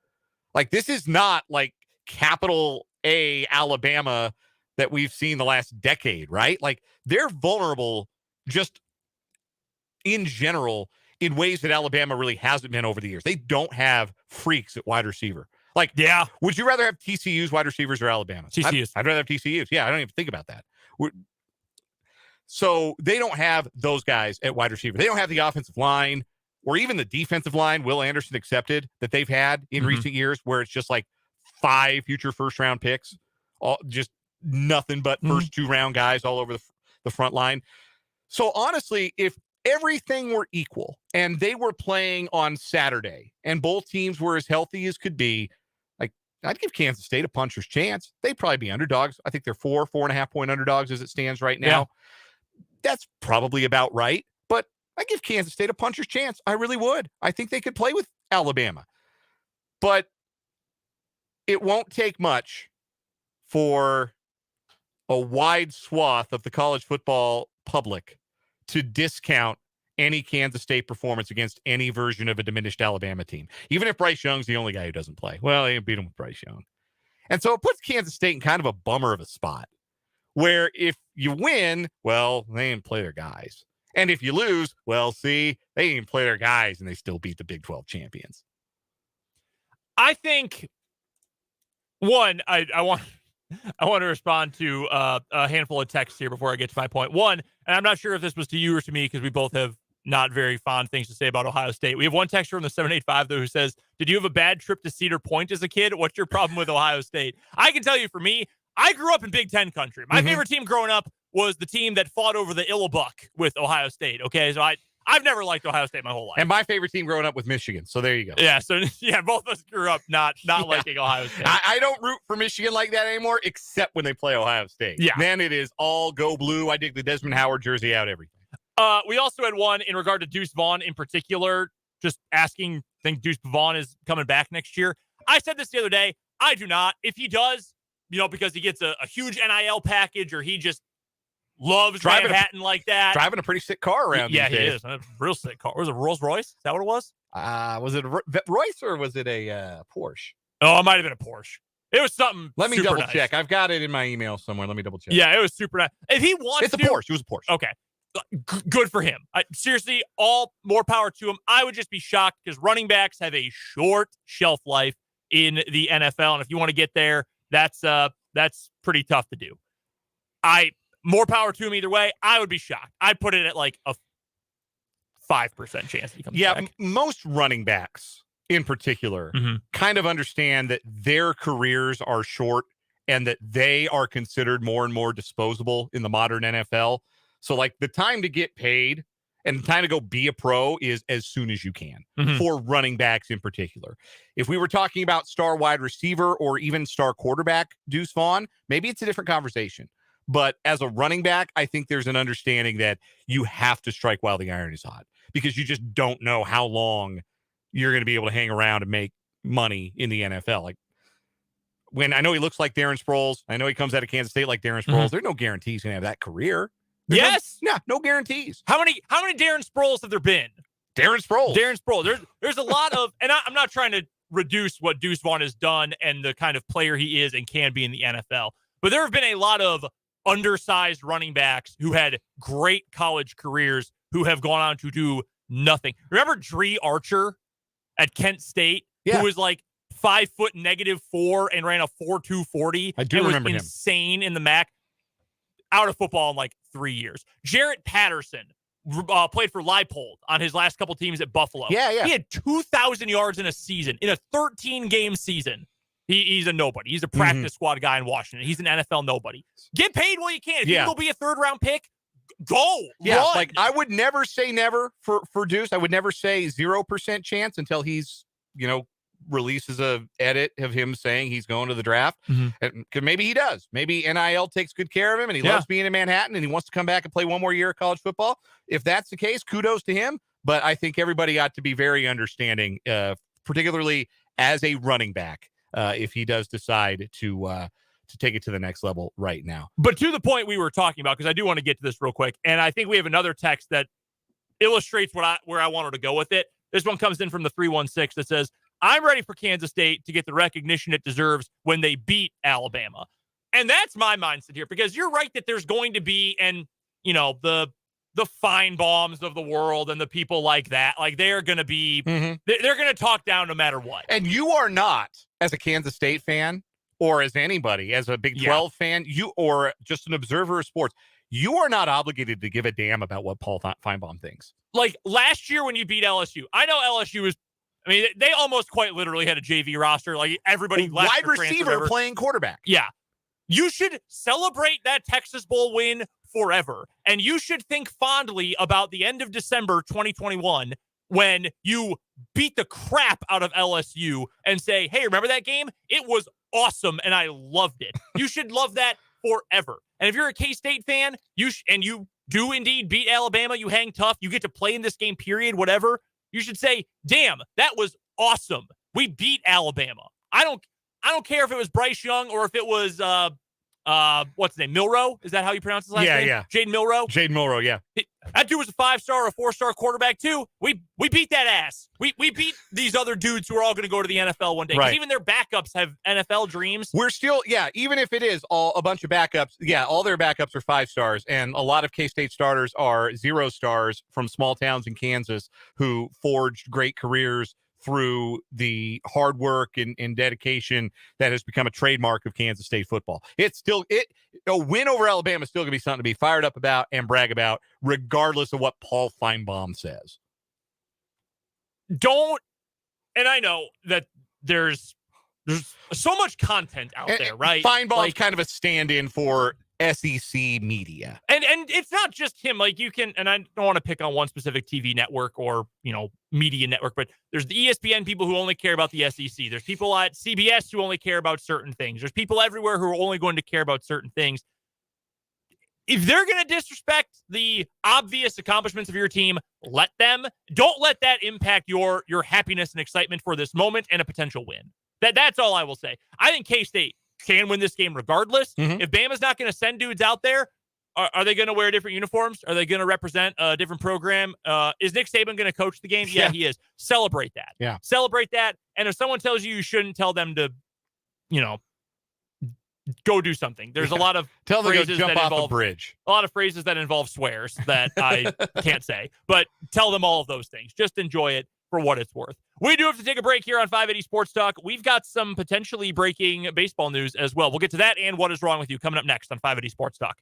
Like, this is not like capital A Alabama that we've seen the last decade, right? Like, they're vulnerable just in general in ways that Alabama really hasn't been over the years. They don't have freaks at wide receiver. Like, yeah, would you rather have TCU's wide receivers or Alabama's? TCU's. I'd rather have TCU's. Yeah, I don't even think about that. So they don't have those guys at wide receiver. They don't have the offensive line or even the defensive line, Will Anderson accepted, that they've had in recent years, where it's just like 5 future first-round picks, all just nothing but first 2-round guys all over the front line. So honestly, if everything were equal and they were playing on Saturday and both teams were as healthy as could be, like, I'd give Kansas State a puncher's chance. They'd probably be underdogs. I think they're 4.5 point underdogs as it stands right now. Yeah. That's probably about right, but I give Kansas State a puncher's chance. I really would. I think they could play with Alabama, but it won't take much for a wide swath of the college football public to discount any Kansas State performance against any version of a diminished Alabama team. Even if Bryce Young's the only guy who doesn't play. Well, they beat him with Bryce Young. And so it puts Kansas State in kind of a bummer of a spot where if you win, well, they didn't play their guys. And if you lose, well, see, they didn't play their guys and they still beat the Big 12 champions. I think, one, I want to respond to a handful of texts here before I get to my point. One, and I'm not sure if this was to you or to me because we both have not very fond things to say about Ohio State. We have one texter from the 785, though, who says, did you have a bad trip to Cedar Point as a kid? What's your problem with Ohio State? I can tell you, for me, I grew up in Big Ten country. My favorite team growing up was the team that fought over the Illabuck with Ohio State. Okay, so I've never liked Ohio State my whole life. And my favorite team growing up was Michigan. So there you go. Yeah, so yeah, both of us grew up not liking Ohio State. I don't root for Michigan like that anymore, except when they play Ohio State. Yeah. Then it is all go blue. I dig the Desmond Howard jersey out, everything. We also had one in regard to Deuce Vaughn in particular, just asking, think Deuce Vaughn is coming back next year. I said this the other day. I do not. If he does, because he gets a huge NIL package or he just loves driving Manhattan like that. Driving a pretty sick car around. Yeah, he days. is. A real sick car. Was it a Rolls Royce? Is that what it was? Was it a Royce or was it a Porsche? Oh, it might have been a Porsche. It was something. Let me double check. Nice. I've got it in my email somewhere. Let me double check. Yeah, it was super nice. If he wants it's a Porsche. It was a Porsche. Okay. Good for him. Seriously, all more power to him. I would just be shocked because running backs have a short shelf life in the NFL. And if you want to get there, that's pretty tough to do. More power to him either way. I would be shocked. I'd put it at like a 5% chance that he comes Yeah, back. most running backs in particular kind of understand that their careers are short and that they are considered more and more disposable in the modern NFL. So, like, the time to get paid and the time to go be a pro is as soon as you can for running backs in particular. If we were talking about star wide receiver or even star quarterback Deuce Vaughn, maybe it's a different conversation. But as a running back, I think there's an understanding that you have to strike while the iron is hot because you just don't know how long you're going to be able to hang around and make money in the NFL. Like, when I know he looks like Darren Sproles, I know he comes out of Kansas State like Darren Sproles. There's no guarantees he's going to have that career. Yes. No guarantees. How many Darren Sproles have there been? Darren Sproles. Darren Sproles. There's a lot of, and I'm not trying to reduce what Deuce Vaughn has done and the kind of player he is and can be in the NFL, but there have been a lot of undersized running backs who had great college careers who have gone on to do nothing. Remember Dree Archer at Kent State, who was like 5 foot -4 and ran a 4.2 40. I do remember him. Insane in the MAC. Out of football in like 3 years. Jarrett Patterson played for Leipold on his last couple teams at Buffalo. Yeah. He had 2,000 yards in a season, in a 13-game season. He's a nobody. He's a practice squad guy in Washington. He's an NFL nobody. Get paid while you can. If you can go be a third-round pick, go. Yeah, run. like I would never say never for Deuce. I would never say 0% chance until he's, releases a edit of him saying he's going to the draft. Because maybe he does. Maybe NIL takes good care of him and he loves being in Manhattan and he wants to come back and play one more year of college football. If that's the case, kudos to him. But I think everybody ought to be very understanding, particularly as a running back, if he does decide to take it to the next level right now. But to the point we were talking about, because I do want to get to this real quick, and I think we have another text that illustrates where I wanted to go with it. This one comes in from the 316 that says, I'm ready for Kansas State to get the recognition it deserves when they beat Alabama. And that's my mindset here, because you're right that there's going to be, and the Feinbaums of the world and the people like that, like they're going to be, they're going to talk down no matter what. And you are not, as a Kansas State fan or as anybody, as a Big 12 fan, or just an observer of sports, you are not obligated to give a damn about what Paul Feinbaum thinks. Like last year when you beat LSU, I know LSU was, they almost quite literally had a JV roster. Like everybody left wide receiver playing quarterback. Yeah. You should celebrate that Texas Bowl win forever. And you should think fondly about the end of December 2021 when you beat the crap out of LSU and say, hey, remember that game? It was awesome and I loved it. You should love that forever. And if you're a K-State fan, and you do indeed beat Alabama, you hang tough, you get to play in this game, period, whatever, you should say, damn, that was awesome. We beat Alabama. I don't care if it was Bryce Young or if it was what's his name? Milroe? Is that how you pronounce his last name? Yeah. Jaden Milroe? Jaden Milroe, yeah. That dude was a 5-star or a 4-star quarterback too. We beat that ass. We beat these other dudes who are all going to go to the NFL one day. Because even their backups have NFL dreams. We're still, even if it is all a bunch of backups, all their backups are 5 stars. And a lot of K-State starters are 0 stars from small towns in Kansas who forged great careers through the hard work and dedication that has become a trademark of Kansas State football. A win over Alabama is still going to be something to be fired up about and brag about, regardless of what Paul Feinbaum says. And I know that there's so much content out there, right? Feinbaum's kind of a stand-in for SEC media. And it's not just him. Like you can, and I don't want to pick on one specific TV network or, media network, but there's the ESPN people who only care about the SEC. There's people at CBS who only care about certain things. There's people everywhere who are only going to care about certain things. If they're going to disrespect the obvious accomplishments of your team, let them. Don't let that impact your happiness and excitement for this moment and a potential win. That's all I will say. I think K-State can win this game regardless. If Bama's not going to send dudes out there, are they going to wear different uniforms? Are they going to represent a different program? Is Nick Saban going to coach the game? Yeah, he is. Celebrate that. Yeah. Celebrate that. And if someone tells you shouldn't, tell them to, go do something. There's a lot of tell them to phrases jump that off involve a bridge. A lot of phrases that involve swears that I can't say, but tell them all of those things. Just enjoy it for what it's worth. We do have to take a break here on 580 Sports Talk. We've got some potentially breaking baseball news as well. We'll get to that and what is wrong with you coming up next on 580 Sports Talk.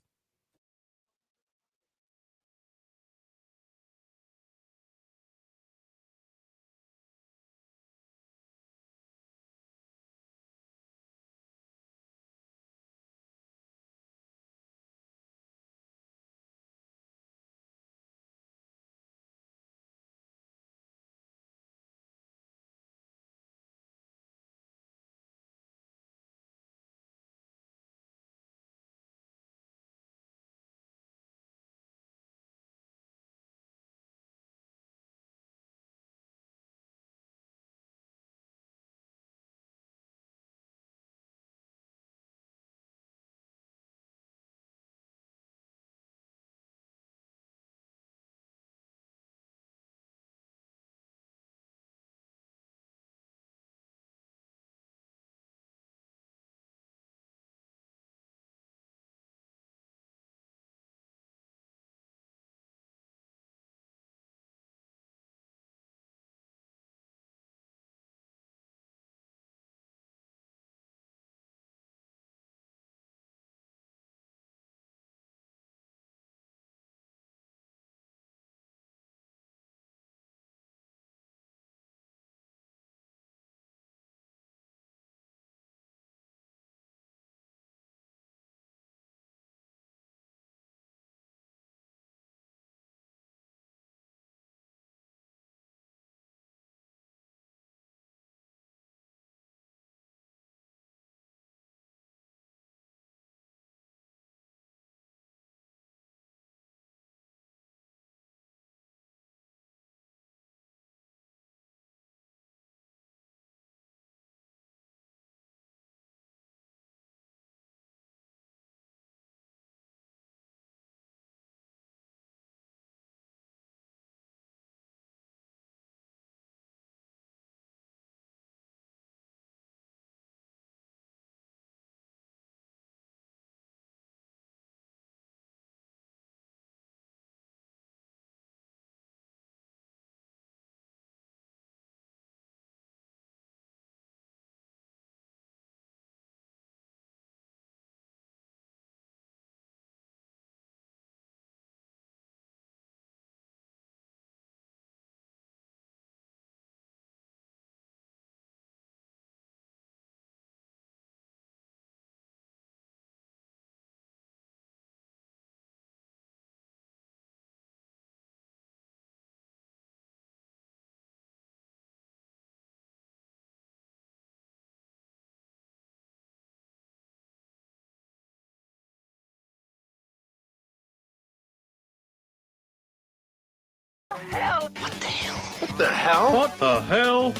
What the hell? What the hell?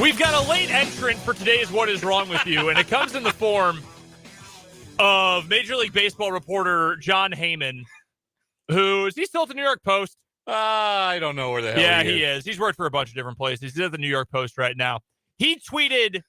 We've got a late entrant for today's What Is Wrong With You, and it comes in the form of Major League Baseball reporter John Heyman, who, is he still at the New York Post? I don't know where the hell He is. He's worked for a bunch of different places. He's at the New York Post right now. He tweeted,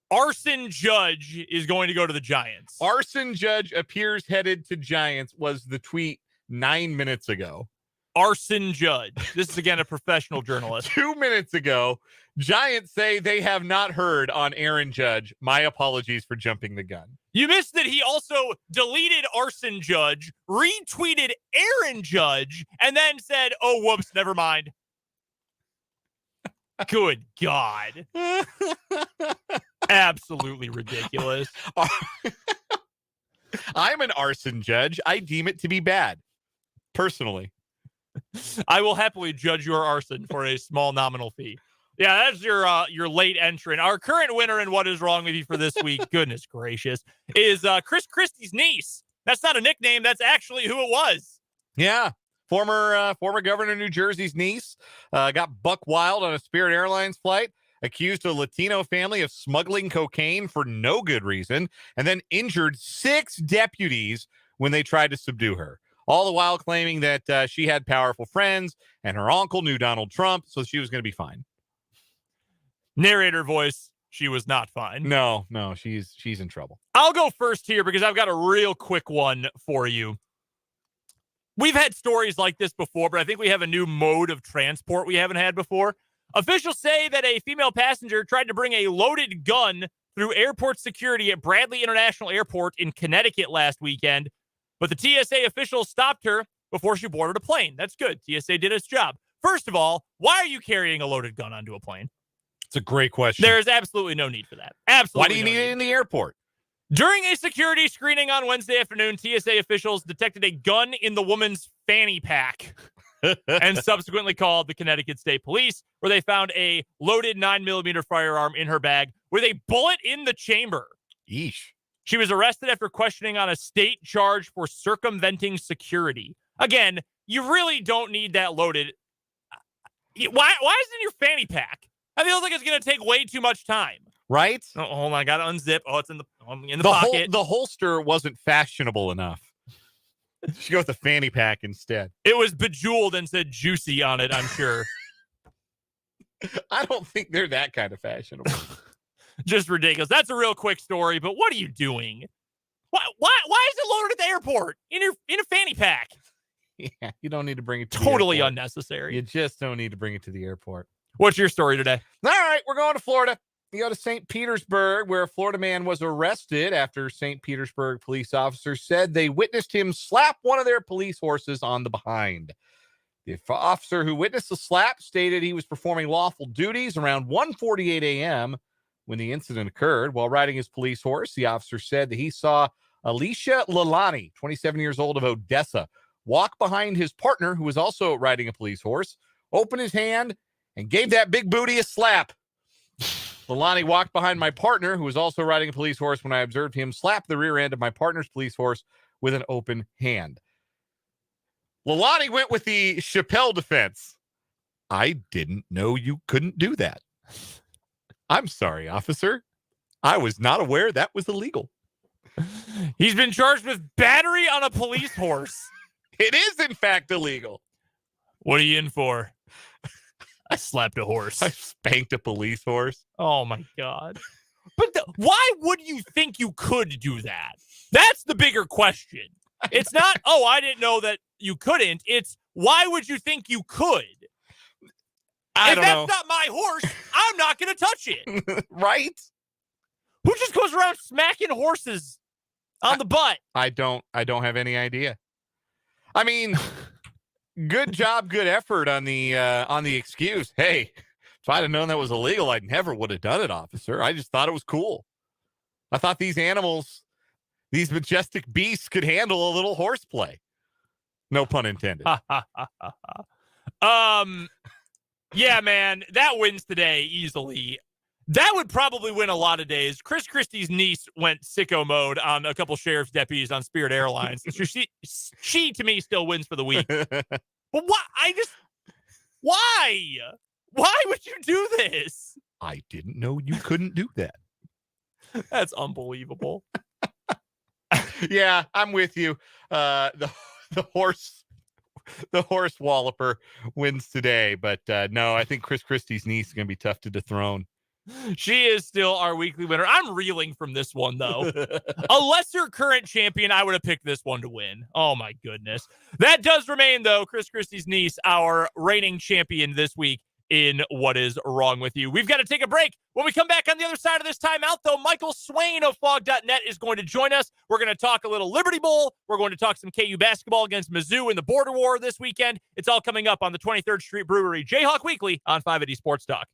Arson Judge is going to go to the Giants. Arson Judge appears headed to Giants was the tweet 9 minutes ago. Arson Judge. This is, again, a professional journalist. 2 minutes ago, Giants say they have not heard on Aaron Judge. My apologies for jumping the gun. You missed that he also deleted Arson Judge, retweeted Aaron Judge, and then said, oh, whoops, never mind. Good God. Absolutely ridiculous. I'm an arson judge. I deem it to be bad, personally. I will happily judge your arson for a small nominal fee. Yeah, that's your late entrant. Our current winner in What Is Wrong With You for this week, goodness gracious, is Chris Christie's niece. That's not a nickname. That's actually who it was. Yeah. Former governor of New Jersey's niece got buck wild on a Spirit Airlines flight, accused a Latino family of smuggling cocaine for no good reason, and then injured 6 deputies when they tried to subdue her. All the while claiming that she had powerful friends and her uncle knew Donald Trump, so she was going to be fine. Narrator voice, she was not fine. No, she's in trouble. I'll go first here because I've got a real quick one for you. We've had stories like this before, but I think we have a new mode of transport we haven't had before. Officials say that a female passenger tried to bring a loaded gun through airport security at Bradley International Airport in Connecticut last weekend, but the TSA officials stopped her before she boarded a plane. That's good. TSA did its job. First of all, why are you carrying a loaded gun onto a plane? It's a great question. There is absolutely no need for that. Absolutely. Why do you need it in the airport? During a security screening on Wednesday afternoon, TSA officials detected a gun in the woman's fanny pack and subsequently called the Connecticut State Police, where they found a loaded 9mm firearm in her bag with a bullet in the chamber. Yeesh. She was arrested after questioning on a state charge for circumventing security. Again, you really don't need that loaded. Why is it in your fanny pack? I feel like it's going to take way too much time. Right? Oh, hold on, I got to unzip. Oh, it's in the pocket. The holster wasn't fashionable enough. She go with the fanny pack instead. It was bejeweled and said juicy on it, I'm sure. I don't think they're that kind of fashionable. Just ridiculous. That's a real quick story, but what are you doing? Why is it loaded at the airport in a fanny pack? Yeah, you don't need to bring it to Totally the airport. unnecessary. You just don't need to bring it to the airport. What's your story today? All right, we're going to Florida. We go to St. Petersburg, where a Florida man was arrested after St. Petersburg police officers said they witnessed him slap one of their police horses on the behind. The officer who witnessed the slap stated he was performing lawful duties around 1:48 a.m. when the incident occurred. While riding his police horse, the officer said that he saw Alicia Lalani, 27 years old, of Odessa, walk behind his partner, who was also riding a police horse, open his hand, and gave that big booty a slap. Lalani walked behind my partner, who was also riding a police horse, when I observed him slap the rear end of my partner's police horse with an open hand. Lalani went with the Chappelle defense. I didn't know you couldn't do that. I'm sorry, officer. I was not aware that was illegal. He's been charged with battery on a police horse. It is, in fact, illegal. What are you in for? I slapped a horse. I spanked a police horse. Oh, my God. But why would you think you could do that? That's the bigger question. It's not, oh, I didn't know that you couldn't. It's, why would you think you could? I don't know. If that's not my horse, I'm not going to touch it. Right? Who just goes around smacking horses on the butt? I don't have any idea. I mean, good job, good effort on the excuse. Hey, if I'd have known that was illegal, I never would have done it, officer. I just thought it was cool. I thought these animals, these majestic beasts, could handle a little horseplay. No pun intended. Yeah, man, that wins today easily. That would probably win a lot of days. Chris Christie's niece went sicko mode on a couple sheriff's deputies on Spirit Airlines. So she to me still wins for the week. But why? Why would you do this? I didn't know you couldn't do that. That's unbelievable. Yeah, I'm with you. The horse walloper wins today, but no, I think Chris Christie's niece is going to be tough to dethrone. She is still our weekly winner. I'm reeling from this one, though. A lesser current champion, I would have picked this one to win. Oh, my goodness. That does remain, though, Chris Christie's niece, our reigning champion this week in What Is Wrong With You. We've got to take a break. When we come back on the other side of this timeout, though, Michael Swain of Fog.net is going to join us. We're going to talk a little Liberty Bowl. We're going to talk some KU basketball against Mizzou in the Border War this weekend. It's all coming up on the 23rd Street Brewery Jayhawk Weekly on 580 Sports Talk.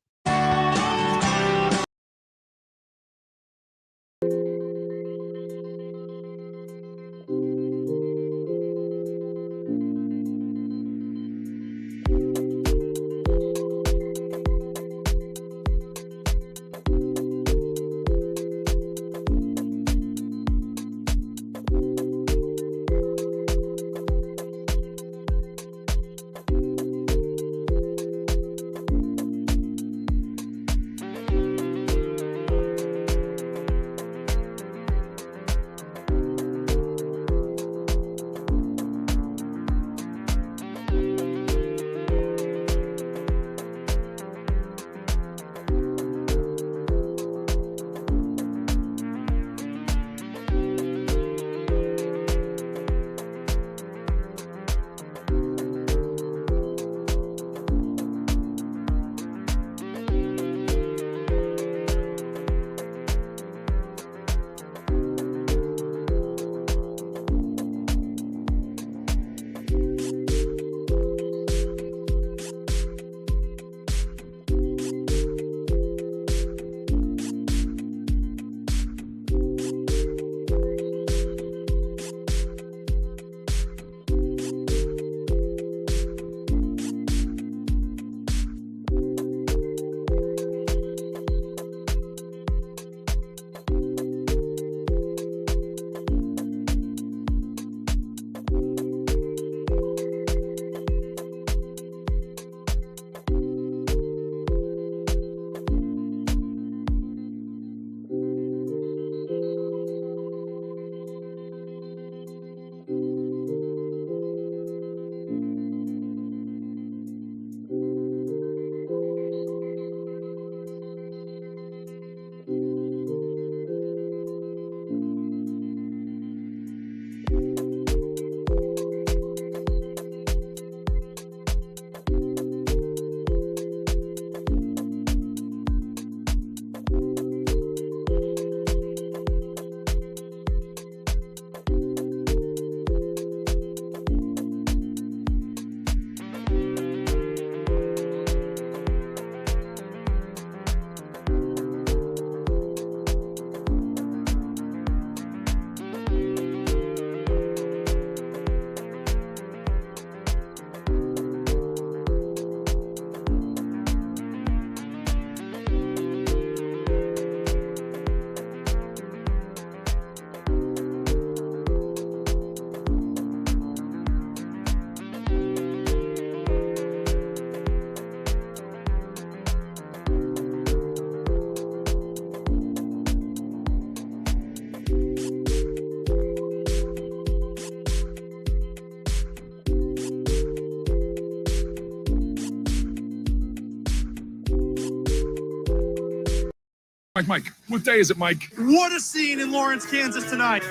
Mike, what day is it, Mike? What a scene in Lawrence, Kansas tonight.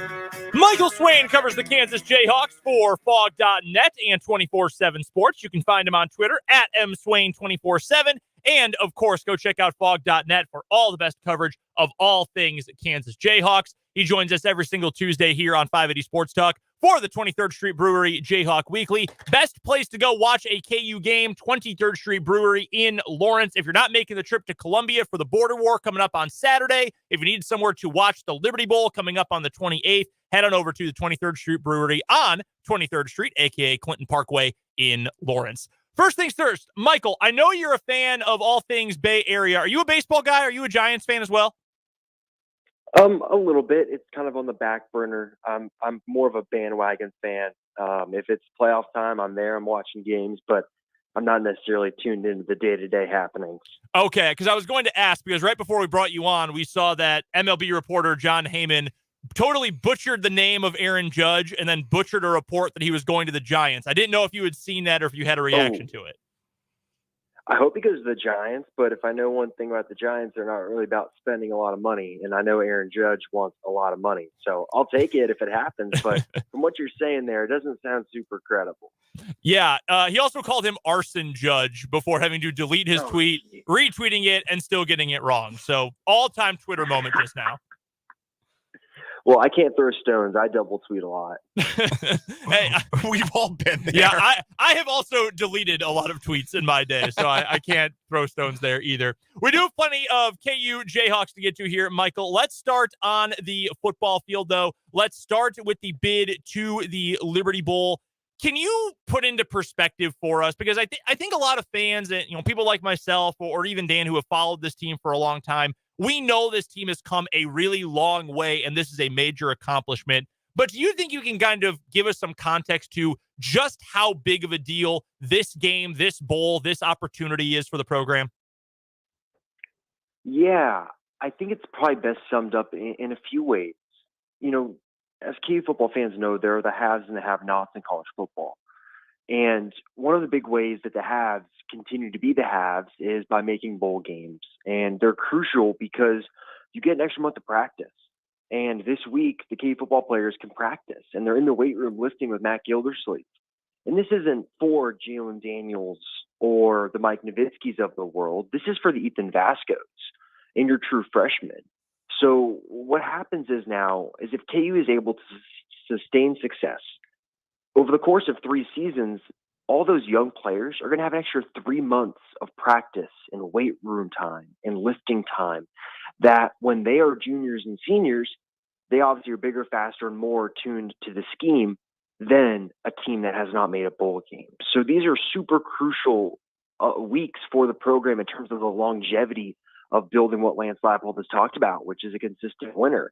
Michael Swain covers the Kansas Jayhawks for Fog.net and 24/7 Sports. You can find him on Twitter at mswain247. And, of course, go check out Fog.net for all the best coverage of all things Kansas Jayhawks. He joins us every single Tuesday here on 580 Sports Talk for the 23rd Street Brewery Jayhawk Weekly. Best place to go watch a KU game, 23rd Street Brewery in Lawrence. If you're not making the trip to Columbia for the Border War coming up on Saturday, if you need somewhere to watch the Liberty Bowl coming up on the 28th, head on over to the 23rd Street Brewery on 23rd Street, a.k.a. Clinton Parkway in Lawrence. First things first, Michael, I know you're a fan of all things Bay Area. Are you a baseball guy? Are you a Giants fan as well? A little bit. It's kind of on the back burner. I'm more of a bandwagon fan. If it's playoff time, I'm there. I'm watching games, but I'm not necessarily tuned into the day-to-day happenings. Okay, because I was going to ask, because right before we brought you on, we saw that MLB reporter John Heyman totally butchered the name of Aaron Judge and then butchered a report that he was going to the Giants. I didn't know if you had seen that or if you had a reaction to it. I hope he goes to the Giants, but if I know one thing about the Giants, they're not really about spending a lot of money, and I know Aaron Judge wants a lot of money. So I'll take it if it happens, but from what you're saying there, it doesn't sound super credible. Yeah, he also called him Arson Judge before having to delete his tweet, retweeting it, and still getting it wrong. So all-time Twitter moment just now. Well, I can't throw stones. I double tweet a lot. Hey, We've all been there. yeah, I have also deleted a lot of tweets in my day, so I can't throw stones there either. We do have plenty of KU Jayhawks to get to here, Michael. Let's start on the football field, though. Let's start with the bid to the Liberty Bowl. Can you put into perspective for us? Because I think a lot of fans and people like myself or even Dan who have followed this team for a long time, we know this team has come a really long way, and this is a major accomplishment. But do you think you can kind of give us some context to just how big of a deal this game, this bowl, this opportunity is for the program? Yeah, I think it's probably best summed up in a few ways. As KU football fans know, there are the haves and the have-nots in college football. And one of the big ways that the haves continue to be the haves is by making bowl games. And they're crucial because you get an extra month of practice. And this week, the KU football players can practice. And they're in the weight room lifting with Matt Gildersleeve. And this isn't for Jalen Daniels or the Mike Nowitzkis of the world. This is for the Ethan Vascos and your true freshmen. So what happens is if KU is able to sustain success over the course of 3 seasons, all those young players are going to have an extra 3 months of practice and weight room time and lifting time that when they are juniors and seniors, they obviously are bigger, faster, and more tuned to the scheme than a team that has not made a bowl game. So these are super crucial weeks for the program in terms of the longevity of building what Lance Leipold has talked about, which is a consistent winner.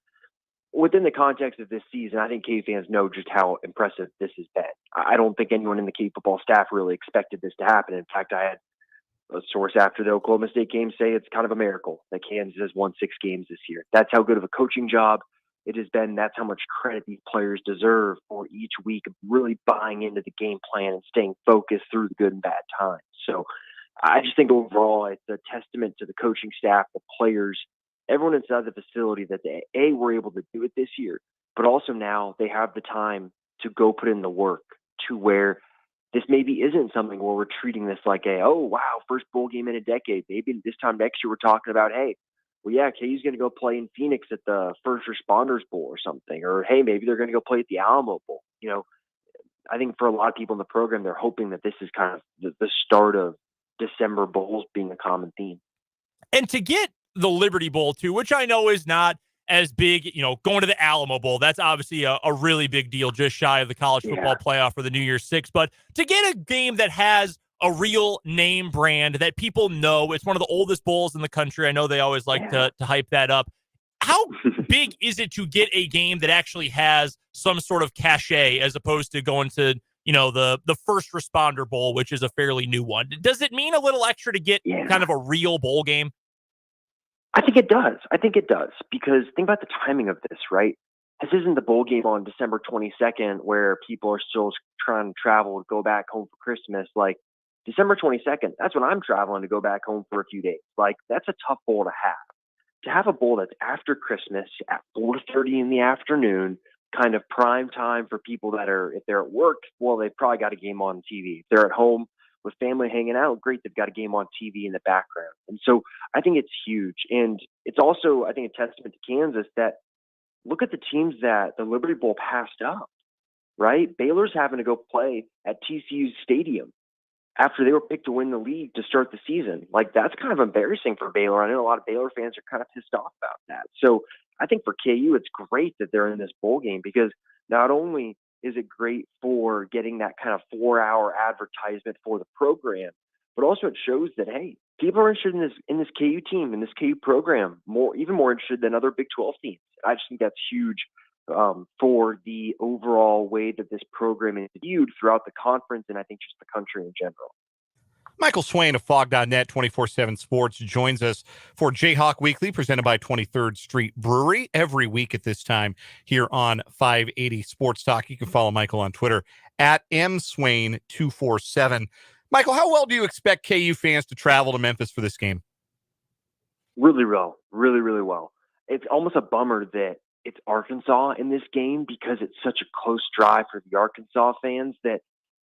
Within the context of this season, I think KU fans know just how impressive this has been. I don't think anyone in the KU football staff really expected this to happen. In fact, I had a source after the Oklahoma State game say it's kind of a miracle that Kansas has won 6 games this year. That's how good of a coaching job it has been. That's how much credit these players deserve for each week of really buying into the game plan and staying focused through the good and bad times. So I just think overall it's a testament to the coaching staff, the players, everyone inside the facility that they were able to do it this year, but also now they have the time to go put in the work to where this maybe isn't something where we're treating this like first bowl game in a decade. Maybe this time next year we're talking about, KU's going to go play in Phoenix at the First Responders Bowl or something, or hey, maybe they're going to go play at the Alamo Bowl. I think for a lot of people in the program, they're hoping that this is kind of the start of December bowls being a common theme. And to get the Liberty Bowl too, which I know is not as big, going to the Alamo Bowl, that's obviously a really big deal, just shy of the college football playoff for the New Year's Six. But to get a game that has a real name brand that people know, it's one of the oldest bowls in the country. I know they always like to hype that up. How big is it to get a game that actually has some sort of cachet as opposed to going to the First Responder Bowl, which is a fairly new one? Does it mean a little extra to get kind of a real bowl game? I think it does. Because think about the timing of this, right? This isn't the bowl game on December 22nd where people are still trying to travel to go back home for Christmas. Like December 22nd, that's when I'm traveling to go back home for a few days. Like that's a tough bowl to have. To have a bowl that's after Christmas at 4:30 in the afternoon, kind of prime time for people that are, if they're at work, well, they've probably got a game on TV. If they're at home with family hanging out, great, they've got a game on TV in the background. And so I think it's huge. And it's also, I think, a testament to Kansas that look at the teams that the Liberty Bowl passed up, right? Baylor's having to go play at TCU's stadium after they were picked to win the league to start the season. Like, that's kind of embarrassing for Baylor. I know a lot of Baylor fans are kind of pissed off about that. So I think for KU, it's great that they're in this bowl game because not only is it great for getting that kind of 4-hour advertisement for the program, but also it shows that, hey, people are interested in this KU team, in this KU program, even more interested than other Big 12 teams. I just think that's huge for the overall way that this program is viewed throughout the conference, and I think just the country in general. Michael Swain of Fog.net 24/7 Sports joins us for Jayhawk Weekly, presented by 23rd Street Brewery, every week at this time here on 580 Sports Talk. You can follow Michael on Twitter at mswain247. Michael, how well do you expect KU fans to travel to Memphis for this game? Really well. Really, really well. It's almost a bummer that it's Arkansas in this game because it's such a close drive for the Arkansas fans that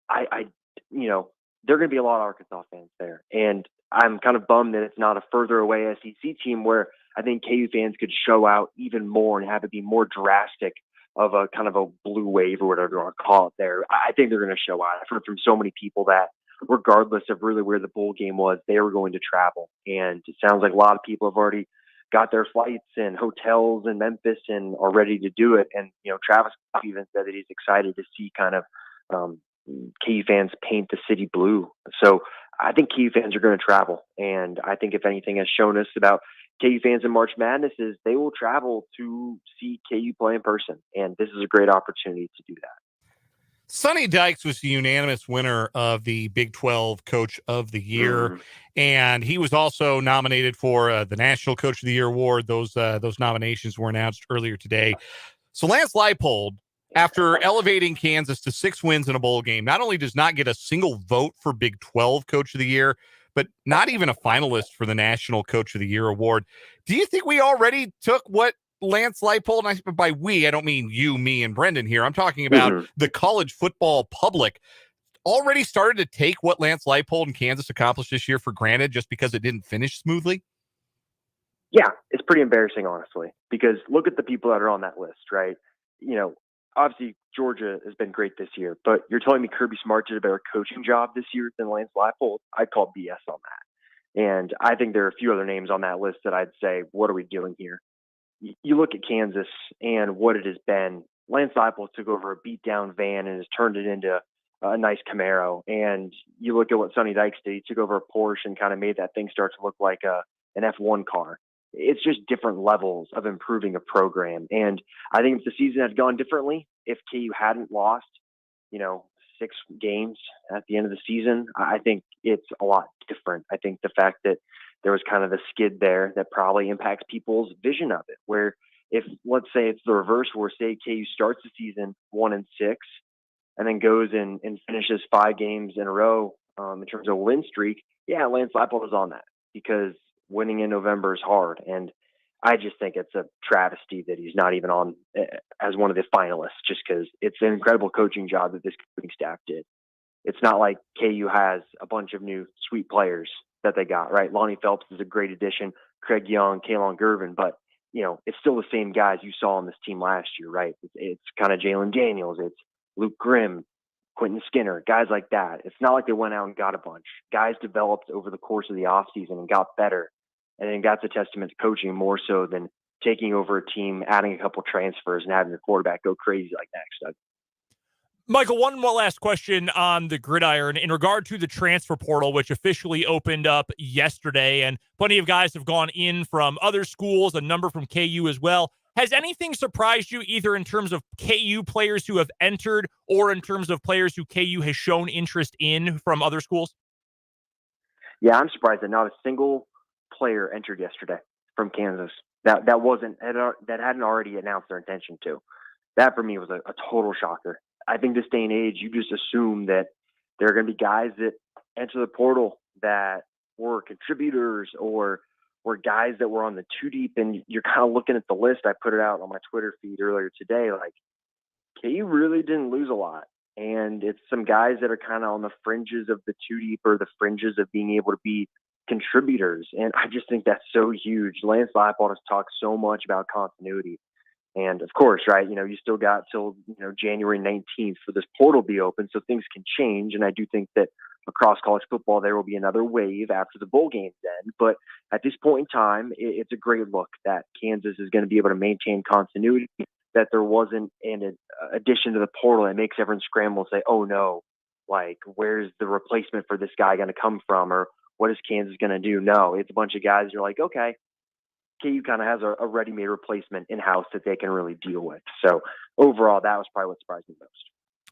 there are going to be a lot of Arkansas fans there. And I'm kind of bummed that it's not a further away SEC team where I think KU fans could show out even more and have it be more drastic of a kind of a blue wave or whatever you want to call it there. I think they're going to show out. I've heard from so many people that regardless of really where the bowl game was, they were going to travel. And it sounds like a lot of people have already got their flights and hotels in Memphis and are ready to do it. And, Travis even said that he's excited to see kind of KU fans paint the city blue. So I think KU fans are going to travel. And I think if anything has shown us about KU fans in March Madness is they will travel to see KU play in person. And this is a great opportunity to do that. Sonny Dykes was the unanimous winner of the Big 12 Coach of the Year, and he was also nominated for the National Coach of the Year award. Those nominations were announced earlier today. So Lance Leipold, after elevating Kansas to 6 wins in a bowl game, not only does not get a single vote for Big 12 Coach of the Year, but not even a finalist for the National Coach of the Year award. Do you think we already took what Lance Leipold, and by we, I don't mean you, me, and Brendan here. I'm talking about the college football public already started to take what Lance Leipold and Kansas accomplished this year for granted just because it didn't finish smoothly? Yeah, it's pretty embarrassing, honestly, because look at the people that are on that list, right? Obviously Georgia has been great this year, but you're telling me Kirby Smart did a better coaching job this year than Lance Leipold? I'd call BS on that. And I think there are a few other names on that list that I'd say, what are we doing here? You look at Kansas and what it has been. Lance Leipold took over a beat-down van and has turned it into a nice Camaro. And you look at what Sonny Dykes did. He took over a Porsche and kind of made that thing start to look like an F1 car. It's just different levels of improving a program. And I think if the season had gone differently, if KU hadn't lost, 6 games at the end of the season, I think it's a lot different. I think the fact that there was kind of a skid there that probably impacts people's vision of it, where if, let's say it's the reverse, where say KU starts the season 1-6 and then goes and finishes 5 games in a row in terms of win streak. Yeah, Lance Leipold is on that because winning in November is hard. And I just think it's a travesty that he's not even on as one of the finalists, just because it's an incredible coaching job that this coaching staff did. It's not like KU has a bunch of new sweet players that they got, right? Lonnie Phelps is a great addition, Craig Young, Kalon Gervin, but it's still the same guys you saw on this team last year, right? It's kind of Jalen Daniels, it's Luke Grimm, Quentin Skinner, guys like that. It's not like they went out and got a bunch. Guys developed over the course of the offseason and got better. And then that's a testament to coaching more so than taking over a team, adding a couple transfers, and having your quarterback go crazy like that. Michael, one more last question on the gridiron in regard to the transfer portal, which officially opened up yesterday, and plenty of guys have gone in from other schools, a number from KU as well. Has anything surprised you either in terms of KU players who have entered or in terms of players who KU has shown interest in from other schools? Yeah, I'm surprised that not a single player entered yesterday from Kansas that hadn't already announced their intention to. That for me was a total shocker. I think this day and age, you just assume that there are going to be guys that enter the portal that were contributors or were guys that were on the 2 deep. And you're kind of looking at the list. I put it out on my Twitter feed earlier today. Like, KU really didn't lose a lot. And it's some guys that are kind of on the fringes of the 2 deep or the fringes of being able to be contributors. And I just think that's so huge. Lance Leipold has talked so much about continuity. And of course, right, you still got till, January 19th for this portal to be open. So things can change. And I do think that across college football, there will be another wave after the bowl games end. But at this point in time, it's a great look that Kansas is going to be able to maintain continuity that there wasn't an addition to the portal that makes everyone scramble and say, oh no, like where's the replacement for this guy going to come from, or what is Kansas going to do? No, it's a bunch of guys. You're like, okay, KU kind of has a ready-made replacement in-house that they can really deal with. So overall, that was probably what surprised me most.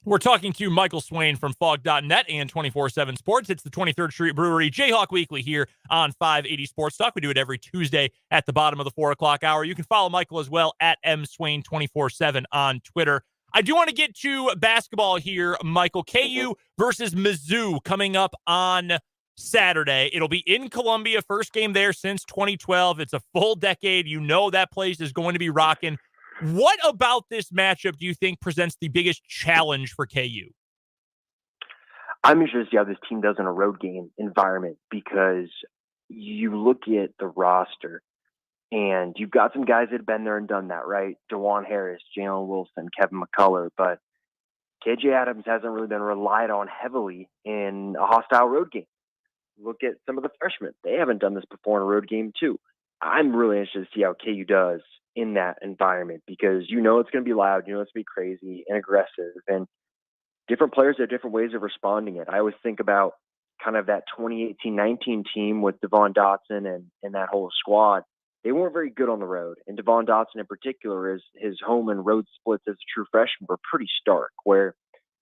We're talking to Michael Swain from Fog.net and 24/7 Sports. It's the 23rd Street Brewery Jayhawk Weekly here on 580 Sports Talk. We do it every Tuesday at the bottom of the 4 o'clock hour. You can follow Michael as well at mswain247 on Twitter. I do want to get to basketball here, Michael. KU versus Mizzou coming up on Saturday. It'll be in Columbia, first game there since 2012. It's a full decade. You know that place is going to be rocking. What about this matchup do you think presents the biggest challenge for KU? I'm interested to see how this team does in a road game environment, because you look at the roster and you've got some guys that have been there and done that, right? DeJuan Harris, Jalen Wilson, Kevin McCullough, but KJ Adams hasn't really been relied on heavily in a hostile road game. Look at some of the freshmen. They haven't done this before in a road game too. I'm really interested to see how KU does in that environment, because you know it's going to be loud, you know it's going to be crazy and aggressive, and different players have different ways of responding it. I always think about kind of that 2018-19 team with Devon Dotson and that whole squad. They weren't very good on the road, and Devon Dotson in particular, his home and road splits as a true freshman were pretty stark, where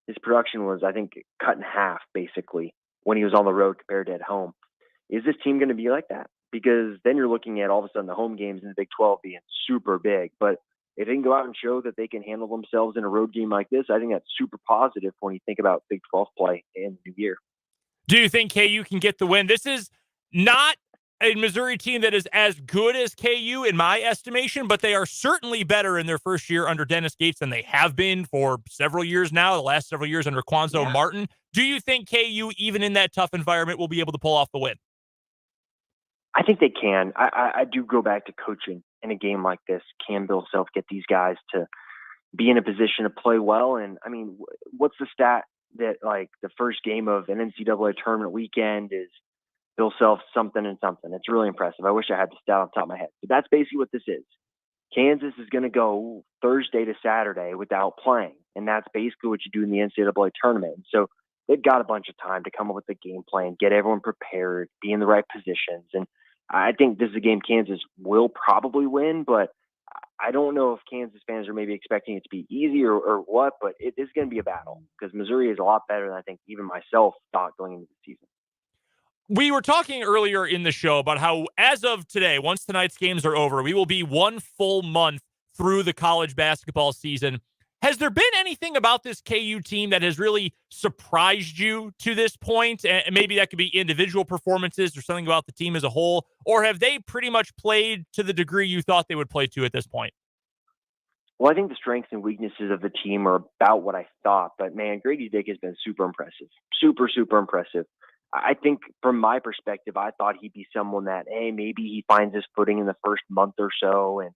his production was, I think, cut in half basically when he was on the road compared to at home. Is this team going to be like that? Because then you're looking at all of a sudden the home games in the Big 12 being super big. But if they can go out and show that they can handle themselves in a road game like this, I think that's super positive when you think about Big 12 play in the new year. Do you think KU can get the win? This is not a Missouri team that is as good as KU in my estimation, but they are certainly better in their first year under Dennis Gates than they have been for several years now, the last several years under Quanzo Martin. Do you think KU, even in that tough environment, will be able to pull off the win? I think they can. I do go back to coaching in a game like this. Can Bill Self get these guys to be in a position to play well? And I mean, what's the stat that like the first game of an NCAA tournament weekend is Bill Self something and something? It's really impressive. I wish I had the stat on top of my head, but that's basically what this is. Kansas is going to go Thursday to Saturday without playing, and that's basically what you do in the NCAA tournament. So they've got a bunch of time to come up with a game plan, get everyone prepared, be in the right positions. And I think this is a game Kansas will probably win, but I don't know if Kansas fans are maybe expecting it to be easy or what, but it is going to be a battle, because Missouri is a lot better than I think even myself thought going into the season. We were talking earlier in the show about how, as of today, once tonight's games are over, we will be one full month through the college basketball season. Has there been anything about this KU team that has really surprised you to this point? And maybe that could be individual performances or something about the team as a whole, or have they pretty much played to the degree you thought they would play to at this point? Well, I think the strengths and weaknesses of the team are about what I thought, but man, Grady Dick has been super impressive. Super, super impressive. I think from my perspective, I thought he'd be someone that, hey, maybe he finds his footing in the first month or so and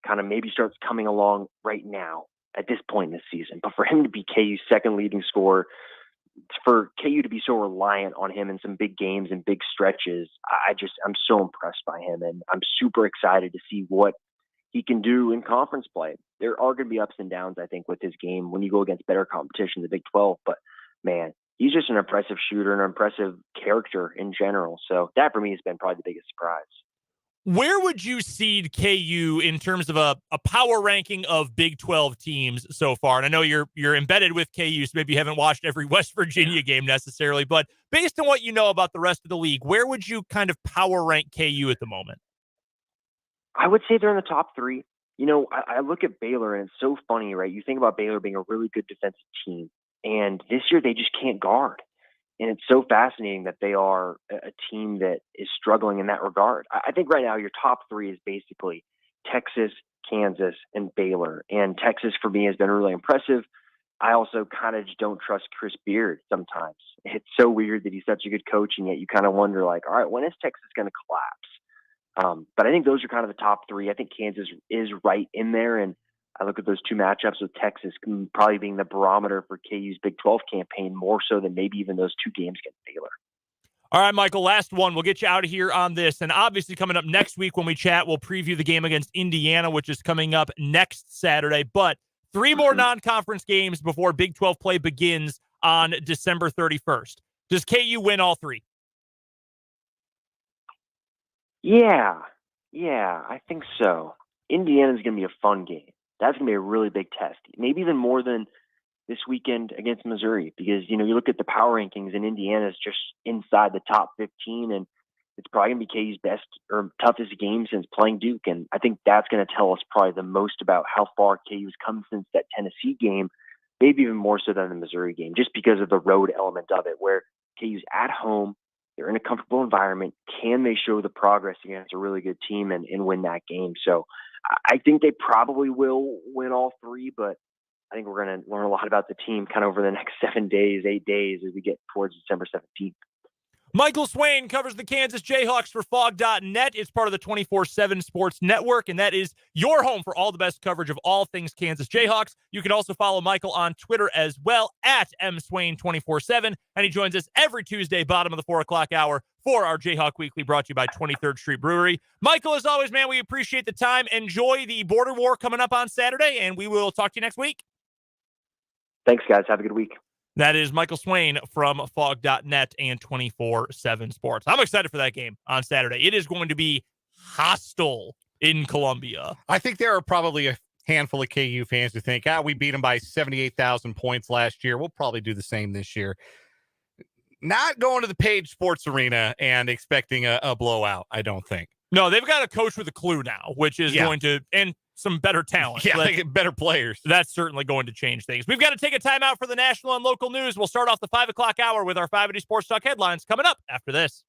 kind of maybe starts coming along right now at this point in the season. But for him to be KU's second leading scorer, for KU to be so reliant on him in some big games and big stretches, I'm so impressed by him, and I'm super excited to see what he can do in conference play. There are going to be ups and downs, I think, with his game when you go against better competition in the Big 12, but man, he's just an impressive shooter and an impressive character in general. So that for me has been probably the biggest surprise. Where would you seed KU in terms of a power ranking of Big 12 teams so far? And I know you're embedded with KU, so maybe you haven't watched every West Virginia game necessarily, but based on what you know about the rest of the league, where would you kind of power rank KU at the moment? I would say they're in the top three. You know, I look at Baylor, and it's so funny, right? You think about Baylor being a really good defensive team, and this year they just can't guard. And it's so fascinating that they are a team that is struggling in that regard. I think right now your top three is basically Texas, Kansas, and Baylor. And Texas for me has been really impressive. I also kind of just don't trust Chris Beard sometimes. It's so weird that he's such a good coach, and yet you kind of wonder, like, all right, when is Texas going to collapse? But I think those are kind of the top three. I think Kansas is right in there, and I look at those two matchups with Texas probably being the barometer for KU's Big 12 campaign more so than maybe even those two games against Baylor. All right, Michael, last one. We'll get you out of here on this. And obviously coming up next week when we chat, we'll preview the game against Indiana, which is coming up next Saturday. But 3 more non-conference games before Big 12 play begins on December 31st. Does KU win all 3? Yeah, I think so. Indiana's going to be a fun game. That's going to be a really big test, maybe even more than this weekend against Missouri, because, you look at the power rankings and Indiana's just inside the top 15, and it's probably going to be KU's best or toughest game since playing Duke. And I think that's going to tell us probably the most about how far KU's come since that Tennessee game, maybe even more so than the Missouri game, just because of the road element of it, where KU's at home, they're in a comfortable environment. Can they show the progress against a really good team and win that game? So I think they probably will win all 3, but I think we're going to learn a lot about the team kind of over the next 8 days as we get towards December 17th. Michael Swain covers the Kansas Jayhawks for Phog.net. It's part of the 24/7 Sports Network, and that is your home for all the best coverage of all things Kansas Jayhawks. You can also follow Michael on Twitter as well, at mswain247, and he joins us every Tuesday, bottom of the 4 o'clock hour, for our Jayhawk Weekly, brought to you by 23rd Street Brewery. Michael, as always, man, we appreciate the time. Enjoy the border war coming up on Saturday, and we will talk to you next week. Thanks, guys. Have a good week. That is Michael Swain from Phog.net and 24/7 Sports. I'm excited for that game on Saturday. It is going to be hostile in Columbia. I think there are probably a handful of KU fans who think, we beat them by 78,000 points last year. We'll probably do the same this year. Not going to the Page Sports Arena and expecting a blowout, I don't think. No, they've got a coach with a clue now, which is going to, and some better talent. Yeah, they get better players. That's certainly going to change things. We've got to take a timeout for the national and local news. We'll start off the 5 o'clock hour with our 580 Sports Talk headlines coming up after this.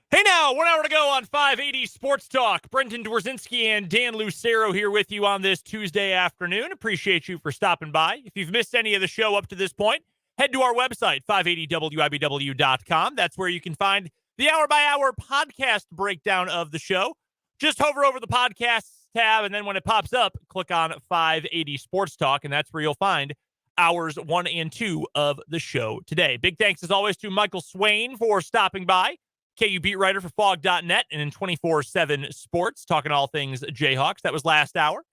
Hey now, 1 hour to go on 580 Sports Talk. Brendan Dworzinski and Dan Lucero here with you on this Tuesday afternoon. Appreciate you for stopping by. If you've missed any of the show up to this point, head to our website, 580wibw.com. That's where you can find the hour-by-hour podcast breakdown of the show. Just hover over the podcasts tab, and then when it pops up, click on 580 Sports Talk, and that's where you'll find hours 1 and 2 of the show today. Big thanks, as always, to Michael Swain for stopping by. KU beat writer for Fog.net and in 24/7 Sports, talking all things Jayhawks. That was last hour.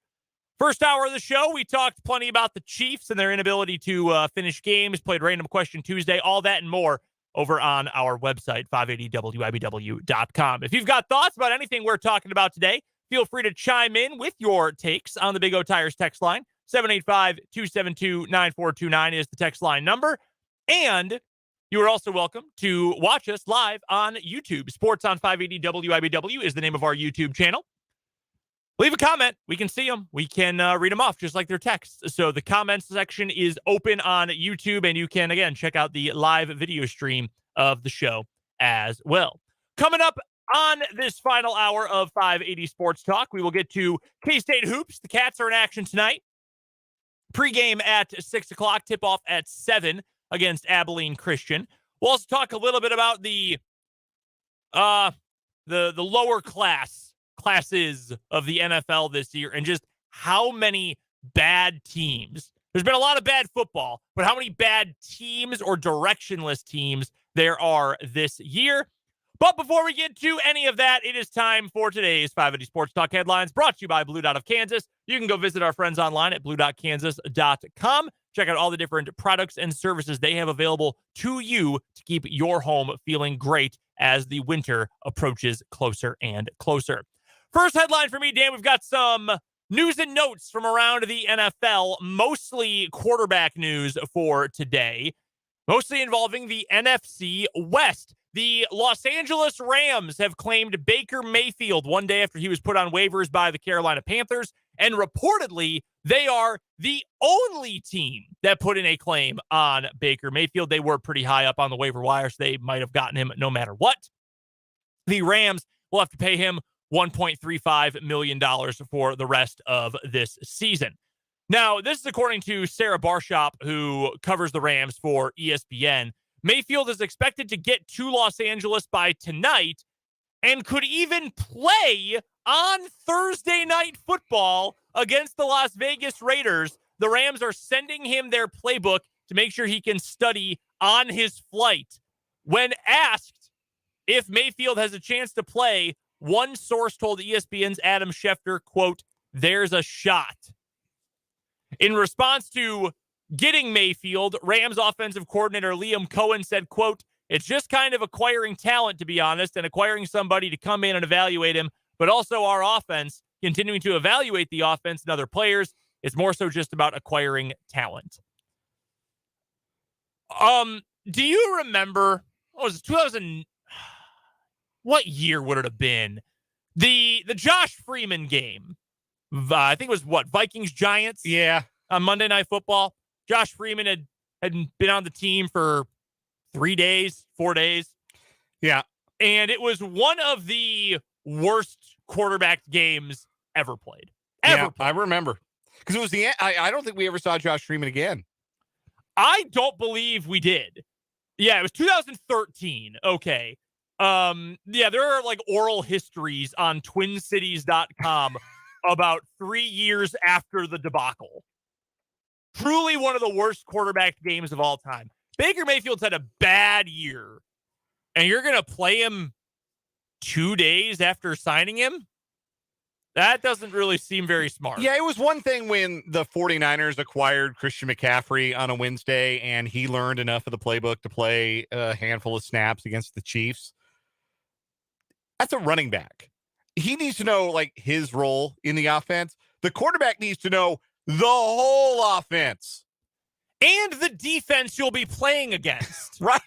First hour of the show, we talked plenty about the Chiefs and their inability to finish games, played Random Question Tuesday, all that and more over on our website, 580wibw.com. If you've got thoughts about anything we're talking about today, feel free to chime in with your takes on the Big O Tires text line. 785-272-9429 is the text line number. And you are also welcome to watch us live on YouTube. Sports on 580 WIBW is the name of our YouTube channel. Leave a comment. We can see them. We can read them off just like their texts. So the comments section is open on YouTube, and you can, again, check out the live video stream of the show as well. Coming up on this final hour of 580 Sports Talk, we will get to K-State Hoops. The Cats are in action tonight. Pre-game at 6 o'clock, tip-off at 7 against Abilene Christian. We'll also talk a little bit about the lower classes of the NFL this year and just how many bad teams. There's been a lot of bad football, but how many bad teams or directionless teams there are this year. But before we get to any of that, it is time for today's 580 Sports Talk headlines, brought to you by Blue Dot of Kansas. You can go visit our friends online at blue.kansas.com. Check out all the different products and services they have available to you to keep your home feeling great as the winter approaches closer and closer. First headline for me, Dan, we've got some news and notes from around the NFL, mostly quarterback news for today, mostly involving the NFC West. The Los Angeles Rams have claimed Baker Mayfield one day after he was put on waivers by the Carolina Panthers, and reportedly they are the only team that put in a claim on Baker Mayfield. They were pretty high up on the waiver wire, so they might have gotten him no matter what. The Rams will have to pay him $1.35 million for the rest of this season. Now, this is according to Sarah Barshop, who covers the Rams for ESPN. Mayfield is expected to get to Los Angeles by tonight and could even play on Thursday Night Football against the Las Vegas Raiders. The Rams are sending him their playbook to make sure he can study on his flight. When asked if Mayfield has a chance to play, one source told ESPN's Adam Schefter, quote, "There's a shot." In response to getting Mayfield, Rams offensive coordinator Liam Cohen said, quote, "It's just kind of acquiring talent, to be honest, and acquiring somebody to come in and evaluate him, but also our offense, continuing to evaluate the offense and other players. It's more so just about acquiring talent." Do you remember, what was it, 2000, what year would it have been? The Josh Freeman game. I think it was what, Vikings-Giants? Yeah. On Monday Night Football. Josh Freeman had been on the team for 4 days. Yeah. And it was one of the worst quarterback games ever played. I remember. Because it was I don't think we ever saw Josh Freeman again. I don't believe we did. Yeah, it was 2013. Okay. Yeah, there are like oral histories on twincities.com about 3 years after the debacle. Truly one of the worst quarterback games of all time. Baker Mayfield's had a bad year, and you're going to play him 2 days after signing him? That doesn't really seem very smart. Yeah, it was one thing when the 49ers acquired Christian McCaffrey on a Wednesday, and he learned enough of the playbook to play a handful of snaps against the Chiefs. That's a running back. He needs to know, like, his role in the offense. The quarterback needs to know the whole offense. And the defense you'll be playing against. Right?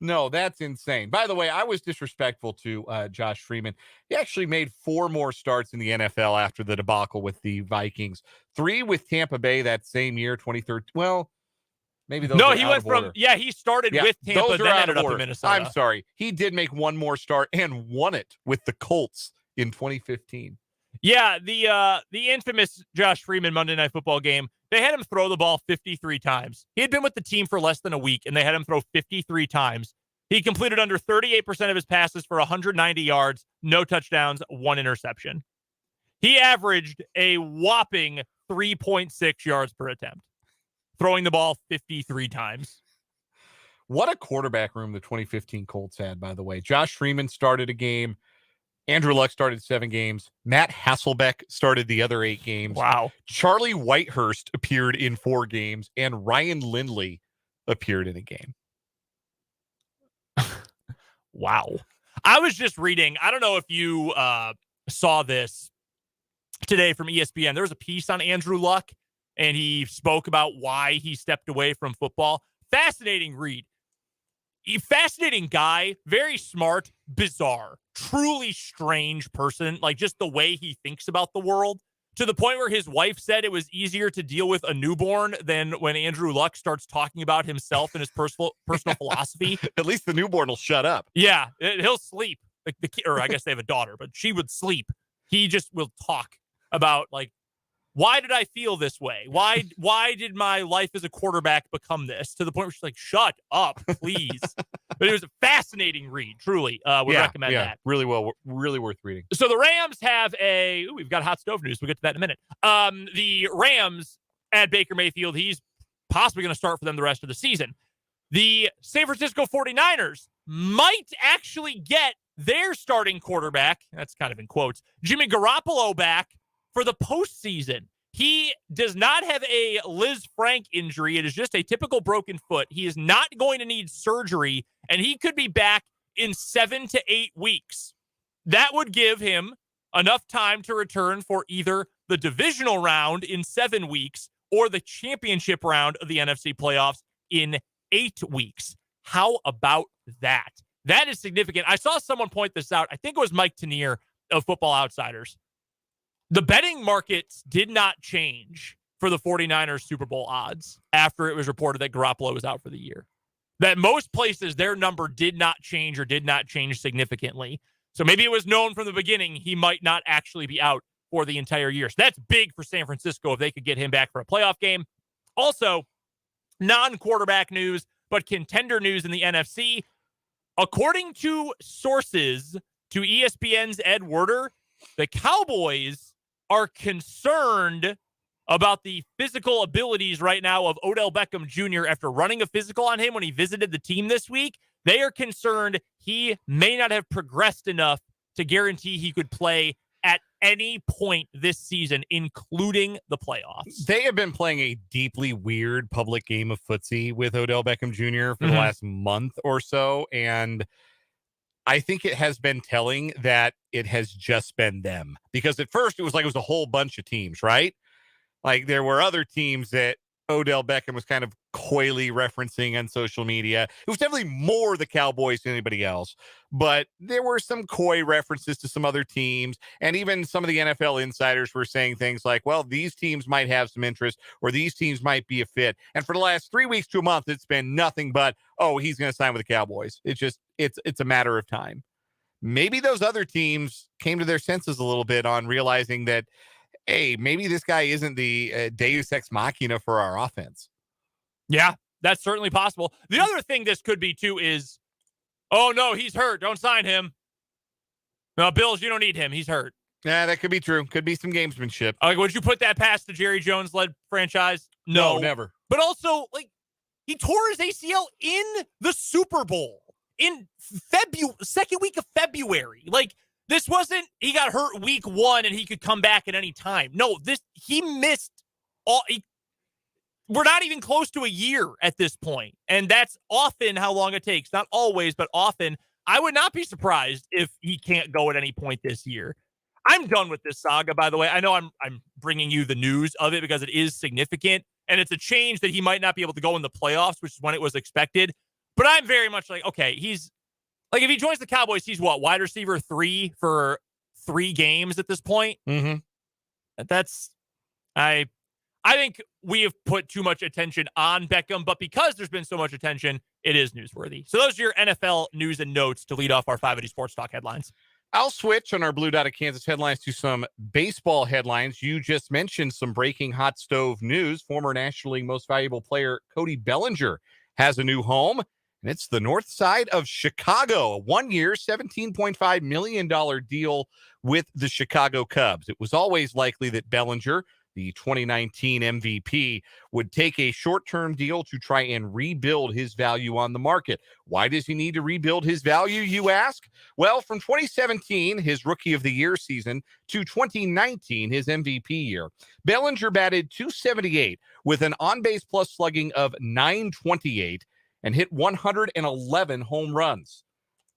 No, that's insane. By the way, I was disrespectful to Josh Freeman. He actually made 4 more starts in the NFL after the debacle with the Vikings. 3 with Tampa Bay that same year, 2013. Well, maybe those No, are he out went of from, order. he started with Tampa, those are then out ended of up in order. Minnesota. I'm sorry. He did make 1 more start and won it with the Colts in 2015. Yeah, the infamous Josh Freeman Monday Night Football game, they had him throw the ball 53 times. He had been with the team for less than a week, and they had him throw 53 times. He completed under 38% of his passes for 190 yards, no touchdowns, 1 interception. He averaged a whopping 3.6 yards per attempt, throwing the ball 53 times. What a quarterback room the 2015 Colts had, by the way. Josh Freeman started a game. Andrew Luck started 7 games. Matt Hasselbeck started the other 8 games. Wow. Charlie Whitehurst appeared in 4 games, and Ryan Lindley appeared in a game. Wow. I was just reading, I don't know if you saw this today from ESPN. There was a piece on Andrew Luck, and he spoke about why he stepped away from football. Fascinating read. Fascinating guy, very smart, bizarre, truly strange person, like just the way he thinks about the world, to the point where his wife said it was easier to deal with a newborn than when Andrew Luck starts talking about himself and his personal philosophy. At least the newborn will shut up. Yeah, he'll sleep. Like or I guess they have a daughter, but she would sleep. He just will talk about, like, why did I feel this way? Why did my life as a quarterback become this? To the point where she's like, shut up, please. But it was a fascinating read, truly. Would recommend that. Really worth reading. So the Rams have we've got hot stove news. We'll get to that in a minute. The Rams add Baker Mayfield. He's possibly going to start for them the rest of the season. The San Francisco 49ers might actually get their starting quarterback, that's kind of in quotes, Jimmy Garoppolo, back for the postseason. He does not have a Liz Frank injury. It is just a typical broken foot. He is not going to need surgery, and he could be back in 7 to 8 weeks. that would give him enough time to return for either the divisional round in 7 weeks or the championship round of the NFC playoffs in 8 weeks. How about that? That is significant. I saw someone point this out. I think it was Mike Tanier of Football Outsiders. The betting markets did not change for the 49ers Super Bowl odds after it was reported that Garoppolo was out for the year. That most places, their number did not change or did not change significantly. So maybe it was known from the beginning he might not actually be out for the entire year. So that's big for San Francisco if they could get him back for a playoff game. Also, non-quarterback news, but contender news in the NFC. According to sources to ESPN's Ed Werder, the Cowboys are concerned about the physical abilities right now of Odell Beckham Jr. after running a physical on him when he visited the team this week. They are concerned he may not have progressed enough to guarantee he could play at any point this season, including the playoffs. They have been playing a deeply weird public game of footsie with Odell Beckham Jr. for the last month or so, and I think it has been telling that it has just been them. Because at first it was like it was a whole bunch of teams, right? Like there were other teams that Odell Beckham was kind of coyly referencing on social media. It was definitely more the Cowboys than anybody else, but there were some coy references to some other teams. And even some of the NFL insiders were saying things like, well, these teams might have some interest or these teams might be a fit. And for the last 3 weeks to a month, it's been nothing but, oh, he's going to sign with the Cowboys. It's a matter of time. Maybe those other teams came to their senses a little bit on realizing that, hey, maybe this guy isn't the deus ex machina for our offense. Yeah, that's certainly possible. The other thing this could be, too, is, oh, no, he's hurt. Don't sign him. No, Bills, you don't need him. He's hurt. Yeah, that could be true. Could be some gamesmanship. Would you put that past the Jerry Jones-led franchise? No, never. But also, like, he tore his ACL in the Super Bowl in second week of February. Like, this wasn't he got hurt week 1 and he could come back at any time. No, he missed all. We're not even close to a year at this point, and that's often how long it takes. Not always, but often. I would not be surprised if he can't go at any point this year. I'm done with this saga, by the way. I know I'm bringing you the news of it because it is significant, and it's a change that he might not be able to go in the playoffs, which is when it was expected. But I'm very much like, okay, he's like, if he joins the Cowboys, he's what, wide receiver 3 for 3 games at this point? Mm-hmm. I think we have put too much attention on Beckham, but because there's been so much attention, it is newsworthy. So those are your NFL news and notes to lead off our 580 Sports Talk headlines. I'll switch on our Blue Dot of Kansas headlines to some baseball headlines. You just mentioned some breaking hot stove news. Former National League Most Valuable Player Cody Bellinger has a new home, and it's the north side of Chicago. A 1-year, $17.5 million deal with the Chicago Cubs. It was always likely that Bellinger, the 2019 MVP, would take a short-term deal to try and rebuild his value on the market. Why does he need to rebuild his value, you ask? Well, from 2017, his Rookie of the Year season, to 2019, his MVP year, Bellinger batted .278 with an on-base plus slugging of .928 and hit 111 home runs.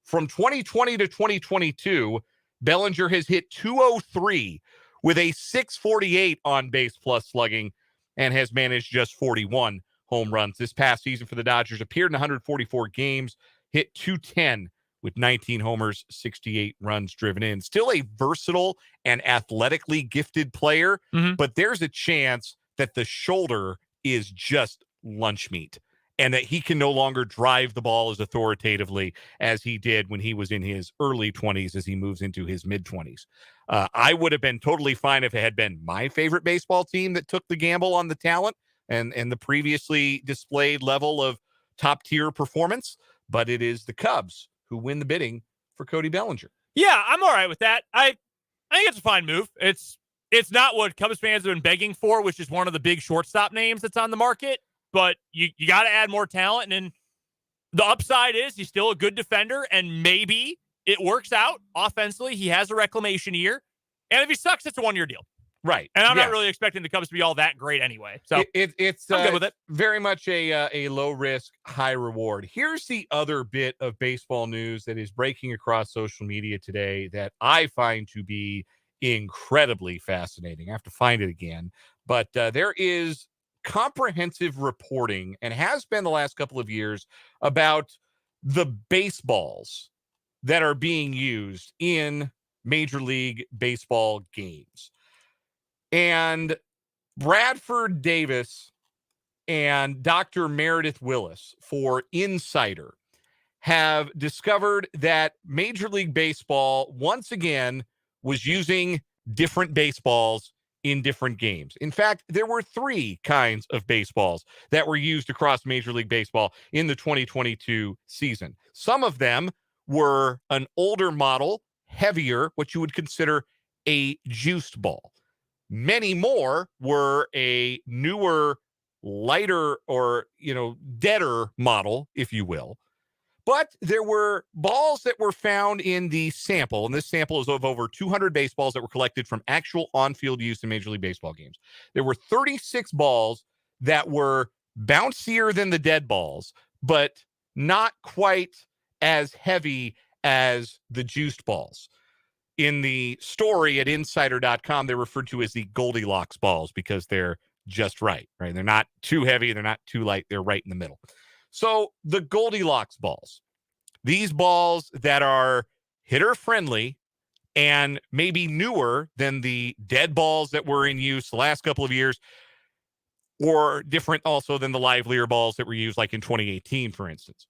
From 2020 to 2022, Bellinger has hit .203 with a .648 on base plus slugging and has managed just 41 home runs. This past season for the Dodgers, appeared in 144 games, hit .210 with 19 homers, 68 runs driven in. Still a versatile and athletically gifted player, but there's a chance that the shoulder is just lunch meat and that he can no longer drive the ball as authoritatively as he did when he was in his early 20s as he moves into his mid-20s. I would have been totally fine if it had been my favorite baseball team that took the gamble on the talent and the previously displayed level of top-tier performance, but it is the Cubs who win the bidding for Cody Bellinger. Yeah, I'm all right with that. I think it's a fine move. It's not what Cubs fans have been begging for, which is one of the big shortstop names that's on the market, but you got to add more talent, and the upside is he's still a good defender, and maybe it works out offensively. He has a reclamation year, and if he sucks, it's a 1-year deal. Right. And I'm Yeah. not really expecting the Cubs to be all that great anyway. So It's I'm good with it. very much a low risk, high reward. Here's the other bit of baseball news that is breaking across social media today that I find to be incredibly fascinating. I have to find it again, but there is comprehensive reporting, and has been the last couple of years, about the baseballs that are being used in Major League Baseball games. And Bradford Davis and Dr. Meredith Willis for Insider have discovered that Major League Baseball once again was using different baseballs in different games. In fact, there were 3 kinds of baseballs that were used across Major League Baseball in the 2022 season. Some of them were an older model, heavier, what you would consider a juiced ball. Many more were a newer, lighter, or, deader model, if you will. But there were balls that were found in the sample, and this sample is of over 200 baseballs that were collected from actual on-field use in Major League Baseball games. There were 36 balls that were bouncier than the dead balls, but not quite as heavy as the juiced balls. In the story at insider.com, they're referred to as the Goldilocks balls because they're just right? They're not too heavy. They're not too light. They're right in the middle. So the Goldilocks balls, these balls that are hitter friendly and maybe newer than the dead balls that were in use the last couple of years, or different also than the livelier balls that were used like in 2018, for instance.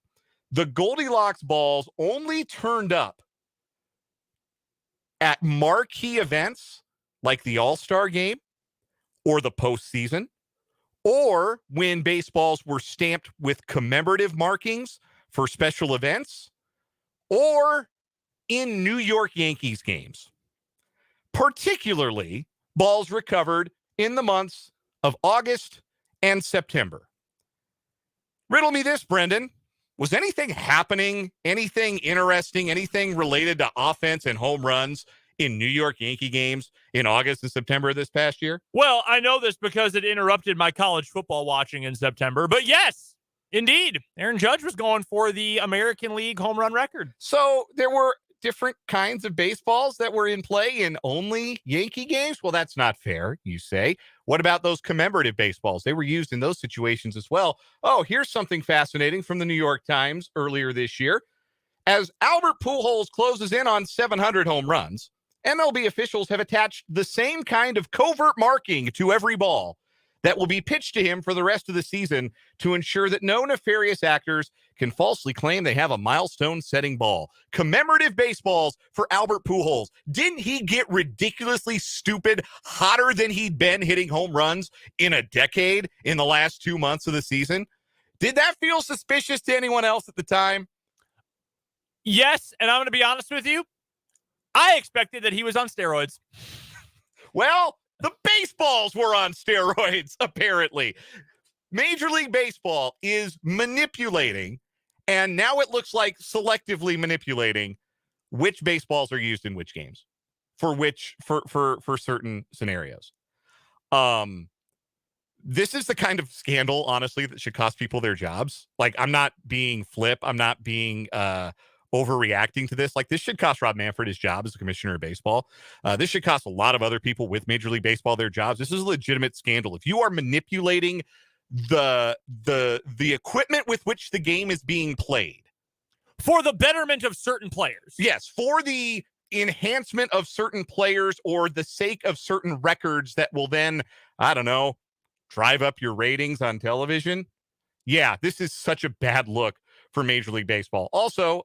The Goldilocks balls only turned up at marquee events like the All-Star game or the postseason, or when baseballs were stamped with commemorative markings for special events, or in New York Yankees games. Particularly, balls recovered in the months of August and September. Riddle me this, Brendan. Was anything happening, anything interesting, anything related to offense and home runs in New York Yankee games in August and September this past year? Well, I know this because it interrupted my college football watching in September, but yes, indeed, Aaron Judge was going for the American League home run record. So there were different kinds of baseballs that were in play in only Yankee games? Well, that's not fair, you say. What about those commemorative baseballs? They were used in those situations as well. Oh, here's something fascinating from the New York Times earlier this year. As Albert Pujols closes in on 700 home runs, MLB officials have attached the same kind of covert marking to every ball that will be pitched to him for the rest of the season to ensure that no nefarious actors can falsely claim they have a milestone-setting ball. Commemorative baseballs for Albert Pujols. Didn't he get ridiculously stupid, hotter than he'd been hitting home runs in a decade in the last 2 months of the season? Did that feel suspicious to anyone else at the time? Yes, and I'm going to be honest with you. I expected that he was on steroids. Well, the baseballs were on steroids, apparently. Major League Baseball is manipulating, and now it looks like selectively manipulating which baseballs are used in which games for certain scenarios. This is the kind of scandal, honestly, that should cost people their jobs. Like, I'm not being flip. I'm not being overreacting to this. Like, this should cost Rob Manfred his job as the commissioner of baseball. This should cost a lot of other people with Major League Baseball their jobs. This is a legitimate scandal. If you are manipulating the equipment with which the game is being played for the betterment of certain players. Yes, for the enhancement of certain players or the sake of certain records that will then, I don't know, drive up your ratings on television. Yeah, this is such a bad look for Major League Baseball. Also,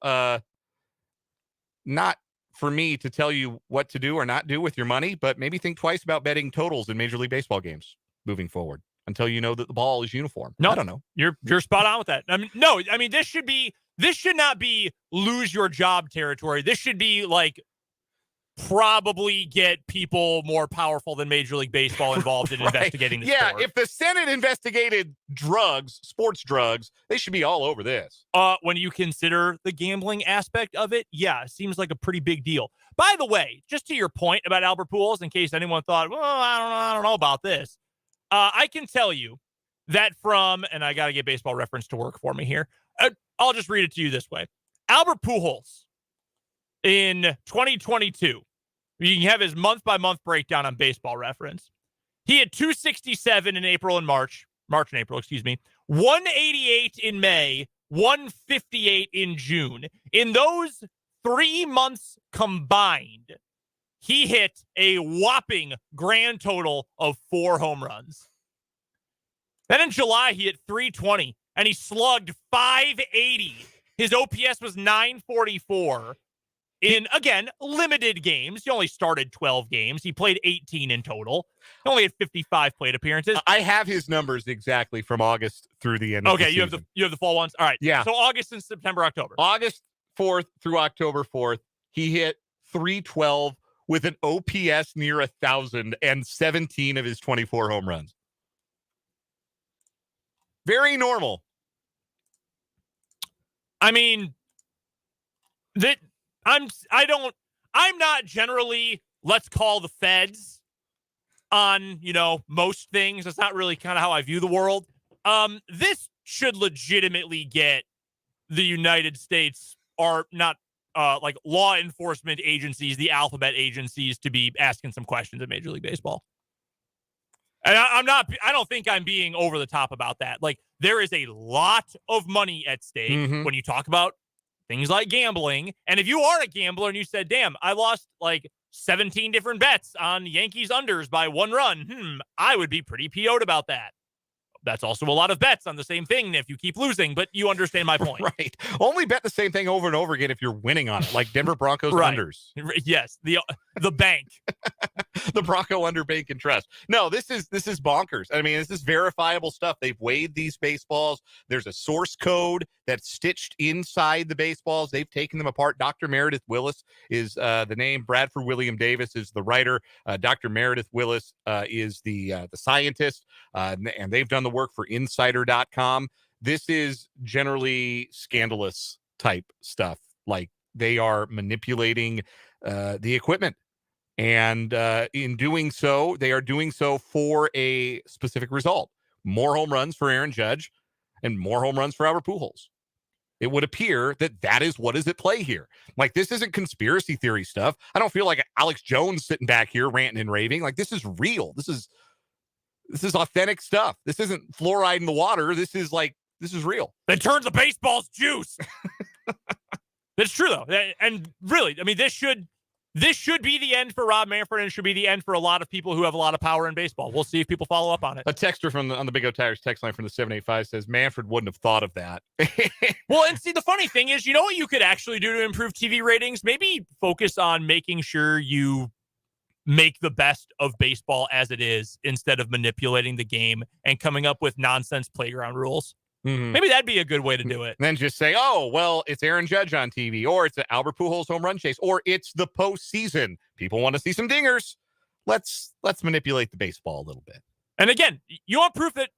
not for me to tell you what to do or not do with your money, but maybe think twice about betting totals in Major League Baseball games moving forward until you know that the ball is uniform. No, I don't know. You're spot on with that. This should not be lose your job territory. This should be like probably get people more powerful than Major League Baseball involved in investigating the sport. If the Senate investigated drugs, sports drugs, they should be all over this. When you consider the gambling aspect of it, yeah, it seems like a pretty big deal. By the way, just to your point about Albert Pujols, in case anyone thought, well, I don't know about this, I can tell you that and I got to get Baseball Reference to work for me here. I'll just read it to you this way. Albert Pujols in 2022, you can have his month-by-month breakdown on Baseball Reference. He had 267 in April and March and April, 188 in May, 158 in June. In those 3 months combined, he hit a whopping grand total of 4 home runs. Then in July, he hit 320, and he slugged 580. His OPS was 944 in, again, limited games. He only started 12 games. He played 18 in total. He only had 55 plate appearances. I have his numbers exactly from August through the end of the season. You have the full ones? All right. Yeah. So August and September, October. August 4th through October 4th, he hit 312 with an OPS near 1,000 and 17 of his 24 home runs. Very normal. I mean, I'm not generally, let's call the feds on, most things. That's not really kind of how I view the world. This should legitimately get the United States, or not like law enforcement agencies, the alphabet agencies, to be asking some questions at Major League Baseball. And I don't think I'm being over the top about that. Like, there is a lot of money at stake when you talk about things like gambling. And if you are a gambler and you said, damn, I lost like 17 different bets on Yankees unders by 1 run, I would be pretty PO'd about that. That's also a lot of bets on the same thing if you keep losing, but you understand my point. Right. Only bet the same thing over and over again if you're winning on it, like Denver Broncos unders. Yes, the bank. The Bronco under bank and trust. No, this is bonkers. I mean, this is verifiable stuff. They've weighed these baseballs. There's a source code that's stitched inside the baseballs. They've taken them apart. Dr. Meredith Willis is the name. Bradford William Davis is the writer. Dr. Meredith Willis is the scientist, and they've done the work for Insider.com. This is generally scandalous type stuff. Like, they are manipulating the equipment. And in doing so, they are doing so for a specific result. More home runs for Aaron Judge and more home runs for Albert Pujols. It would appear that is what is at play here. Like, this isn't conspiracy theory stuff. I don't feel like Alex Jones sitting back here ranting and raving. Like, this is real. This is authentic stuff. This isn't fluoride in the water. This is real. That turns the baseball's juice. That's true, though. And really, I mean, this should be the end for Rob Manfred, and it should be the end for a lot of people who have a lot of power in baseball. We'll see if people follow up on it. A texter on the Big O Tires text line from the 785 says Manfred wouldn't have thought of that. Well, and see, the funny thing is, you know what you could actually do to improve TV ratings? Maybe focus on making sure you make the best of baseball as it is, instead of manipulating the game and coming up with nonsense playground rules. Maybe that'd be a good way to do it. And then just say, oh, well, it's Aaron Judge on TV, or it's an Albert Pujols home run chase, or it's the postseason. People want to see some dingers. Let's manipulate the baseball a little bit. And again, you want proof that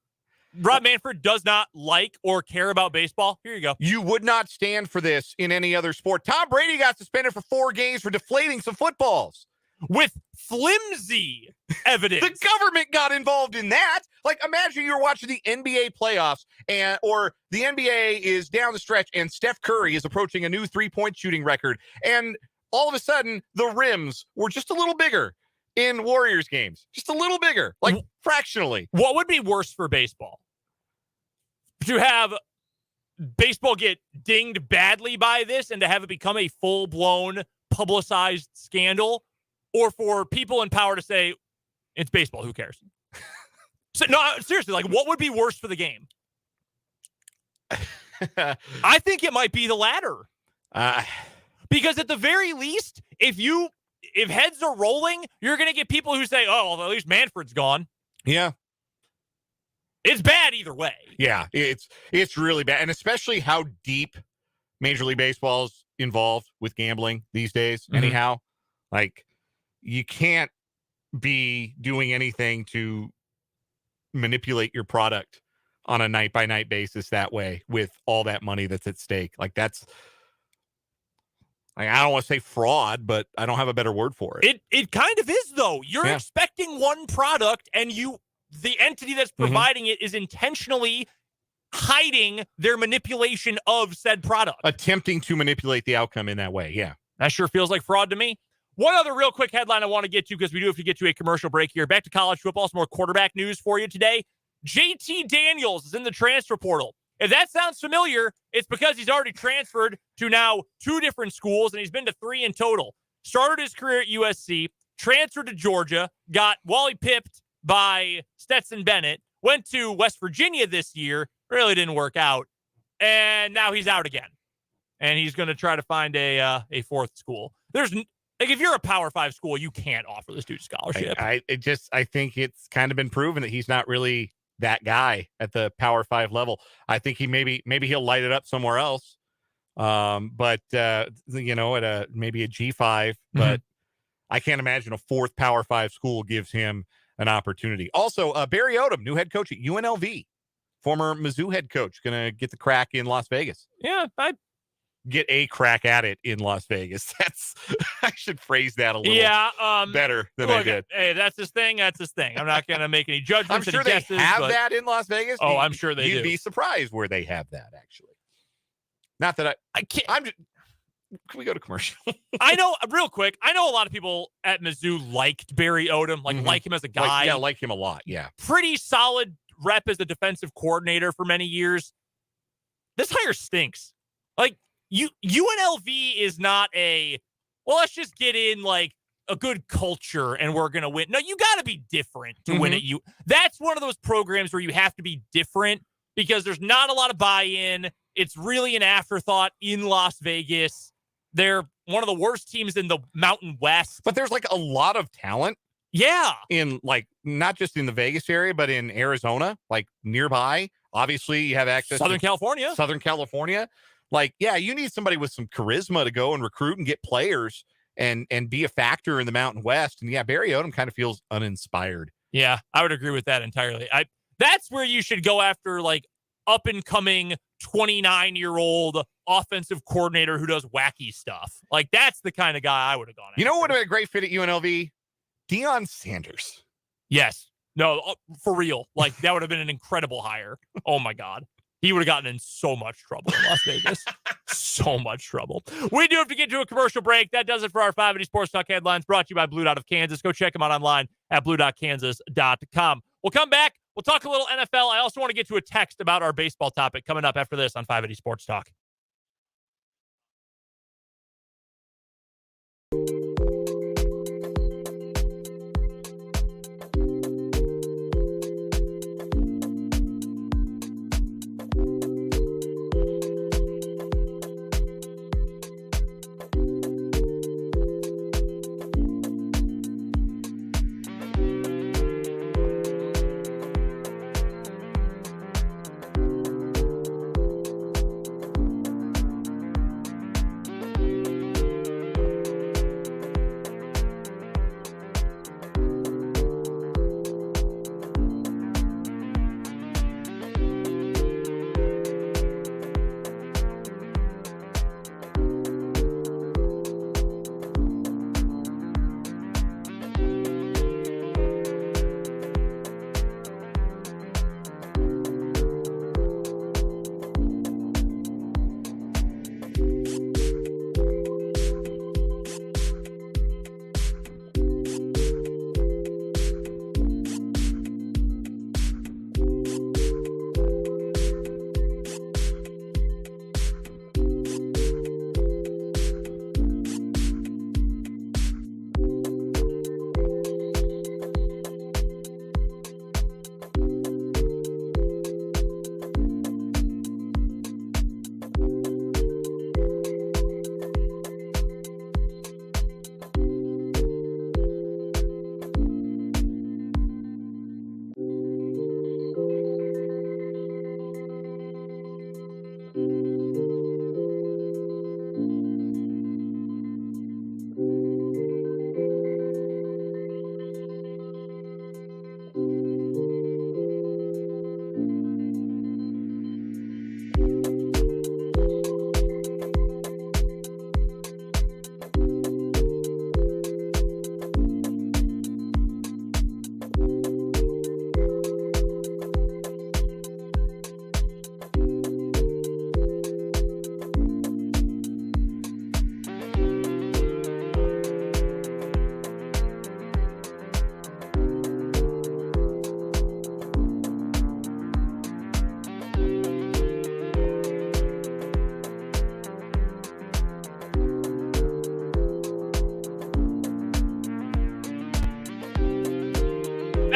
Rob Manfred does not like or care about baseball? Here you go. You would not stand for this in any other sport. Tom Brady got suspended for 4 games for deflating some footballs. With flimsy evidence. The government got involved in that. Like, imagine you're watching the NBA playoffs, or the NBA is down the stretch and Steph Curry is approaching a new 3-point shooting record, and all of a sudden the rims were just a little bigger in Warriors games. Just a little bigger, like fractionally. What would be worse for baseball? To have baseball get dinged badly by this and to have it become a full-blown publicized scandal? Or for people in power to say, it's baseball, who cares? So, no, seriously, like, what would be worse for the game? I think it might be the latter. Because at the very least, if heads are rolling, you're going to get people who say, oh, well, at least Manfred's gone. Yeah. It's bad either way. Yeah, it's really bad. And especially how deep Major League Baseball's involved with gambling these days, anyhow. Like, you can't be doing anything to manipulate your product on a night by night basis that way with all that money that's at stake. Like that's, I don't want to say fraud, but I don't have a better word for it. It kind of is, though. You're Yeah. expecting one product, and the entity that's providing it is intentionally hiding their manipulation of said product. Attempting to manipulate the outcome in that way. Yeah. That sure feels like fraud to me. One other real quick headline I want to get to, because we do have to get to a commercial break here. Back to college football, some more quarterback news for you today. JT Daniels is in the transfer portal. If that sounds familiar, it's because he's already transferred to now 2 different schools, and he's been to 3 in total. Started his career at USC, transferred to Georgia, got Wally pipped by Stetson Bennett, went to West Virginia this year, really didn't work out, and now he's out again. And he's going to try to find a 4th school. There's like, if you're a Power 5 school, you can't offer this dude a scholarship. I think it's kind of been proven that he's not really that guy at the Power 5 level. I think he maybe he'll light it up somewhere else. But you know, at maybe a G5, but I can't imagine a 4th Power 5 school gives him an opportunity. Also, Barry Odom, new head coach at UNLV, former Mizzou head coach, gonna get the crack in Las Vegas. Yeah, I Get a crack at it in Las Vegas. That's I should phrase that a little better than I did. Hey, that's his thing. That's his thing. I'm not going to make any judgments. I'm sure they have that in Las Vegas. Oh, I'm sure they do. You'd be surprised where they have that, actually. Not that I can't. Can we go to commercial? I know, real quick, I know a lot of people at Mizzou liked Barry Odom, like him as a guy. Like him a lot, yeah. Pretty solid rep as the defensive coordinator for many years. This hire stinks. Like, UNLV is not let's just get in like a good culture and we're going to win. No, you got to be different to win at you. That's one of those programs where you have to be different because there's not a lot of buy-in. It's really an afterthought in Las Vegas. They're one of the worst teams in the Mountain West. But there's like a lot of talent. Yeah. In like, not just in the Vegas area, but in Arizona, like nearby. Obviously, you have access Southern to Southern California. Like, yeah, you need somebody with some charisma to go and recruit and get players and be a factor in the Mountain West. And yeah, Barry Odom kind of feels uninspired. Yeah, I would agree with that entirely. That's where you should go after like up and coming 29-year-old offensive coordinator who does wacky stuff. Like that's the kind of guy I would have gone after. You know what would have been a great fit at UNLV? Deion Sanders. Yes. No, for real. Like that would have been an incredible hire. Oh my God. He would have gotten in so much trouble in Las Vegas. So much trouble. We do have to get to a commercial break. That does it for our 580 Sports Talk headlines brought to you by Blue Dot of Kansas. Go check them out online at blue.kansas.com. We'll come back. We'll talk a little NFL. I also want to get to a text about our baseball topic coming up after this on 580 Sports Talk.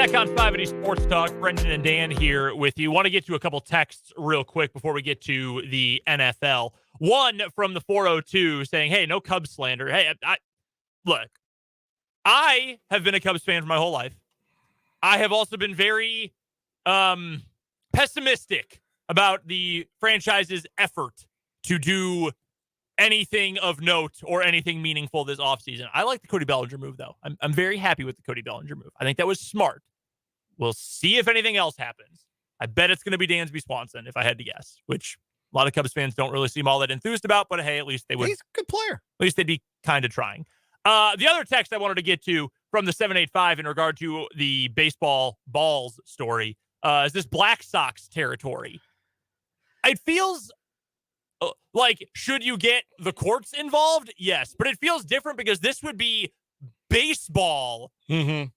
Back on 580 Sports Talk, Brendan and Dan here with you. Want to get to a couple texts real quick before we get to the NFL. One from the 402 saying, hey, no Cubs slander. Hey, look, I have been a Cubs fan for my whole life. I have also been very pessimistic about the franchise's effort to do anything of note or anything meaningful this offseason. I like the Cody Bellinger move, though. I'm very happy with the Cody Bellinger move. I think that was smart. We'll see if anything else happens. I bet it's going to be Dansby Swanson, if I had to guess, which a lot of Cubs fans don't really seem all that enthused about, but hey, at least they would. He's a good player. At least they'd be kind of trying. The other text I wanted to get to from the 785 in regard to the baseball balls story is this Black Sox territory. It feels like, should you get the courts involved? Yes, but it feels different because this would be baseball, the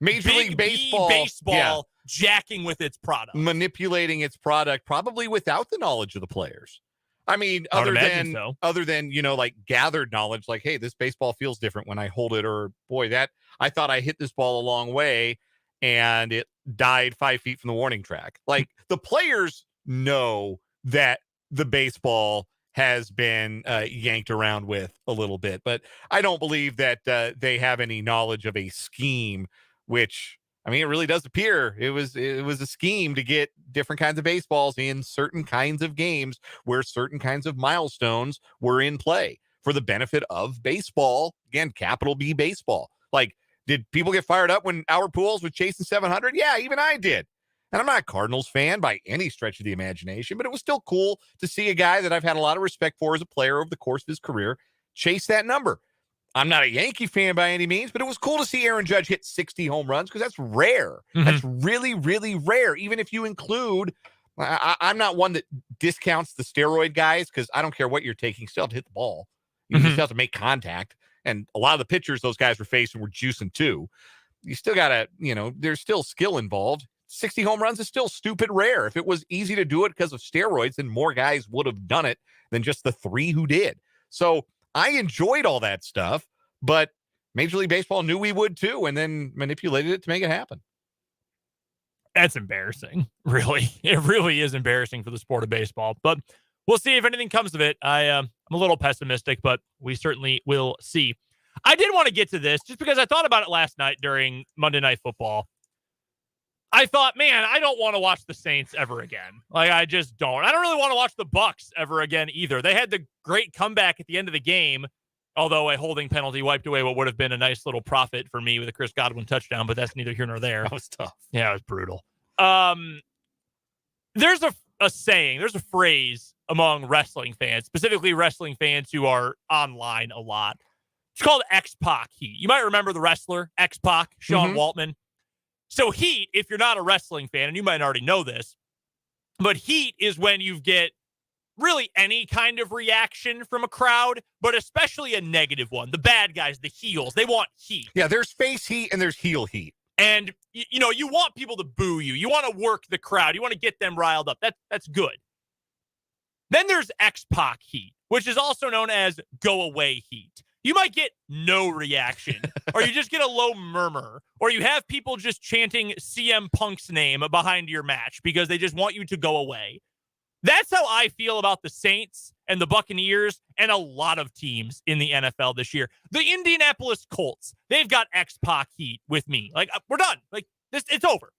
Major League Baseball, jacking with its product, manipulating its product, probably without the knowledge of the players. I mean, I would other imagine than so. other than like gathered knowledge, like, hey, this baseball feels different when I hold it, or boy, that I thought I hit this ball a long way and it died 5 feet from the warning track. Like, the players know that the baseball has been yanked around with a little bit, but I don't believe that they have any knowledge of a scheme, which, I mean, it really does appear it was a scheme to get different kinds of baseballs in certain kinds of games where certain kinds of milestones were in play for the benefit of baseball. Again, capital B baseball. Like, did people get fired up when Albert Pujols was chasing 700? Yeah, even I did. And I'm not a Cardinals fan by any stretch of the imagination, but it was still cool to see a guy that I've had a lot of respect for as a player over the course of his career chase that number. I'm not a Yankee fan by any means, but it was cool to see Aaron Judge hit 60 home runs because that's rare. That's really, really rare. Even if you include, I'm not one that discounts the steroid guys because I don't care what you're taking. You still have to hit the ball. You still have to make contact. And a lot of the pitchers those guys were facing were juicing too. You still got to, there's still skill involved. 60 home runs is still stupid rare. If it was easy to do it because of steroids, then more guys would have done it than just the 3 who did. So I enjoyed all that stuff, but Major League Baseball knew we would too, and then manipulated it to make it happen. That's embarrassing. Really. It really is embarrassing for the sport of baseball, but we'll see if anything comes of it. I'm a little pessimistic, but we certainly will see. I did want to get to this just because I thought about it last night during Monday Night Football. I thought, man, I don't want to watch the Saints ever again. Like, I just don't. I don't really want to watch the Bucs ever again either. They had the great comeback at the end of the game, although a holding penalty wiped away what would have been a nice little profit for me with a Chris Godwin touchdown, but that's neither here nor there. That was tough. Yeah, it was brutal. There's a saying, there's a phrase among wrestling fans, specifically wrestling fans who are online a lot. It's called X-Pac heat. You might remember the wrestler, X-Pac, Sean Waltman. So heat, if you're not a wrestling fan, and you might already know this, but heat is when you get really any kind of reaction from a crowd, but especially a negative one. The bad guys, the heels, they want heat. Yeah, there's face heat and there's heel heat. And, you want people to boo you. You want to work the crowd. You want to get them riled up. That's good. Then there's X-Pac heat, which is also known as go away heat. You might get no reaction, or you just get a low murmur, or you have people just chanting CM Punk's name behind your match because they just want you to go away. That's how I feel about the Saints and the Buccaneers and a lot of teams in the NFL this year. The Indianapolis Colts, they've got X-Pac heat with me. Like, we're done. Like, it's over.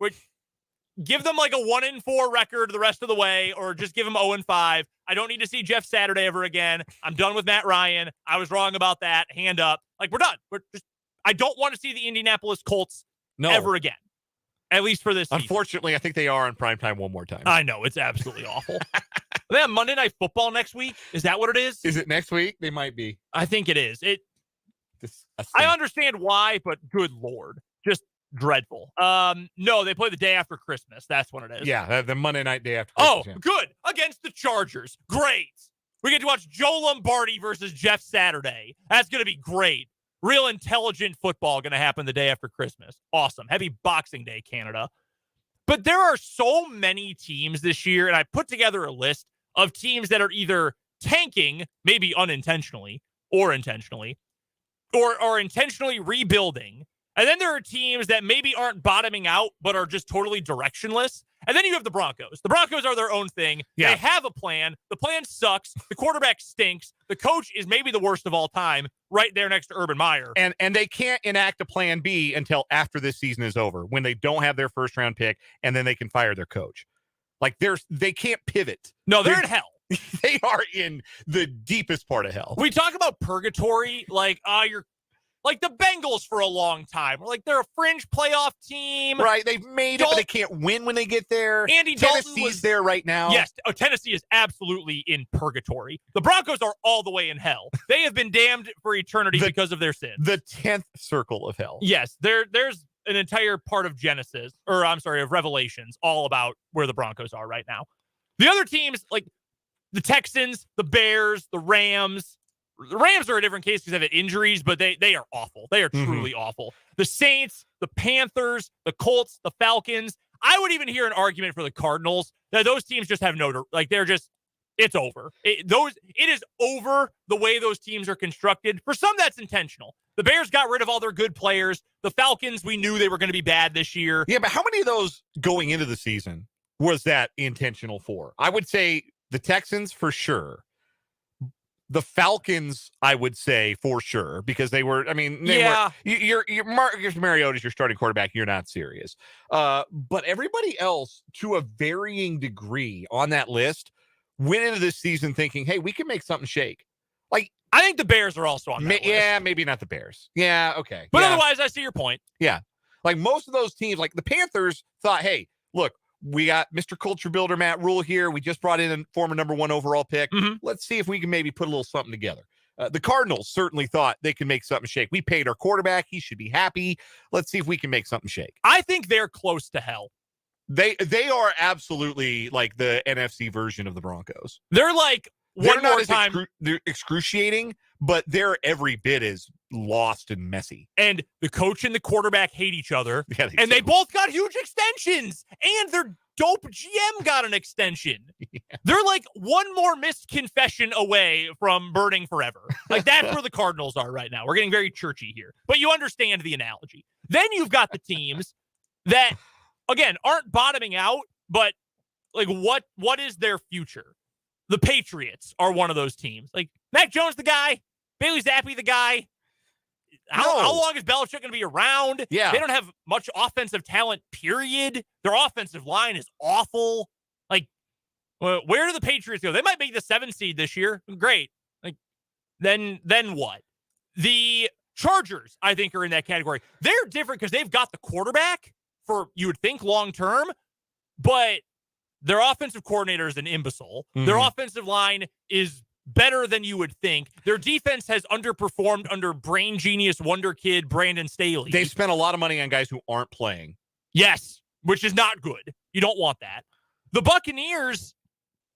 Give them like a 1-4 record the rest of the way, or just give them 0-5. I don't need to see Jeff Saturday ever again. I'm done with Matt Ryan. I was wrong about that. Hand up. Like, we're done. I don't want to see the Indianapolis Colts ever again. At least for this season. Unfortunately, I think they are on primetime one more time. I know. It's absolutely awful. They have Monday Night Football next week. Is that what it is? Is it next week? They might be. I think it is. I understand why, but good Lord. Just dreadful. No, they play the day after Christmas. That's what it is. Yeah, the Monday night day after Christmas. Oh, good. Against the Chargers. Great. We get to watch Joe Lombardi versus Jeff Saturday. That's going to be great. Real intelligent football going to happen the day after Christmas. Awesome. Happy Boxing Day, Canada. But there are so many teams this year, and I put together a list of teams that are either tanking, maybe unintentionally or intentionally, or intentionally rebuilding. And then there are teams that maybe aren't bottoming out, but are just totally directionless. And then you have the Broncos. The Broncos are their own thing. Yeah. They have a plan. The plan sucks. The quarterback stinks. The coach is maybe the worst of all time, right there next to Urban Meyer. And they can't enact a plan B until after this season is over, when they don't have their first round pick, and then they can fire their coach. Like they can't pivot. No, they're in hell. They are in the deepest part of hell. We talk about purgatory, like you're like the Bengals for a long time. Like they're a fringe playoff team. Right. They've made it, but they can't win when they get there. Andy Dalton Tennessee's there right now. Yes. Tennessee is absolutely in purgatory. The Broncos are all the way in hell. They have been damned for eternity because of their sin. The 10th circle of hell. Yes. There's an entire part of Genesis, or I'm sorry, of Revelations, all about where the Broncos are right now. The other teams, like the Texans, the Bears, the Rams. The Rams are a different case because they've had injuries, but they are awful. They are truly awful. The Saints, the Panthers, the Colts, the Falcons. I would even hear an argument for the Cardinals that those teams just have it's over. It is over the way those teams are constructed. For some, that's intentional. The Bears got rid of all their good players. The Falcons, we knew they were going to be bad this year. Yeah, but how many of those going into the season was that intentional for? I would say the Texans for sure. The Falcons, I would say for sure, because they were. I mean, you're Marcus Mariota's your starting quarterback. You're not serious. But everybody else, to a varying degree, on that list, went into this season thinking, "Hey, we can make something shake." Like I think the Bears are also on that list. Yeah, maybe not the Bears. Yeah, okay. But yeah. Otherwise, I see your point. Yeah, like most of those teams, like the Panthers, thought, "Hey, look." We got Mr. Culture Builder, Matt Rule here. We just brought in a former number 1 overall pick. Let's see if we can maybe put a little something together. The Cardinals certainly thought they could make something shake. We paid our quarterback. He should be happy. Let's see if we can make something shake. I think they're close to hell. They are absolutely like the NFC version of the Broncos. They're like They're not they're excruciating, but they're every bit as lost and messy. And the coach and the quarterback hate each other. Yeah, they both got huge extensions. And their dope GM got an extension. Yeah. They're like one more missed confession away from burning forever. Like that's where the Cardinals are right now. We're getting very churchy here. But you understand the analogy. Then you've got the teams that, again, aren't bottoming out, but like what is their future? The Patriots are one of those teams. Like Mac Jones, the guy, Bailey Zappi, the guy. How long is Belichick going to be around? Yeah. They don't have much offensive talent, period. Their offensive line is awful. Like, where do the Patriots go? They might make the 7th seed this year. Great. Like, then what? The Chargers, I think, are in that category. They're different because they've got the quarterback for, you would think, long term, but their offensive coordinator is an imbecile. Their offensive line is better than you would think. Their defense has underperformed under brain genius wonder kid Brandon Staley. They've spent a lot of money on guys who aren't playing. Yes, which is not good. You don't want that. The Buccaneers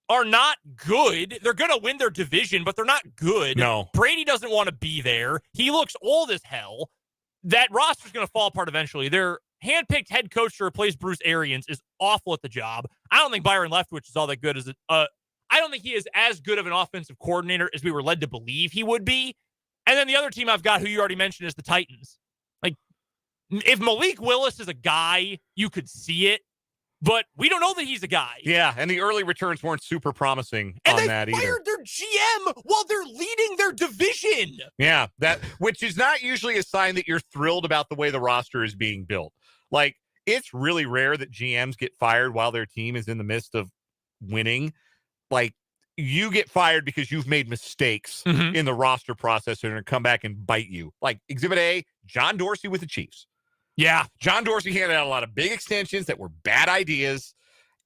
are not good. They're going to win their division, but they're not good. No. Brady doesn't want to be there. He looks old as hell. That roster's going to fall apart eventually. Their handpicked head coach to replace Bruce Arians is awful at the job. I don't think Byron Leftwich is all that good as I don't think he is as good of an offensive coordinator as we were led to believe he would be. And then the other team I've got, who you already mentioned, is the Titans. Like, if Malik Willis is a guy, you could see it, but we don't know that he's a guy. Yeah, and the early returns weren't super promising and on that either. And they fired their GM while they're leading their division. Yeah, which is not usually a sign that you're thrilled about the way the roster is being built. Like, it's really rare that GMs get fired while their team is in the midst of winning. Like, you get fired because you've made mistakes in the roster process and come back and bite you. Like, Exhibit A, John Dorsey with the Chiefs. Yeah. John Dorsey handed out a lot of big extensions that were bad ideas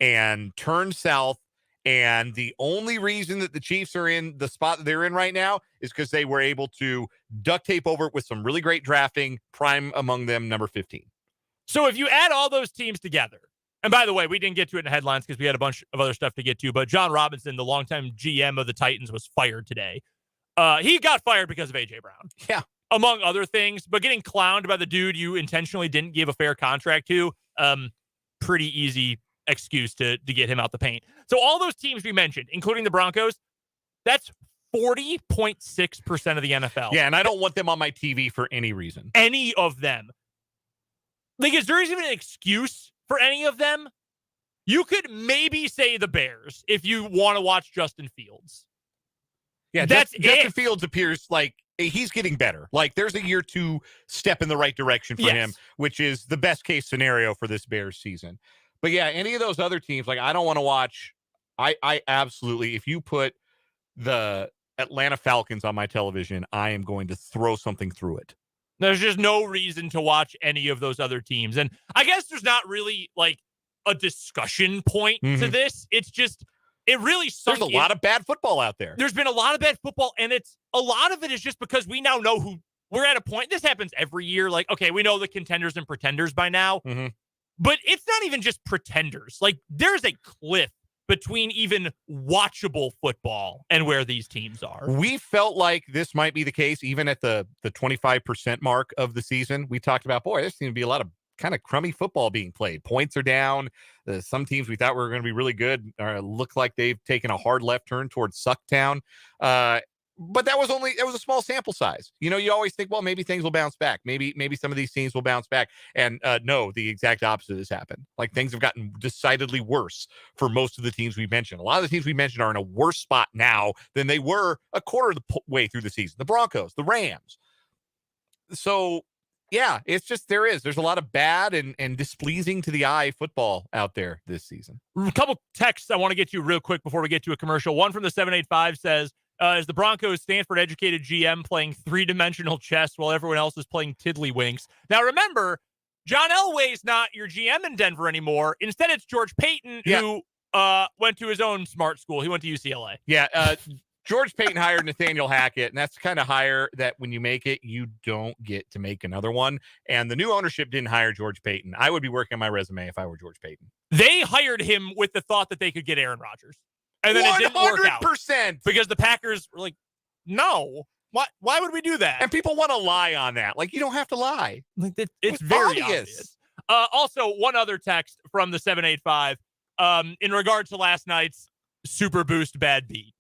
and turned south. And the only reason that the Chiefs are in the spot that they're in right now is because they were able to duct tape over it with some really great drafting, prime among them, number 15. So if you add all those teams together, and by the way, we didn't get to it in the headlines because we had a bunch of other stuff to get to, but John Robinson, the longtime GM of the Titans, was fired today. He got fired because of A.J. Brown. Yeah. Among other things, but getting clowned by the dude you intentionally didn't give a fair contract to, pretty easy excuse to get him out the paint. So all those teams we mentioned, including the Broncos, that's 40.6% of the NFL. Yeah, and I don't want them on my TV for any reason. Any of them. like, is there even an excuse for any of them? You could maybe say the Bears if you want to watch Justin Fields. Yeah, That's Justin it. Fields appears like he's getting better. Like there's a year 2 step in the right direction for him, which is the best case scenario for this Bears season. But yeah, any of those other teams, like I don't want to watch. I absolutely, if you put the Atlanta Falcons on my television, I am going to throw something through it. There's just no reason to watch any of those other teams. And I guess there's not really like a discussion point to this. It's just, it really sucks. There's a lot of bad football out there. There's been a lot of bad football, and a lot of it is just because we now know who we're at a point. This happens every year. Like, okay, we know the contenders and pretenders by now, but it's not even just pretenders. Like, there's a cliff between even watchable football and where these teams are. We felt like this might be the case even at the 25% mark of the season. We talked about, boy, there seems to be a lot of kind of crummy football being played. Points are down. Some teams we thought were going to be really good look like they've taken a hard left turn towards Sucktown. But it was a small sample size. You know, you always think, well, maybe things will bounce back. Maybe some of these teams will bounce back. And no, the exact opposite has happened. Like things have gotten decidedly worse for most of the teams we mentioned. A lot of the teams we mentioned are in a worse spot now than they were a quarter of the way through the season. The Broncos, the Rams. So yeah, it's just there's a lot of bad and displeasing to the eye football out there this season. A couple texts I want to get to real quick before we get to a commercial. One from the 785 says, is the Broncos Stanford-educated GM playing three-dimensional chess while everyone else is playing tiddlywinks? Now, remember, John Elway's not your GM in Denver anymore. Instead, it's George Payton, who went to his own smart school. He went to UCLA. Yeah, George Payton hired Nathaniel Hackett, and that's the kind of hire that when you make it, you don't get to make another one. And the new ownership didn't hire George Payton. I would be working on my resume if I were George Payton. They hired him with the thought that they could get Aaron Rodgers. And then 100%. It didn't work out because the Packers were like, no, why would we do that? And people want to lie on that. Like, you don't have to lie. Like it's very obvious. Also, one other text from the 785 in regard to last night's Super Boost bad beat.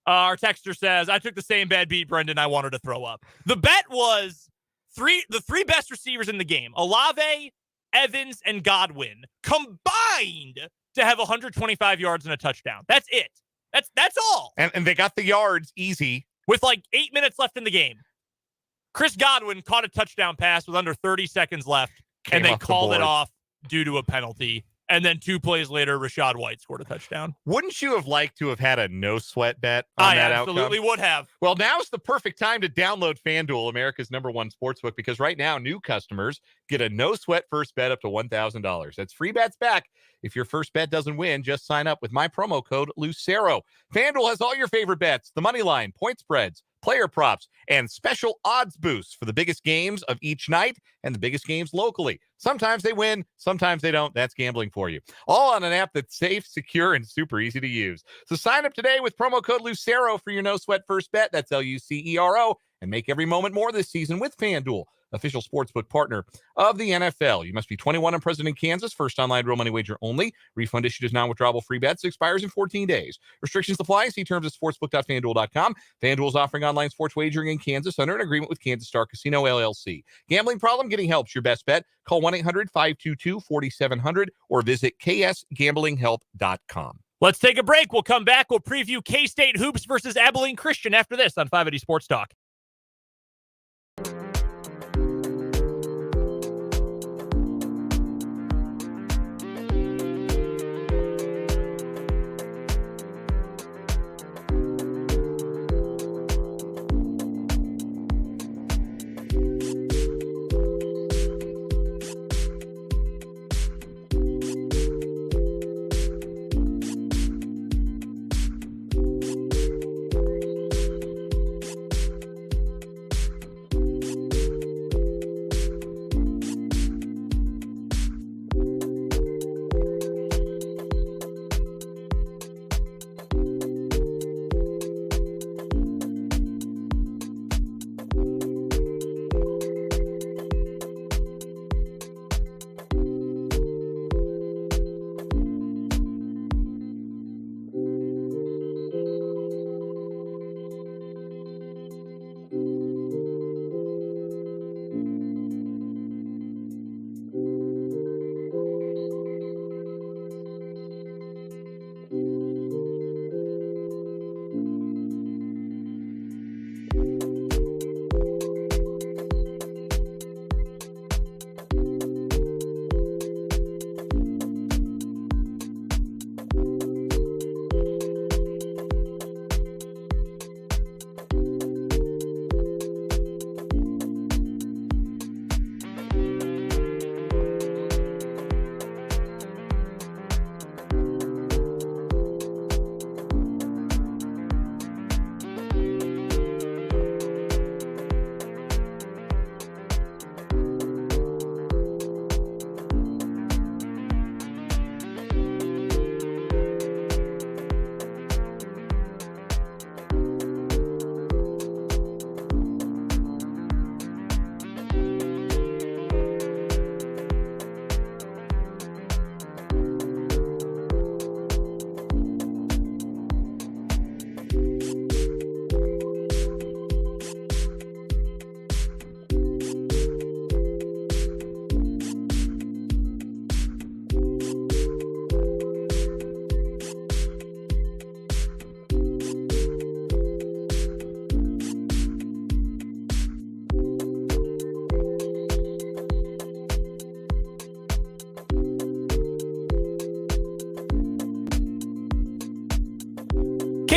Our texter says, I took the same bad beat, Brendan. I wanted to throw up. The bet was the three best receivers in the game, Olave, Evans, and Godwin, combined to have 125 yards and a touchdown. That's it. That's all. And they got the yards easy. With like 8 minutes left in the game. Chris Godwin caught a touchdown pass with under 30 seconds left, and they called it off due to a penalty. And then 2 plays later, Rachaad White scored a touchdown. Wouldn't you have liked to have had a no-sweat bet on that outcome? I absolutely would have. Well, now's the perfect time to download FanDuel, America's #1 sportsbook, because right now, new customers get a no-sweat first bet up to $1,000. That's free bets back. If your first bet doesn't win, just sign up with my promo code Lucero. FanDuel has all your favorite bets, the money line, point spreads, player props, and special odds boosts for the biggest games of each night and the biggest games locally. Sometimes they win, sometimes they don't. That's gambling for you. All on an app that's safe, secure, and super easy to use. So sign up today with promo code Lucero for your no-sweat first bet. That's Lucero. And make every moment more this season with FanDuel, official sportsbook partner of the NFL. You must be 21 and present in Kansas. First online real money wager only. Refund issued as non-withdrawable free bets. Expires in 14 days. Restrictions apply. See terms at sportsbook.fanduel.com. FanDuel is offering online sports wagering in Kansas under an agreement with Kansas Star Casino LLC. Gambling problem? Getting help's your best bet. Call 1-800-522-4700 or visit ksgamblinghelp.com. Let's take a break. We'll come back. We'll preview K-State Hoops versus Abilene Christian after this on 580 Sports Talk.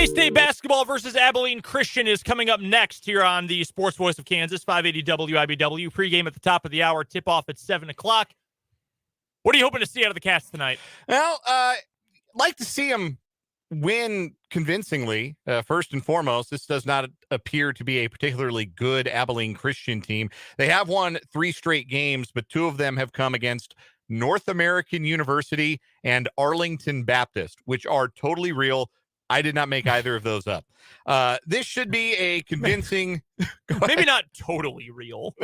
K-State basketball versus Abilene Christian is coming up next here on the Sports Voice of Kansas, 580 WIBW. Pregame at the top of the hour, tip-off at 7 o'clock. What are you hoping to see out of the Cats tonight? Well, like to see them win convincingly. First and foremost, this does not appear to be a particularly good Abilene Christian team. They have won 3 straight games, but 2 of them have come against North American University and Arlington Baptist, which are totally real. I did not make either of those up. This should be a convincing... Maybe not totally real.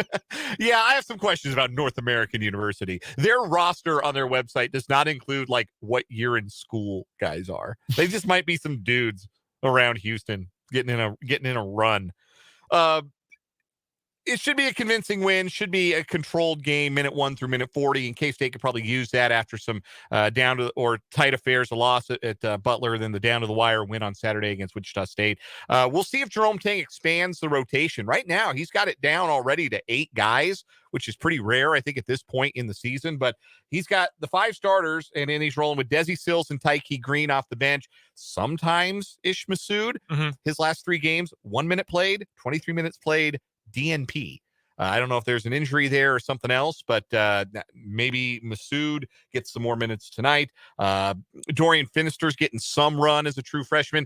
Yeah, I have some questions about North American University. Their roster on their website does not include like what year in school guys are. They just might be some dudes around Houston getting in a run. It should be a convincing win, should be a controlled game, minute 1 through minute 40, and K-State could probably use that after some down to or tight affairs, a loss at Butler, then the down to the wire win on Saturday against Wichita State. We'll see if Jerome Tang expands the rotation. Right now, he's got it down already to 8 guys, which is pretty rare, I think, at this point in the season, but he's got the 5 starters, and then he's rolling with Desi Sills and Tyke Green off the bench. Sometimes Ish Massoud, his last 3 games, 1 minute played, 23 minutes played, DNP. I don't know if there's an injury there or something else, but maybe Massoud gets some more minutes tonight. Dorian Finister's getting some run as a true freshman.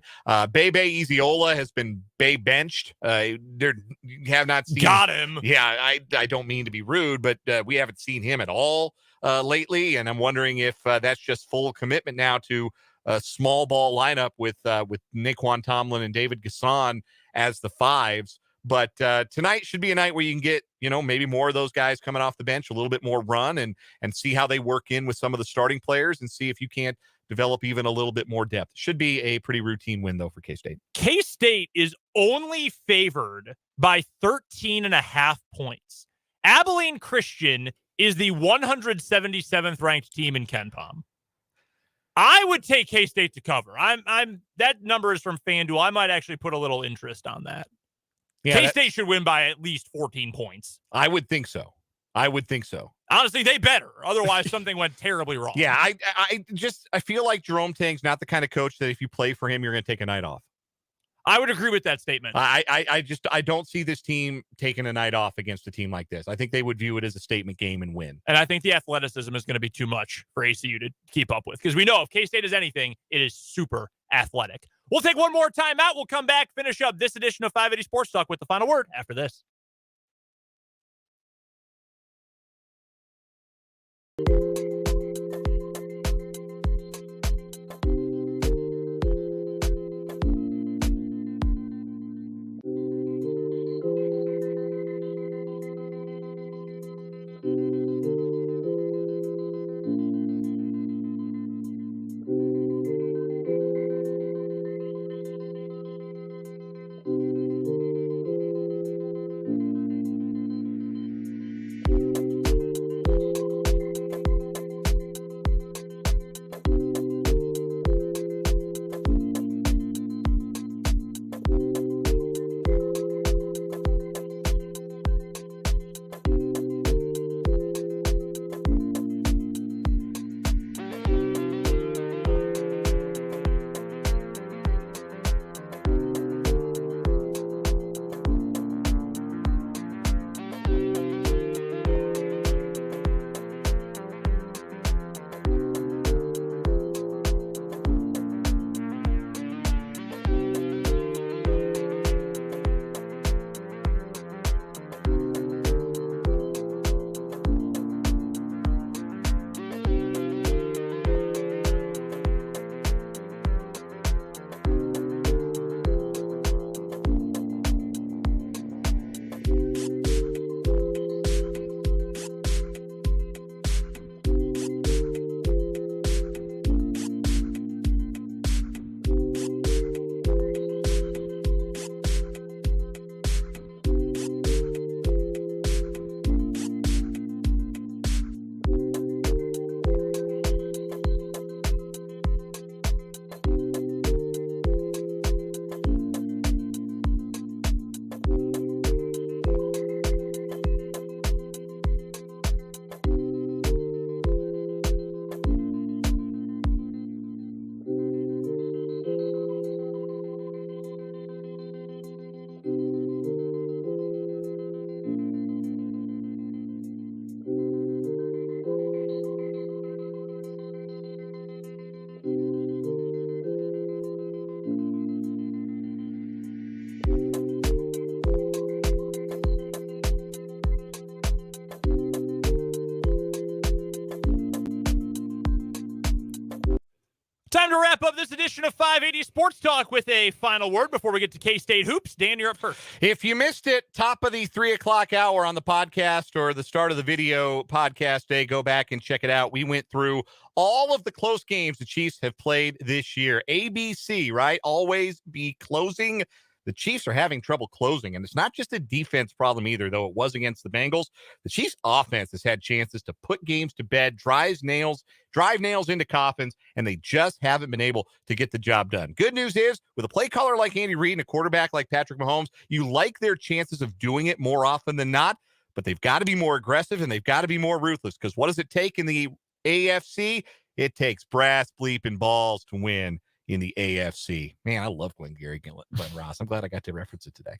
Bebe Eziola has been benched. You have not seen. Got him. Yeah, I don't mean to be rude, but we haven't seen him at all lately, and I'm wondering if that's just full commitment now to a small ball lineup with Naquan Tomlin and David Gasson as the 5s. But tonight should be a night where you can get, maybe more of those guys coming off the bench, a little bit more run and see how they work in with some of the starting players and see if you can't develop even a little bit more depth. Should be a pretty routine win, though, for K-State. K-State is only favored by 13.5 points. Abilene Christian is the 177th ranked team in KenPom. I would take K-State to cover. That number is from FanDuel. I might actually put a little interest on that. Yeah, K-State should win by at least 14 points. I would think so. Honestly, they better. Otherwise, something went terribly wrong. Yeah, I feel like Jerome Tang's not the kind of coach that if you play for him, you're going to take a night off. I would agree with that statement. I don't see this team taking a night off against a team like this. I think they would view it as a statement game and win. And I think the athleticism is going to be too much for ACU to keep up with because we know if K-State is anything, it is super athletic. We'll take one more time out. We'll come back, finish up this edition of 580 Sports Talk with the final word after this. Time to wrap up this edition of 580 Sports Talk with a final word before we get to K-State hoops. Dan, you're up first. If you missed it, top of the 3 o'clock hour on the podcast or the start of the video podcast day, go back and check it out. We went through all of the close games the Chiefs have played this year. ABC, right? Always be closing. The Chiefs are having trouble closing, and it's not just a defense problem either, though it was against the Bengals. The Chiefs' offense has had chances to put games to bed, drive nails into coffins, and they just haven't been able to get the job done. Good news is, with a play caller like Andy Reid and a quarterback like Patrick Mahomes, you like their chances of doing it more often than not, but they've got to be more aggressive and they've got to be more ruthless, because what does it take in the AFC? It takes brass bleeping balls to win in the AFC. Man, I love Glenn Ross. I'm glad I got to reference it today.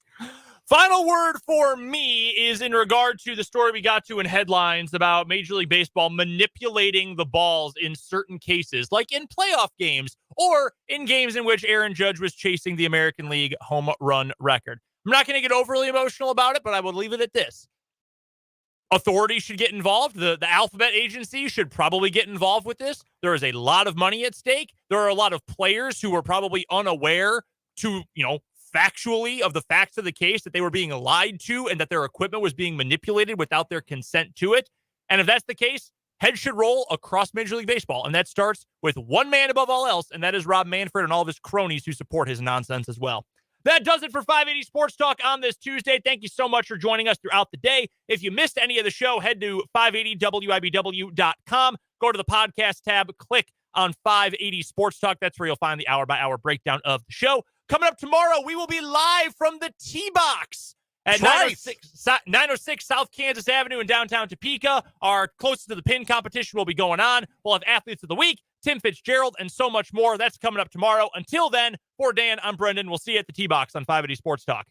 Final word for me is in regard to the story we got to in headlines about Major League Baseball manipulating the balls in certain cases, like in playoff games or in games in which Aaron Judge was chasing the American League home run record. I'm not going to get overly emotional about it, but I will leave it at this. Authorities should get involved. The Alphabet Agency should probably get involved with this. There is a lot of money at stake. There are a lot of players who are probably unaware factually of the facts of the case, that they were being lied to and that their equipment was being manipulated without their consent to it. And if that's the case, heads should roll across Major League Baseball. And that starts with one man above all else, and that is Rob Manfred and all of his cronies who support his nonsense as well. That does it for 580 Sports Talk on this Tuesday. Thank you so much for joining us throughout the day. If you missed any of the show, head to 580wibw.com. Go to the podcast tab, click on 580 Sports Talk. That's where you'll find the hour-by-hour breakdown of the show. Coming up tomorrow, we will be live from the T-Box at 906 South Kansas Avenue in downtown Topeka. Our closest to the pin competition will be going on. We'll have Athletes of the Week, Tim Fitzgerald, and so much more. That's coming up tomorrow. Until then, for Dan, I'm Brendan. We'll see you at the T-Box on 580 Sports Talk.